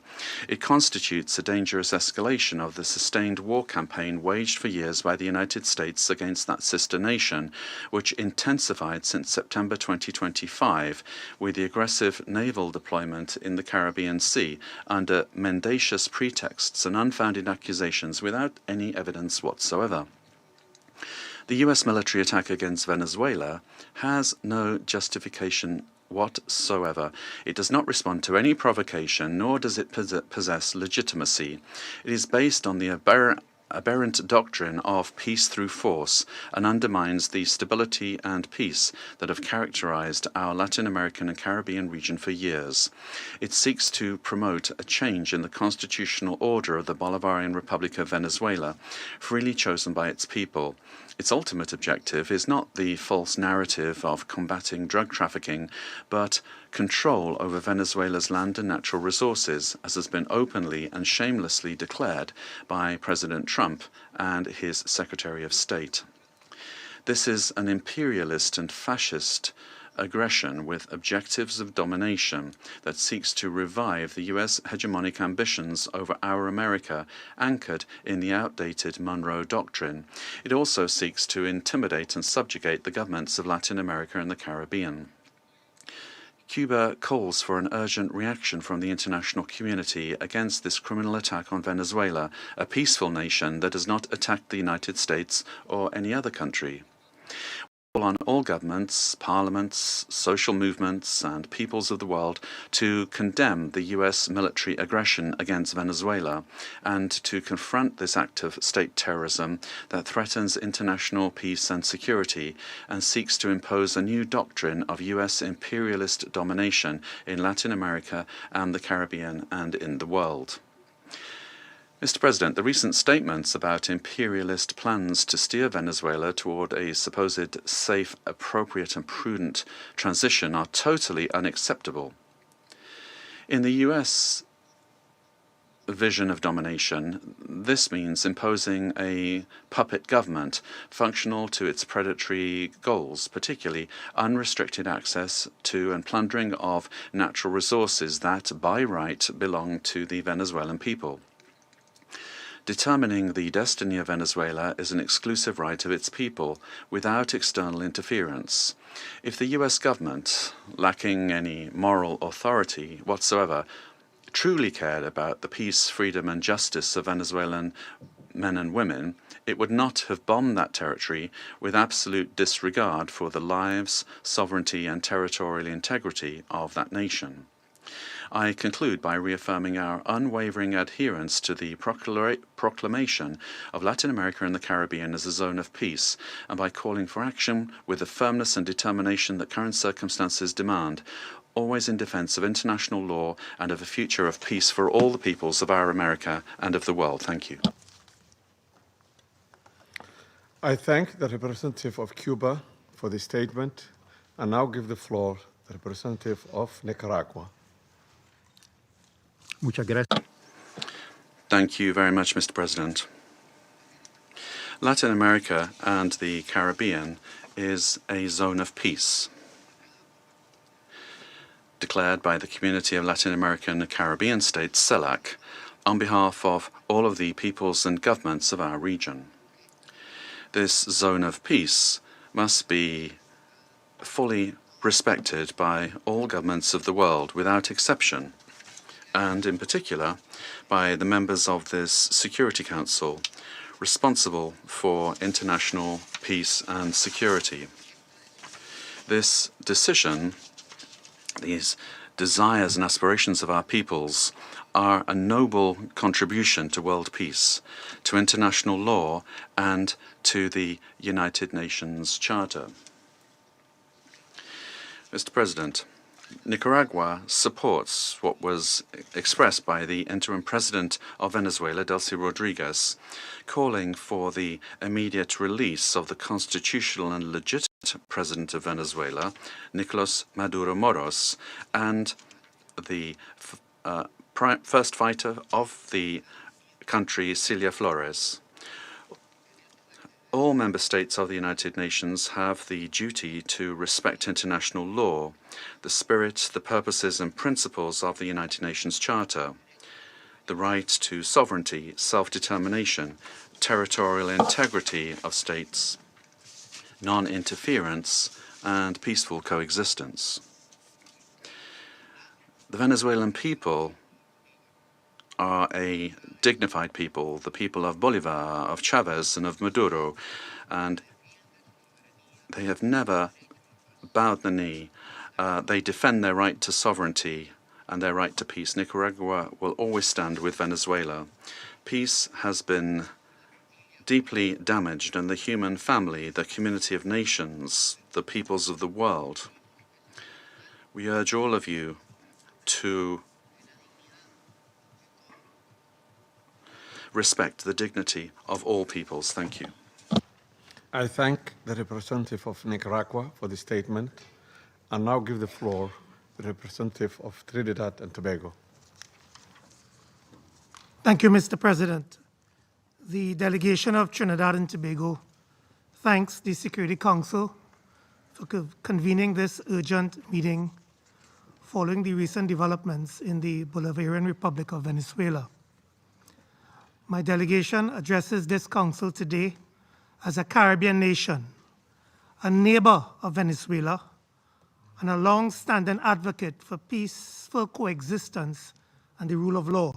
It constitutes a dangerous escalation of the sustained war campaign waged for years by the United States against that sister nation, which intensified since September 2025 with the aggressive naval deployment in the Caribbean Sea under mendacious pretexts and unfounded accusations without any evidence whatsoever. The U.S. military attack against Venezuela has no justification whatsoever. It does not respond to any provocation, nor does it possess legitimacy. It is based on the aberrant doctrine of peace through force and undermines the stability and peace that have characterized our Latin American and Caribbean region for years. It seeks to promote a change in the constitutional order of the Bolivarian Republic of Venezuela, freely chosen by its people. Its ultimate objective is not the false narrative of combating drug trafficking, but control over Venezuela's land and natural resources, as has been openly and shamelessly declared by President Trump and his Secretary of State. This is an imperialist and fascist aggression with objectives of domination that seeks to revive the U.S. hegemonic ambitions over our America, anchored in the outdated Monroe Doctrine. It also seeks to intimidate and subjugate the governments of Latin America and the Caribbean. Cuba calls for an urgent reaction from the international community against this criminal attack on Venezuela, a peaceful nation that has not attacked the United States or any other country. On all governments, parliaments, social movements, and peoples of the world to condemn the U.S. military aggression against Venezuela and to confront this act of state terrorism that threatens international peace and security and seeks to impose a new doctrine of U.S. imperialist domination in Latin America and the Caribbean and in the world. Mr. President, the recent statements about imperialist plans to steer Venezuela toward a supposed safe, appropriate, and prudent transition are totally unacceptable. In the U.S. vision of domination, this means imposing a puppet government functional to its predatory goals, particularly unrestricted access to and plundering of natural resources that, by right, belong to the Venezuelan people. Determining the destiny of Venezuela is an exclusive right of its people, without external interference. If the U.S. government, lacking any moral authority whatsoever, truly cared about the peace, freedom, and justice of Venezuelan men and women, it would not have bombed that territory with absolute disregard for the lives, sovereignty and territorial integrity of that nation. I conclude by reaffirming our unwavering adherence to the proclamation of Latin America and the Caribbean as a zone of peace, and by calling for action with the firmness and determination that current circumstances demand, always in defense of international law and of a future of peace for all the peoples of our America and of the world. Thank you. I thank the representative of Cuba for the statement and now give the floor to the representative of Nicaragua. Muchas gracias. Thank you very much, Mr. President. Latin America and the Caribbean is a zone of peace, declared by the Community of Latin American and Caribbean States, CELAC, on behalf of all of the peoples and governments of our region. This zone of peace must be fully respected by all governments of the world without exception, and in particular by the members of this Security Council responsible for international peace and security. This decision, these desires and aspirations of our peoples, are a noble contribution to world peace, to international law, and to the United Nations Charter. Mr. President, Nicaragua supports what was expressed by the interim president of Venezuela, Delcy Rodriguez, calling for the immediate release of the constitutional and legitimate president of Venezuela, Nicolas Maduro Moros, and the first fighter of the country, Celia Flores. All member states of the United Nations have the duty to respect international law, the spirit, the purposes and principles of the United Nations Charter, the right to sovereignty, self-determination, territorial integrity of states, non-interference, and peaceful coexistence. The Venezuelan people are a dignified people, the people of Bolivar, of Chavez, and of Maduro, and they have never bowed the knee. They defend their right to sovereignty and their right to peace. Nicaragua will always stand with Venezuela. Peace has been deeply damaged, and the human family, the community of nations, the peoples of the world. We urge all of you to respect the dignity of all peoples. Thank you. I thank the representative of Nicaragua for the statement and now give the floor to the representative of Trinidad and Tobago. Thank you, Mr. President. The delegation of Trinidad and Tobago thanks the Security Council for convening this urgent meeting following the recent developments in the Bolivarian Republic of Venezuela. My delegation addresses this council today as a Caribbean nation, a neighbor of Venezuela, and a long-standing advocate for peaceful coexistence and the rule of law.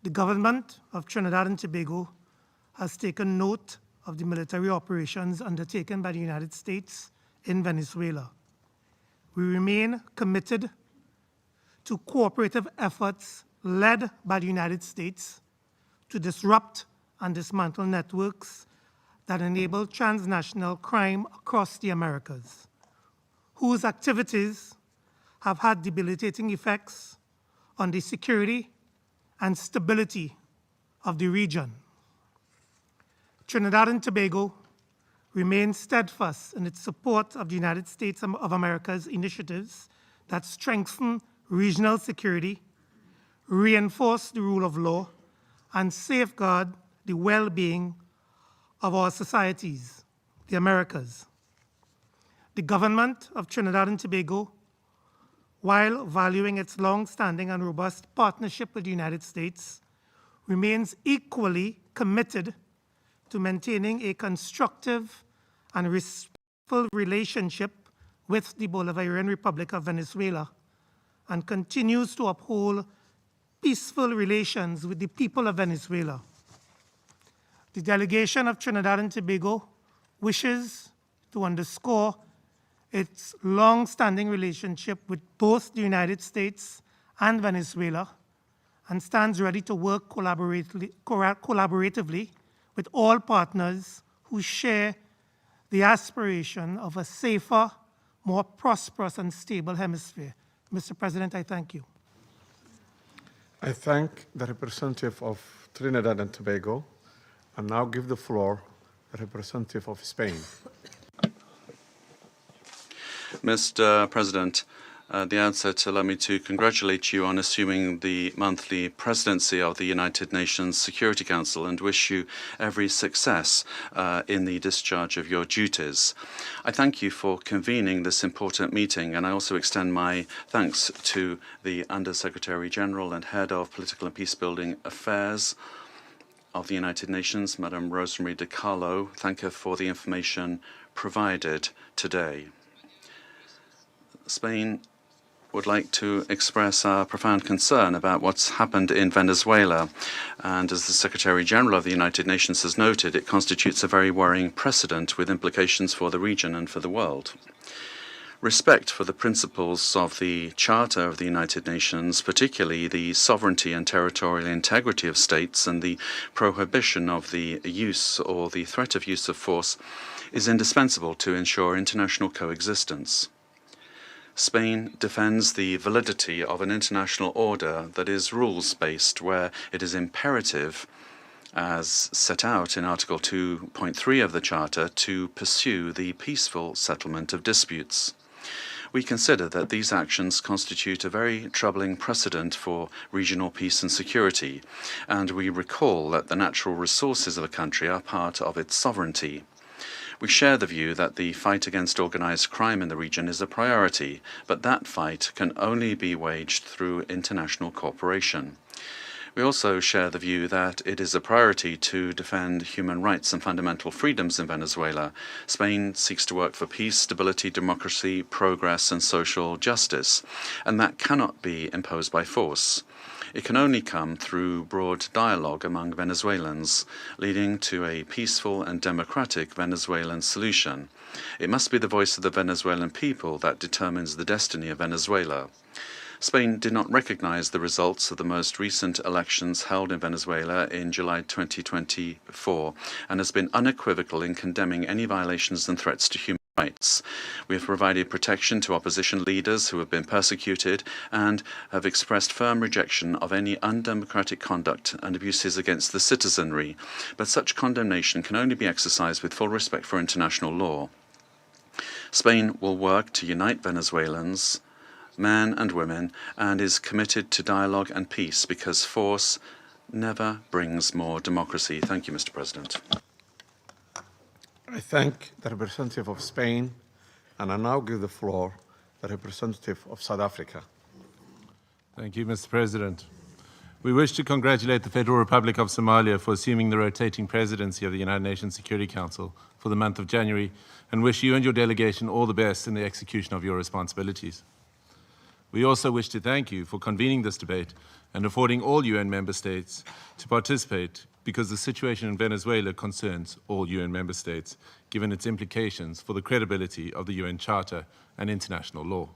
The government of Trinidad and Tobago has taken note of the military operations undertaken by the United States in Venezuela. We remain committed to cooperative efforts led by the United States to disrupt and dismantle networks that enable transnational crime across the Americas, whose activities have had debilitating effects on the security and stability of the region. Trinidad and Tobago remains steadfast in its support of the United States of America's initiatives that strengthen regional security, reinforce the rule of law, and safeguard the well-being of our societies, the Americas. The government of Trinidad and Tobago, while valuing its long-standing and robust partnership with the United States, remains equally committed to maintaining a constructive and respectful relationship with the Bolivarian Republic of Venezuela and continues to uphold peaceful relations with the people of Venezuela. The delegation of Trinidad and Tobago wishes to underscore its long-standing relationship with both the United States and Venezuela and stands ready to work collaboratively with all partners who share the aspiration of a safer, more prosperous and stable hemisphere. Mr. President, I thank you. I thank the representative of Trinidad and Tobago and now give the floor to the representative of Spain. Mr. President, at the outset, allow me to congratulate you on assuming the monthly presidency of the United Nations Security Council and wish you every success in the discharge of your duties. I thank you for convening this important meeting, and I also extend my thanks to the Under-Secretary General and Head of Political and Peacebuilding Affairs of the United Nations, Madam Rosemary DiCarlo. Thank her for the information provided today. Spain would like to express our profound concern about what's happened in Venezuela. And as the Secretary General of the United Nations has noted, it constitutes a very worrying precedent with implications for the region and for the world. Respect for the principles of the Charter of the United Nations, particularly the sovereignty and territorial integrity of states and the prohibition of the use or the threat of use of force, is indispensable to ensure international coexistence. Spain defends the validity of an international order that is rules-based, where it is imperative, as set out in Article 2.3 of the Charter, to pursue the peaceful settlement of disputes. We consider that these actions constitute a very troubling precedent for regional peace and security, and we recall that the natural resources of a country are part of its sovereignty. We share the view that the fight against organized crime in the region is a priority, but that fight can only be waged through international cooperation. We also share the view that it is a priority to defend human rights and fundamental freedoms in Venezuela. Spain seeks to work for peace, stability, democracy, progress, and social justice, and that cannot be imposed by force. It can only come through broad dialogue among Venezuelans, leading to a peaceful and democratic Venezuelan solution. It must be the voice of the Venezuelan people that determines the destiny of Venezuela. Spain did not recognize the results of the most recent elections held in Venezuela in July 2024 and has been unequivocal in condemning any violations and threats to human rights. We have provided protection to opposition leaders who have been persecuted and have expressed firm rejection of any undemocratic conduct and abuses against the citizenry, but such condemnation can only be exercised with full respect for international law. Spain will work to unite Venezuelans, men and women, and is committed to dialogue and peace because force never brings more democracy. Thank you, Mr. President. I thank the representative of Spain, and I now give the floor to the representative of South Africa. Thank you, Mr. President. We wish to congratulate the Federal Republic of Somalia for assuming the rotating presidency of the United Nations Security Council for the month of January, and wish you and your delegation all the best in the execution of your responsibilities. We also wish to thank you for convening this debate and affording all UN member states to participate, because the situation in Venezuela concerns all UN member states, given its implications for the credibility of the UN Charter and international law.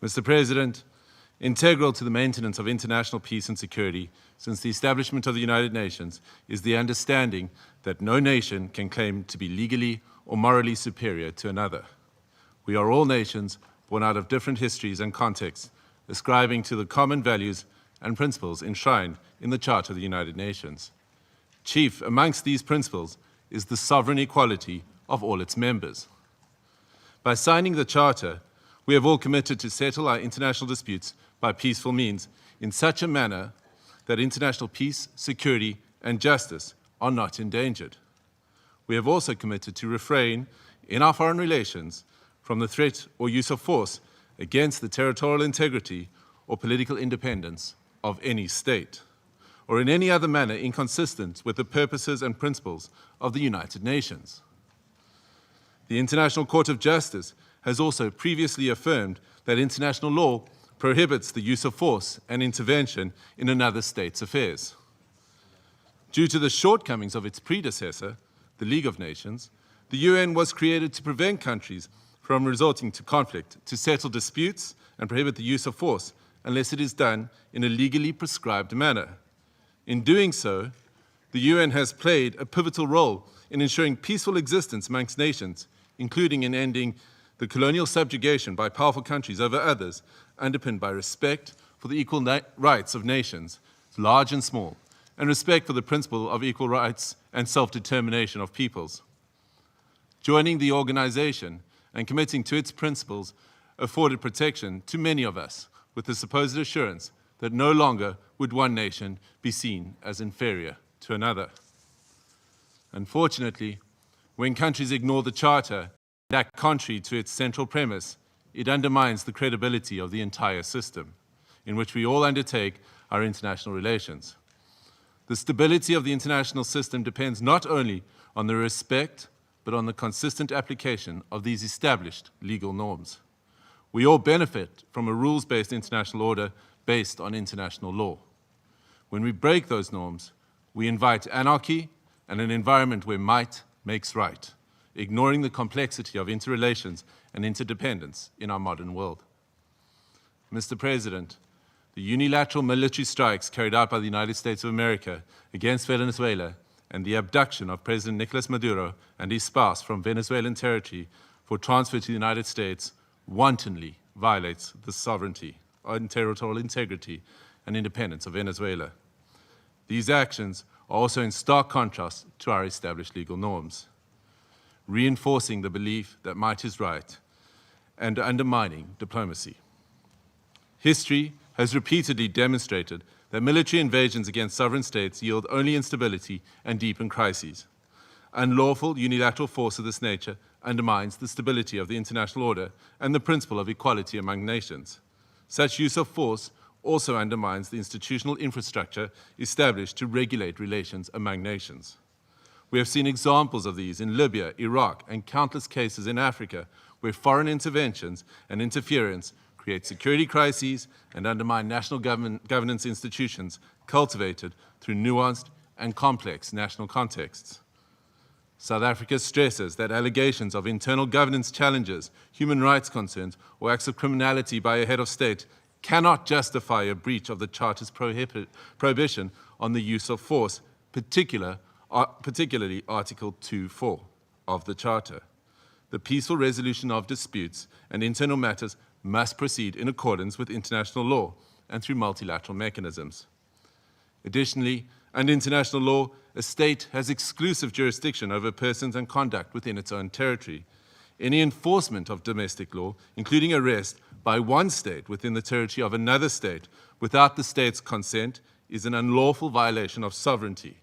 Mr. President, integral to the maintenance of international peace and security since the establishment of the United Nations is the understanding that no nation can claim to be legally or morally superior to another. We are all nations born out of different histories and contexts, ascribing to the common values and principles enshrined in the Charter of the United Nations. Chief amongst these principles is the sovereign equality of all its members. By signing the Charter, we have all committed to settle our international disputes by peaceful means in such a manner that international peace, security, and justice are not endangered. We have also committed to refrain in our foreign relations from the threat or use of force against the territorial integrity or political independence of any state, or in any other manner inconsistent with the purposes and principles of the United Nations. The International Court of Justice has also previously affirmed that international law prohibits the use of force and intervention in another state's affairs. Due to the shortcomings of its predecessor, the League of Nations, the UN was created to prevent countries from resorting to conflict, to settle disputes and prohibit the use of force unless it is done in a legally prescribed manner. In doing so, the UN has played a pivotal role in ensuring peaceful existence amongst nations, including in ending the colonial subjugation by powerful countries over others, underpinned by respect for the equal rights of nations, large and small, and respect for the principle of equal rights and self-determination of peoples. Joining the organization and committing to its principles afforded protection to many of us, with the supposed assurance that no longer would one nation be seen as inferior to another. Unfortunately, when countries ignore the Charter and act contrary to its central premise, it undermines the credibility of the entire system in which we all undertake our international relations. The stability of the international system depends not only on the respect, but on the consistent application of these established legal norms. We all benefit from a rules-based international order based on international law. When we break those norms, we invite anarchy and an environment where might makes right, ignoring the complexity of interrelations and interdependence in our modern world. Mr. President, the unilateral military strikes carried out by the United States of America against Venezuela and the abduction of President Nicolas Maduro and his spouse from Venezuelan territory for transfer to the United States wantonly violates the sovereignty and territorial integrity and independence of Venezuela. These actions are also in stark contrast to our established legal norms, reinforcing the belief that might is right and undermining diplomacy. History has repeatedly demonstrated that military invasions against sovereign states yield only instability and deepen crises. Unlawful unilateral force of this nature undermines the stability of the international order and the principle of equality among nations. Such use of force also undermines the institutional infrastructure established to regulate relations among nations. We have seen examples of these in Libya, Iraq, and countless cases in Africa where foreign interventions and interference create security crises and undermine national governance institutions cultivated through nuanced and complex national contexts. South Africa stresses that allegations of internal governance challenges, human rights concerns, or acts of criminality by a head of state cannot justify a breach of the Charter's prohibition on the use of force, particularly Article 2.4 of the Charter. The peaceful resolution of disputes and internal matters must proceed in accordance with international law and through multilateral mechanisms. Additionally, under international law, a state has exclusive jurisdiction over persons and conduct within its own territory. Any enforcement of domestic law, including arrest by one state within the territory of another state without the state's consent, is an unlawful violation of sovereignty.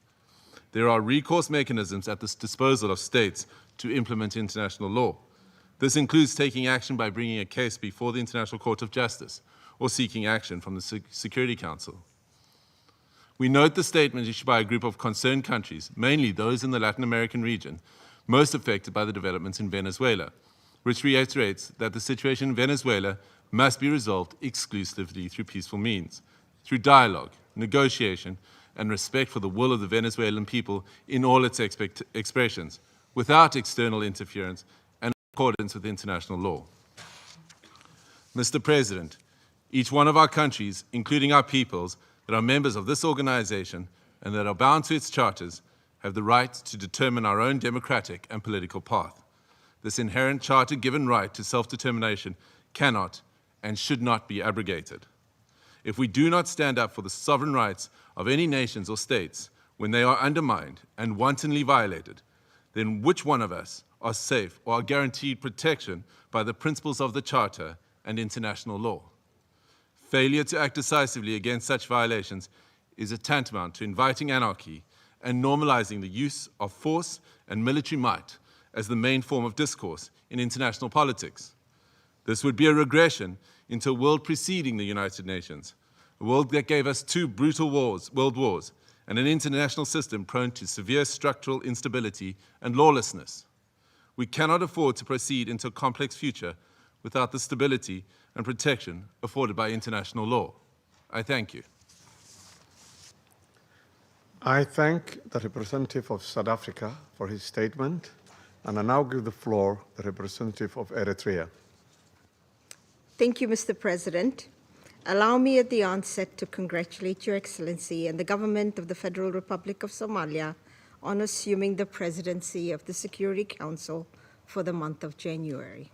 There are recourse mechanisms at the disposal of states to implement international law. This includes taking action by bringing a case before the International Court of Justice or seeking action from the Security Council. We note the statement issued by a group of concerned countries, mainly those in the Latin American region, most affected by the developments in Venezuela, which reiterates that the situation in Venezuela must be resolved exclusively through peaceful means, through dialogue, negotiation, and respect for the will of the Venezuelan people in all its expressions, without external interference and in accordance with international law. Mr. President, each one of our countries, including our peoples, that are members of this organization and that are bound to its charters, have the right to determine our own democratic and political path. This inherent charter-given right to self-determination cannot and should not be abrogated. If we do not stand up for the sovereign rights of any nations or states when they are undermined and wantonly violated, then which one of us are safe or are guaranteed protection by the principles of the Charter and international law? Failure to act decisively against such violations is a tantamount to inviting anarchy and normalizing the use of force and military might as the main form of discourse in international politics. This would be a regression into a world preceding the United Nations, a world that gave us two brutal world wars, and an international system prone to severe structural instability and lawlessness. We cannot afford to proceed into a complex future without the stability and protection afforded by international law. I thank you. I thank the representative of South Africa for his statement, and I now give the floor to the representative of Eritrea. Thank you, Mr. President. Allow me at the onset to congratulate Your Excellency and the government of the Federal Republic of Somalia on assuming the presidency of the Security Council for the month of January.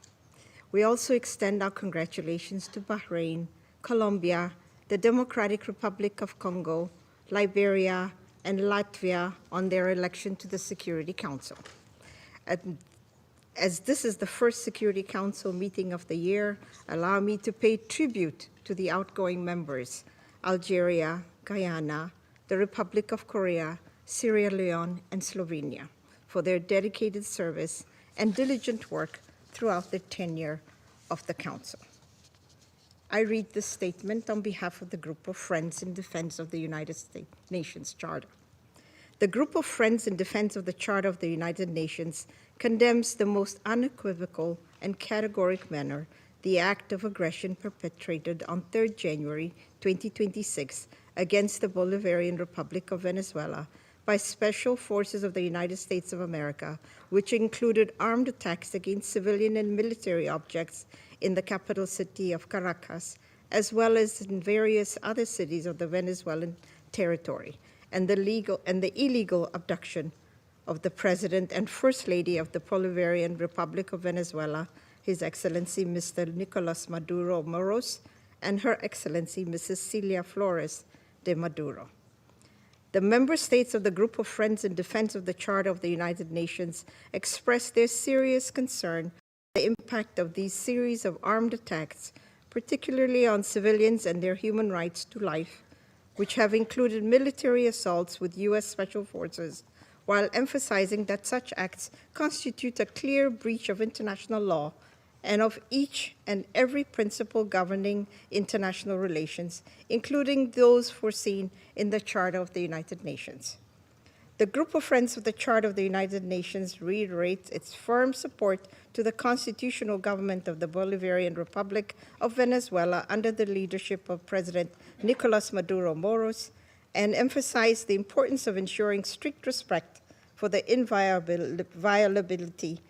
We also extend our congratulations to Bahrain, Colombia, the Democratic Republic of Congo, Liberia, and Latvia on their election to the Security Council. As this is the first Security Council meeting of the year, allow me to pay tribute to the outgoing members, Algeria, Guyana, the Republic of Korea, Sierra Leone, and Slovenia, for their dedicated service and diligent work throughout the tenure of the Council. I read this statement on behalf of the Group of Friends in Defense of the United Nations Charter. The Group of Friends in Defense of the Charter of the United Nations condemns the most unequivocal and categoric manner the act of aggression perpetrated on 3rd January 2026 against the Bolivarian Republic of Venezuela by special forces of the United States of America, which included armed attacks against civilian and military objects in the capital city of Caracas, as well as in various other cities of the Venezuelan territory, and the illegal abduction of the President and First Lady of the Bolivarian Republic of Venezuela, His Excellency Mr. Nicolas Maduro Moros, and Her Excellency Mrs. Celia Flores de Maduro. The member states of the Group of Friends in Defense of the Charter of the United Nations expressed their serious concern at the impact of these series of armed attacks, particularly on civilians and their human rights to life, which have included military assaults with U.S. Special Forces, while emphasizing that such acts constitute a clear breach of international law and of each and every principle governing international relations, including those foreseen in the Charter of the United Nations. The Group of Friends of the Charter of the United Nations reiterates its firm support to the constitutional government of the Bolivarian Republic of Venezuela under the leadership of President Nicolas Maduro Moros, and emphasize the importance of ensuring strict respect for the inviolability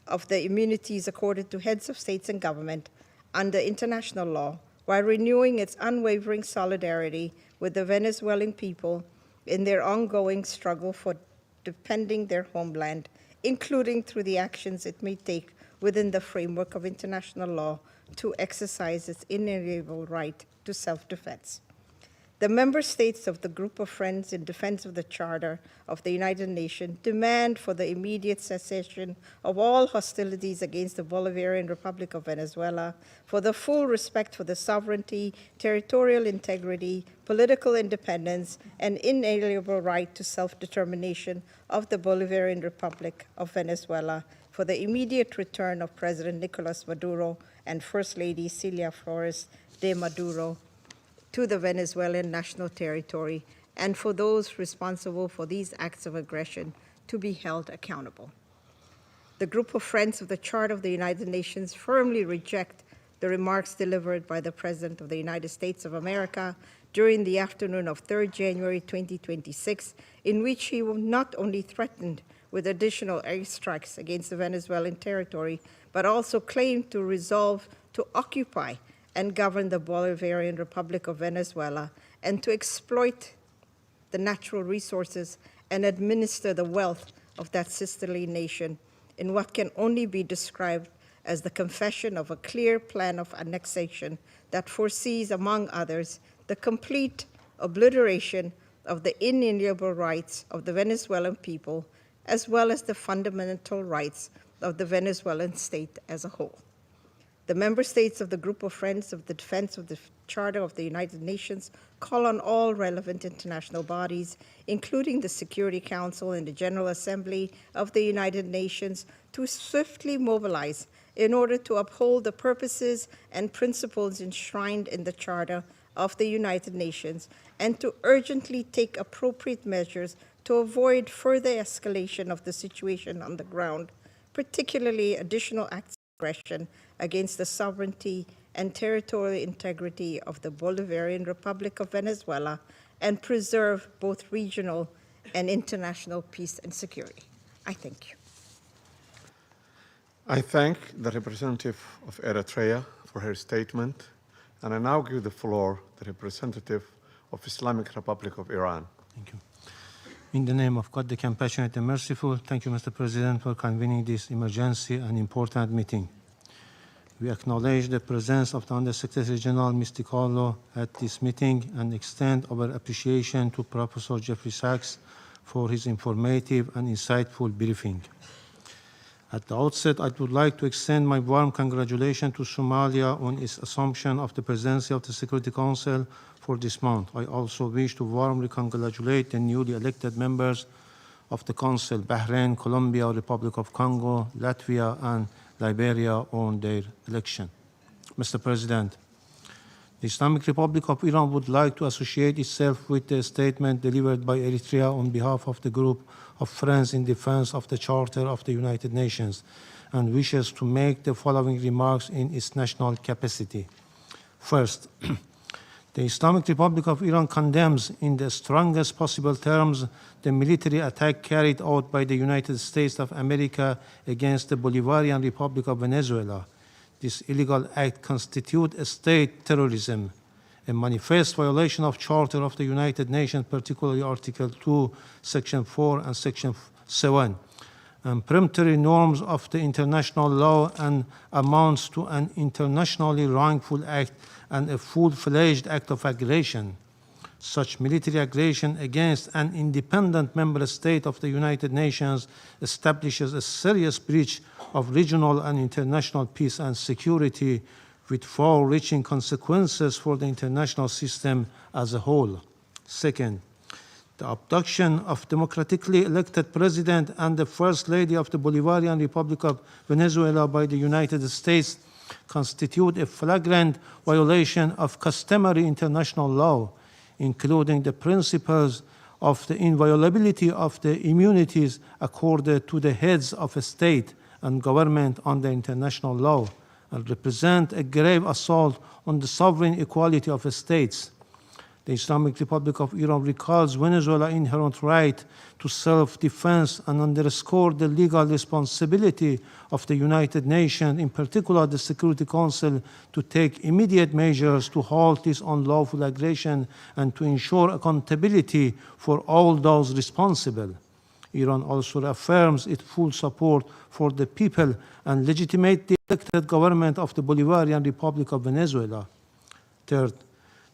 of the immunities accorded to heads of states and government under international law, while renewing its unwavering solidarity with the Venezuelan people in their ongoing struggle for defending their homeland, including through the actions it may take within the framework of international law to exercise its inalienable right to self-defense. The member states of the Group of Friends in Defense of the Charter of the United Nations demand for the immediate cessation of all hostilities against the Bolivarian Republic of Venezuela, for the full respect for the sovereignty, territorial integrity, political independence, and inalienable right to self-determination of the Bolivarian Republic of Venezuela, for the immediate return of President Nicolas Maduro and First Lady Celia Flores de Maduro to the Venezuelan national territory, and for those responsible for these acts of aggression to be held accountable. The Group of Friends of the Charter of the United Nations firmly reject the remarks delivered by the President of the United States of America during the afternoon of 3rd January 2026, in which he not only threatened with additional airstrikes against the Venezuelan territory, but also claimed to resolve to occupy and govern the Bolivarian Republic of Venezuela, and to exploit the natural resources and administer the wealth of that sisterly nation in what can only be described as the confession of a clear plan of annexation that foresees, among others, the complete obliteration of the inalienable rights of the Venezuelan people, as well as the fundamental rights of the Venezuelan state as a whole. The member states of the Group of Friends of the Defense of the Charter of the United Nations call on all relevant international bodies, including the Security Council and the General Assembly of the United Nations, to swiftly mobilize in order to uphold the purposes and principles enshrined in the Charter of the United Nations, and to urgently take appropriate measures to avoid further escalation of the situation on the ground, particularly additional acts of aggression against the sovereignty and territorial integrity of the Bolivarian Republic of Venezuela, and preserve both regional and international peace and security. I thank you. I thank the representative of Eritrea for her statement, and I now give the floor to the representative of Islamic Republic of Iran. Thank you. In the name of God, the compassionate and merciful, thank you, Mr. President, for convening this emergency and important meeting. We acknowledge the presence of the Undersecretary General, Mr. Carlo, at this meeting and extend our appreciation to Professor Jeffrey Sachs for his informative and insightful briefing. At the outset, I would like to extend my warm congratulations to Somalia on its assumption of the presidency of the Security Council for this month. I also wish to warmly congratulate the newly elected members of the Council, Bahrain, Colombia, Republic of Congo, Latvia, and Liberia on their election. Mr. President, the Islamic Republic of Iran would like to associate itself with the statement delivered by Eritrea on behalf of the group of Friends in Defense of the Charter of the United Nations and wishes to make the following remarks in its national capacity. First, the Islamic Republic of Iran condemns in the strongest possible terms the military attack carried out by the United States of America against the Bolivarian Republic of Venezuela. This illegal act constitutes a state terrorism, a manifest violation of Charter of the United Nations, particularly Article 2, Section 4, and Section 7, and peremptory norms of the international law and amounts to an internationally wrongful act and a full-fledged act of aggression. Such military aggression against an independent member state of the United Nations establishes a serious breach of regional and international peace and security with far-reaching consequences for the international system as a whole. Second, the abduction of democratically elected president and the First Lady of the Bolivarian Republic of Venezuela by the United States constitute a flagrant violation of customary international law, including the principles of the inviolability of the immunities accorded to the heads of a state and government under international law, and represent a grave assault on the sovereign equality of states. The Islamic Republic of Iran recalls Venezuela's inherent right to self-defense and underscores the legal responsibility of the United Nations, in particular the Security Council, to take immediate measures to halt this unlawful aggression and to ensure accountability for all those responsible. Iran also affirms its full support for the people and legitimately elected government of the Bolivarian Republic of Venezuela. Third,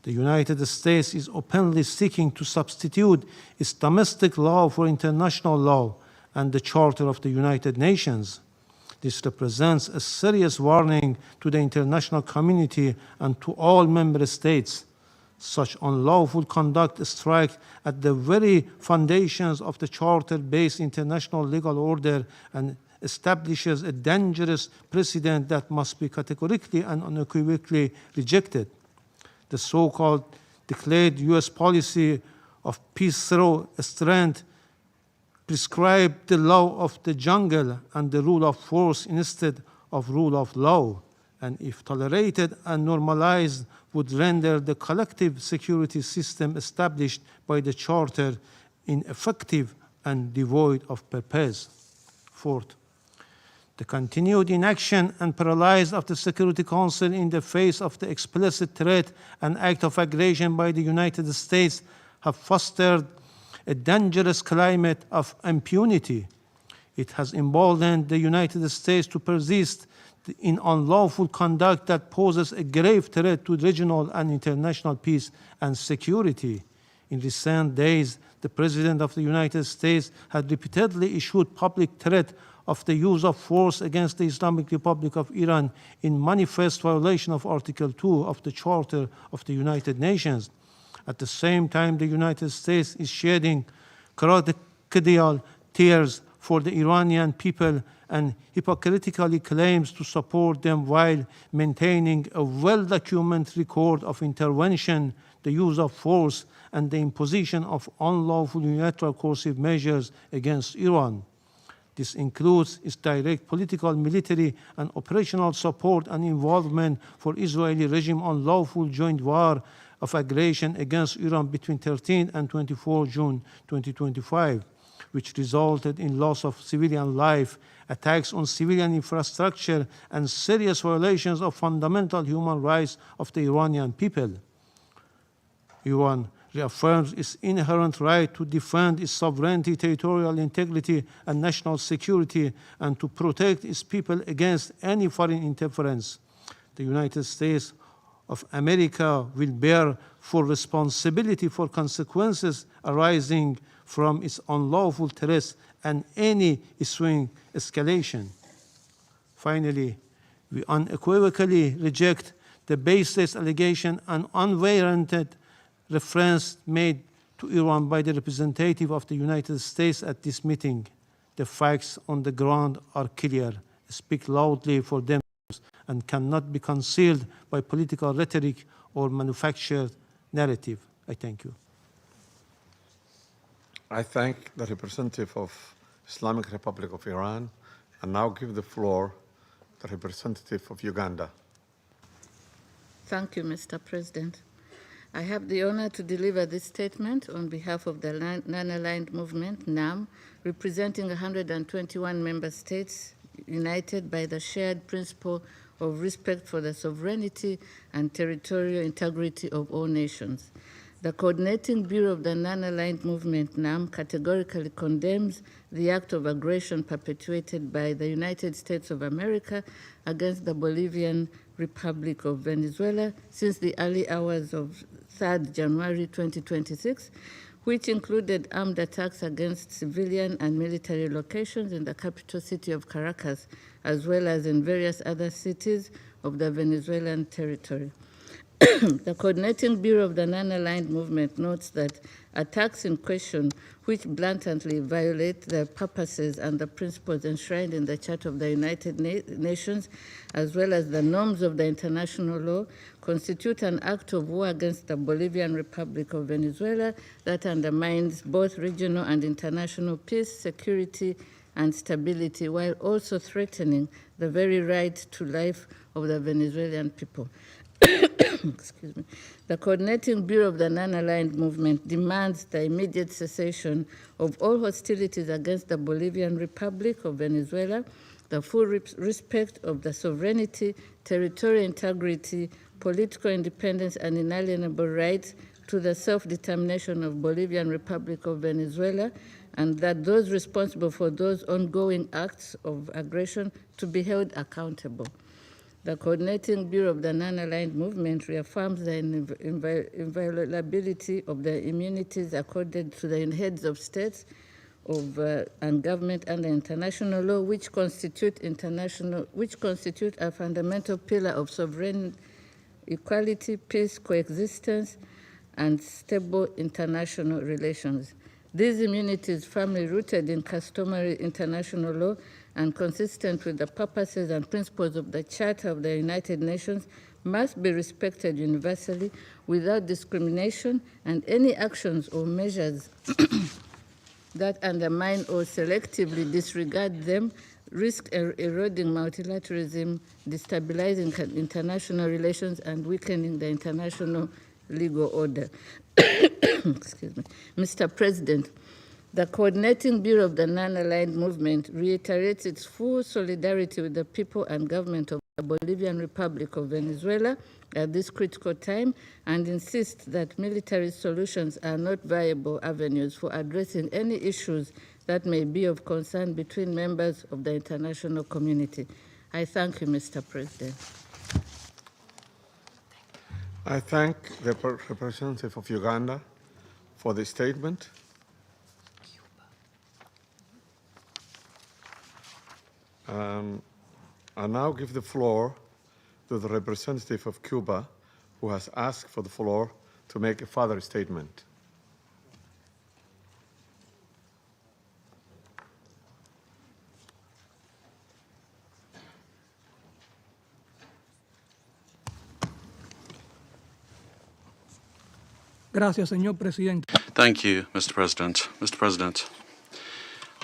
the United States is openly seeking to substitute its domestic law for international law and the Charter of the United Nations. This represents a serious warning to the international community and to all member states. Such unlawful conduct strikes at the very foundations of the Charter-based international legal order and establishes a dangerous precedent that must be categorically and unequivocally rejected. The so-called declared U.S. policy of peace through strength prescribed the law of the jungle and the rule of force instead of rule of law, and if tolerated and normalized, would render the collective security system established by the Charter ineffective and devoid of purpose. Fourth, the continued inaction and paralysis of the Security Council in the face of the explicit threat and act of aggression by the United States have fostered a dangerous climate of impunity. It has emboldened the United States to persist in unlawful conduct that poses a grave threat to regional and international peace and security. In recent days, the President of the United States had repeatedly issued public threat of the use of force against the Islamic Republic of Iran in manifest violation of Article 2 of the Charter of the United Nations. At the same time, the United States is shedding crocodile tears for the Iranian people and hypocritically claims to support them while maintaining a well-documented record of intervention, the use of force, and the imposition of unlawful unilateral coercive measures against Iran. This includes its direct political, military, and operational support and involvement for Israeli regime unlawful joint war of aggression against Iran between 13 and 24 June 2025, which resulted in loss of civilian life, attacks on civilian infrastructure, and serious violations of fundamental human rights of the Iranian people. Iran reaffirms its inherent right to defend its sovereignty, territorial integrity, and national security, and to protect its people against any foreign interference. The United States of America will bear full responsibility for consequences arising from its unlawful threats and any ensuing escalation. Finally, we unequivocally reject the baseless allegation and unwarranted reference made to Iran by the representative of the United States at this meeting. The facts on the ground are clear, speak loudly for themselves, and cannot be concealed by political rhetoric or manufactured narrative. I thank you. I thank the representative of Islamic Republic of Iran and now give the floor to the representative of Uganda. Thank you, Mr. President. I have the honor to deliver this statement on behalf of the Non-Aligned Movement, NAM, representing 121 member states united by the shared principle of respect for the sovereignty and territorial integrity of all nations. The Coordinating Bureau of the Non-Aligned Movement, NAM, categorically condemns the act of aggression perpetuated by the United States of America against the Bolivian Republic of Venezuela since the early hours of 3rd January 2026, which included armed attacks against civilian and military locations in the capital city of Caracas, as well as in various other cities of the Venezuelan territory. The Coordinating Bureau of the Non-Aligned Movement notes that attacks in question, which blatantly violate the purposes and the principles enshrined in the Charter of the United Nations, as well as the norms of the international law, constitute an act of war against the Bolivian Republic of Venezuela that undermines both regional and international peace, security, and stability, while also threatening the very right to life of the Venezuelan people. Excuse me. The Coordinating Bureau of the Non-Aligned Movement demands the immediate cessation of all hostilities against the Bolivian Republic of Venezuela, the full respect of the sovereignty, territorial integrity, political independence, and inalienable rights to the self-determination of Bolivian Republic of Venezuela, and that those responsible for those ongoing acts of aggression to be held accountable. The Coordinating Bureau of the Non-Aligned Movement reaffirms the inviolability of the immunities accorded to the heads of states and government under international law, which constitute a fundamental pillar of sovereign equality, peace, coexistence, and stable international relations. These immunities, firmly rooted in customary international law and consistent with the purposes and principles of the Charter of the United Nations, must be respected universally without discrimination, and any actions or measures that undermine or selectively disregard them risk eroding multilateralism, destabilizing international relations, and weakening the international legal order. Excuse me. Mr. President, the Coordinating Bureau of the Non-Aligned Movement reiterates its full solidarity with the people and government of the Bolivian Republic of Venezuela at this critical time, and insists that military solutions are not viable avenues for addressing any issues that may be of concern between members of the international community. I thank you, Mr. President. I thank the representative of Uganda for the statement. I now give the floor to the representative of Cuba, who has asked for the floor to make a further statement. Gracias, señor presidente. Thank you, Mr. President. Mr. President,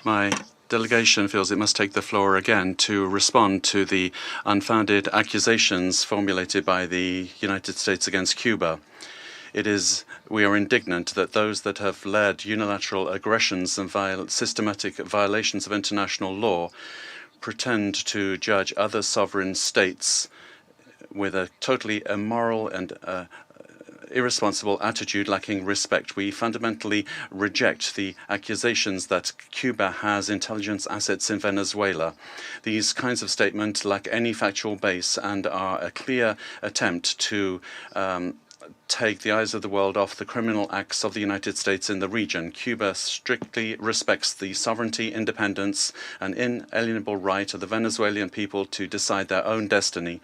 my delegation feels it must take the floor again to respond to the unfounded accusations formulated by the United States against Cuba. We are indignant that those that have led unilateral aggressions and systematic violations of international law pretend to judge other sovereign states with a totally immoral and irresponsible attitude lacking respect. We fundamentally reject the accusations that Cuba has intelligence assets in Venezuela. These kinds of statements lack any factual base and are a clear attempt to take the eyes of the world off the criminal acts of the United States in the region. Cuba strictly respects the sovereignty, independence, and inalienable right of the Venezuelan people to decide their own destiny,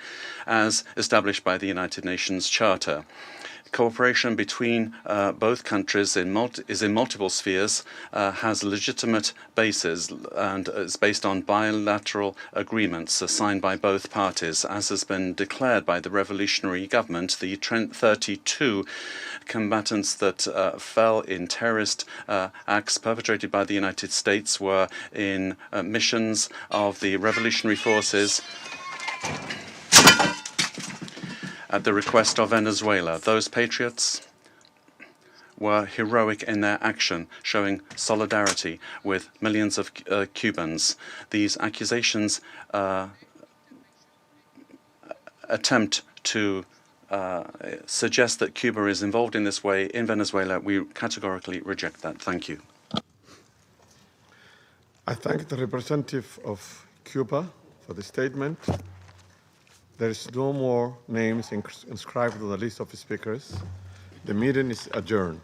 as established by the United Nations Charter. Cooperation between both countries is in multiple spheres, has legitimate bases, and is based on bilateral agreements signed by both parties. As has been declared by the revolutionary government, the 32 combatants that fell in terrorist acts perpetrated by the United States were in missions of the revolutionary forces at the request of Venezuela. Those patriots were heroic in their action, showing solidarity with millions of Cubans. These accusations attempt to suggest that Cuba is involved in this way in Venezuela. We categorically reject that. Thank you. I thank the representative of Cuba for the statement. There is no more names inscribed on the list of speakers. The meeting is adjourned.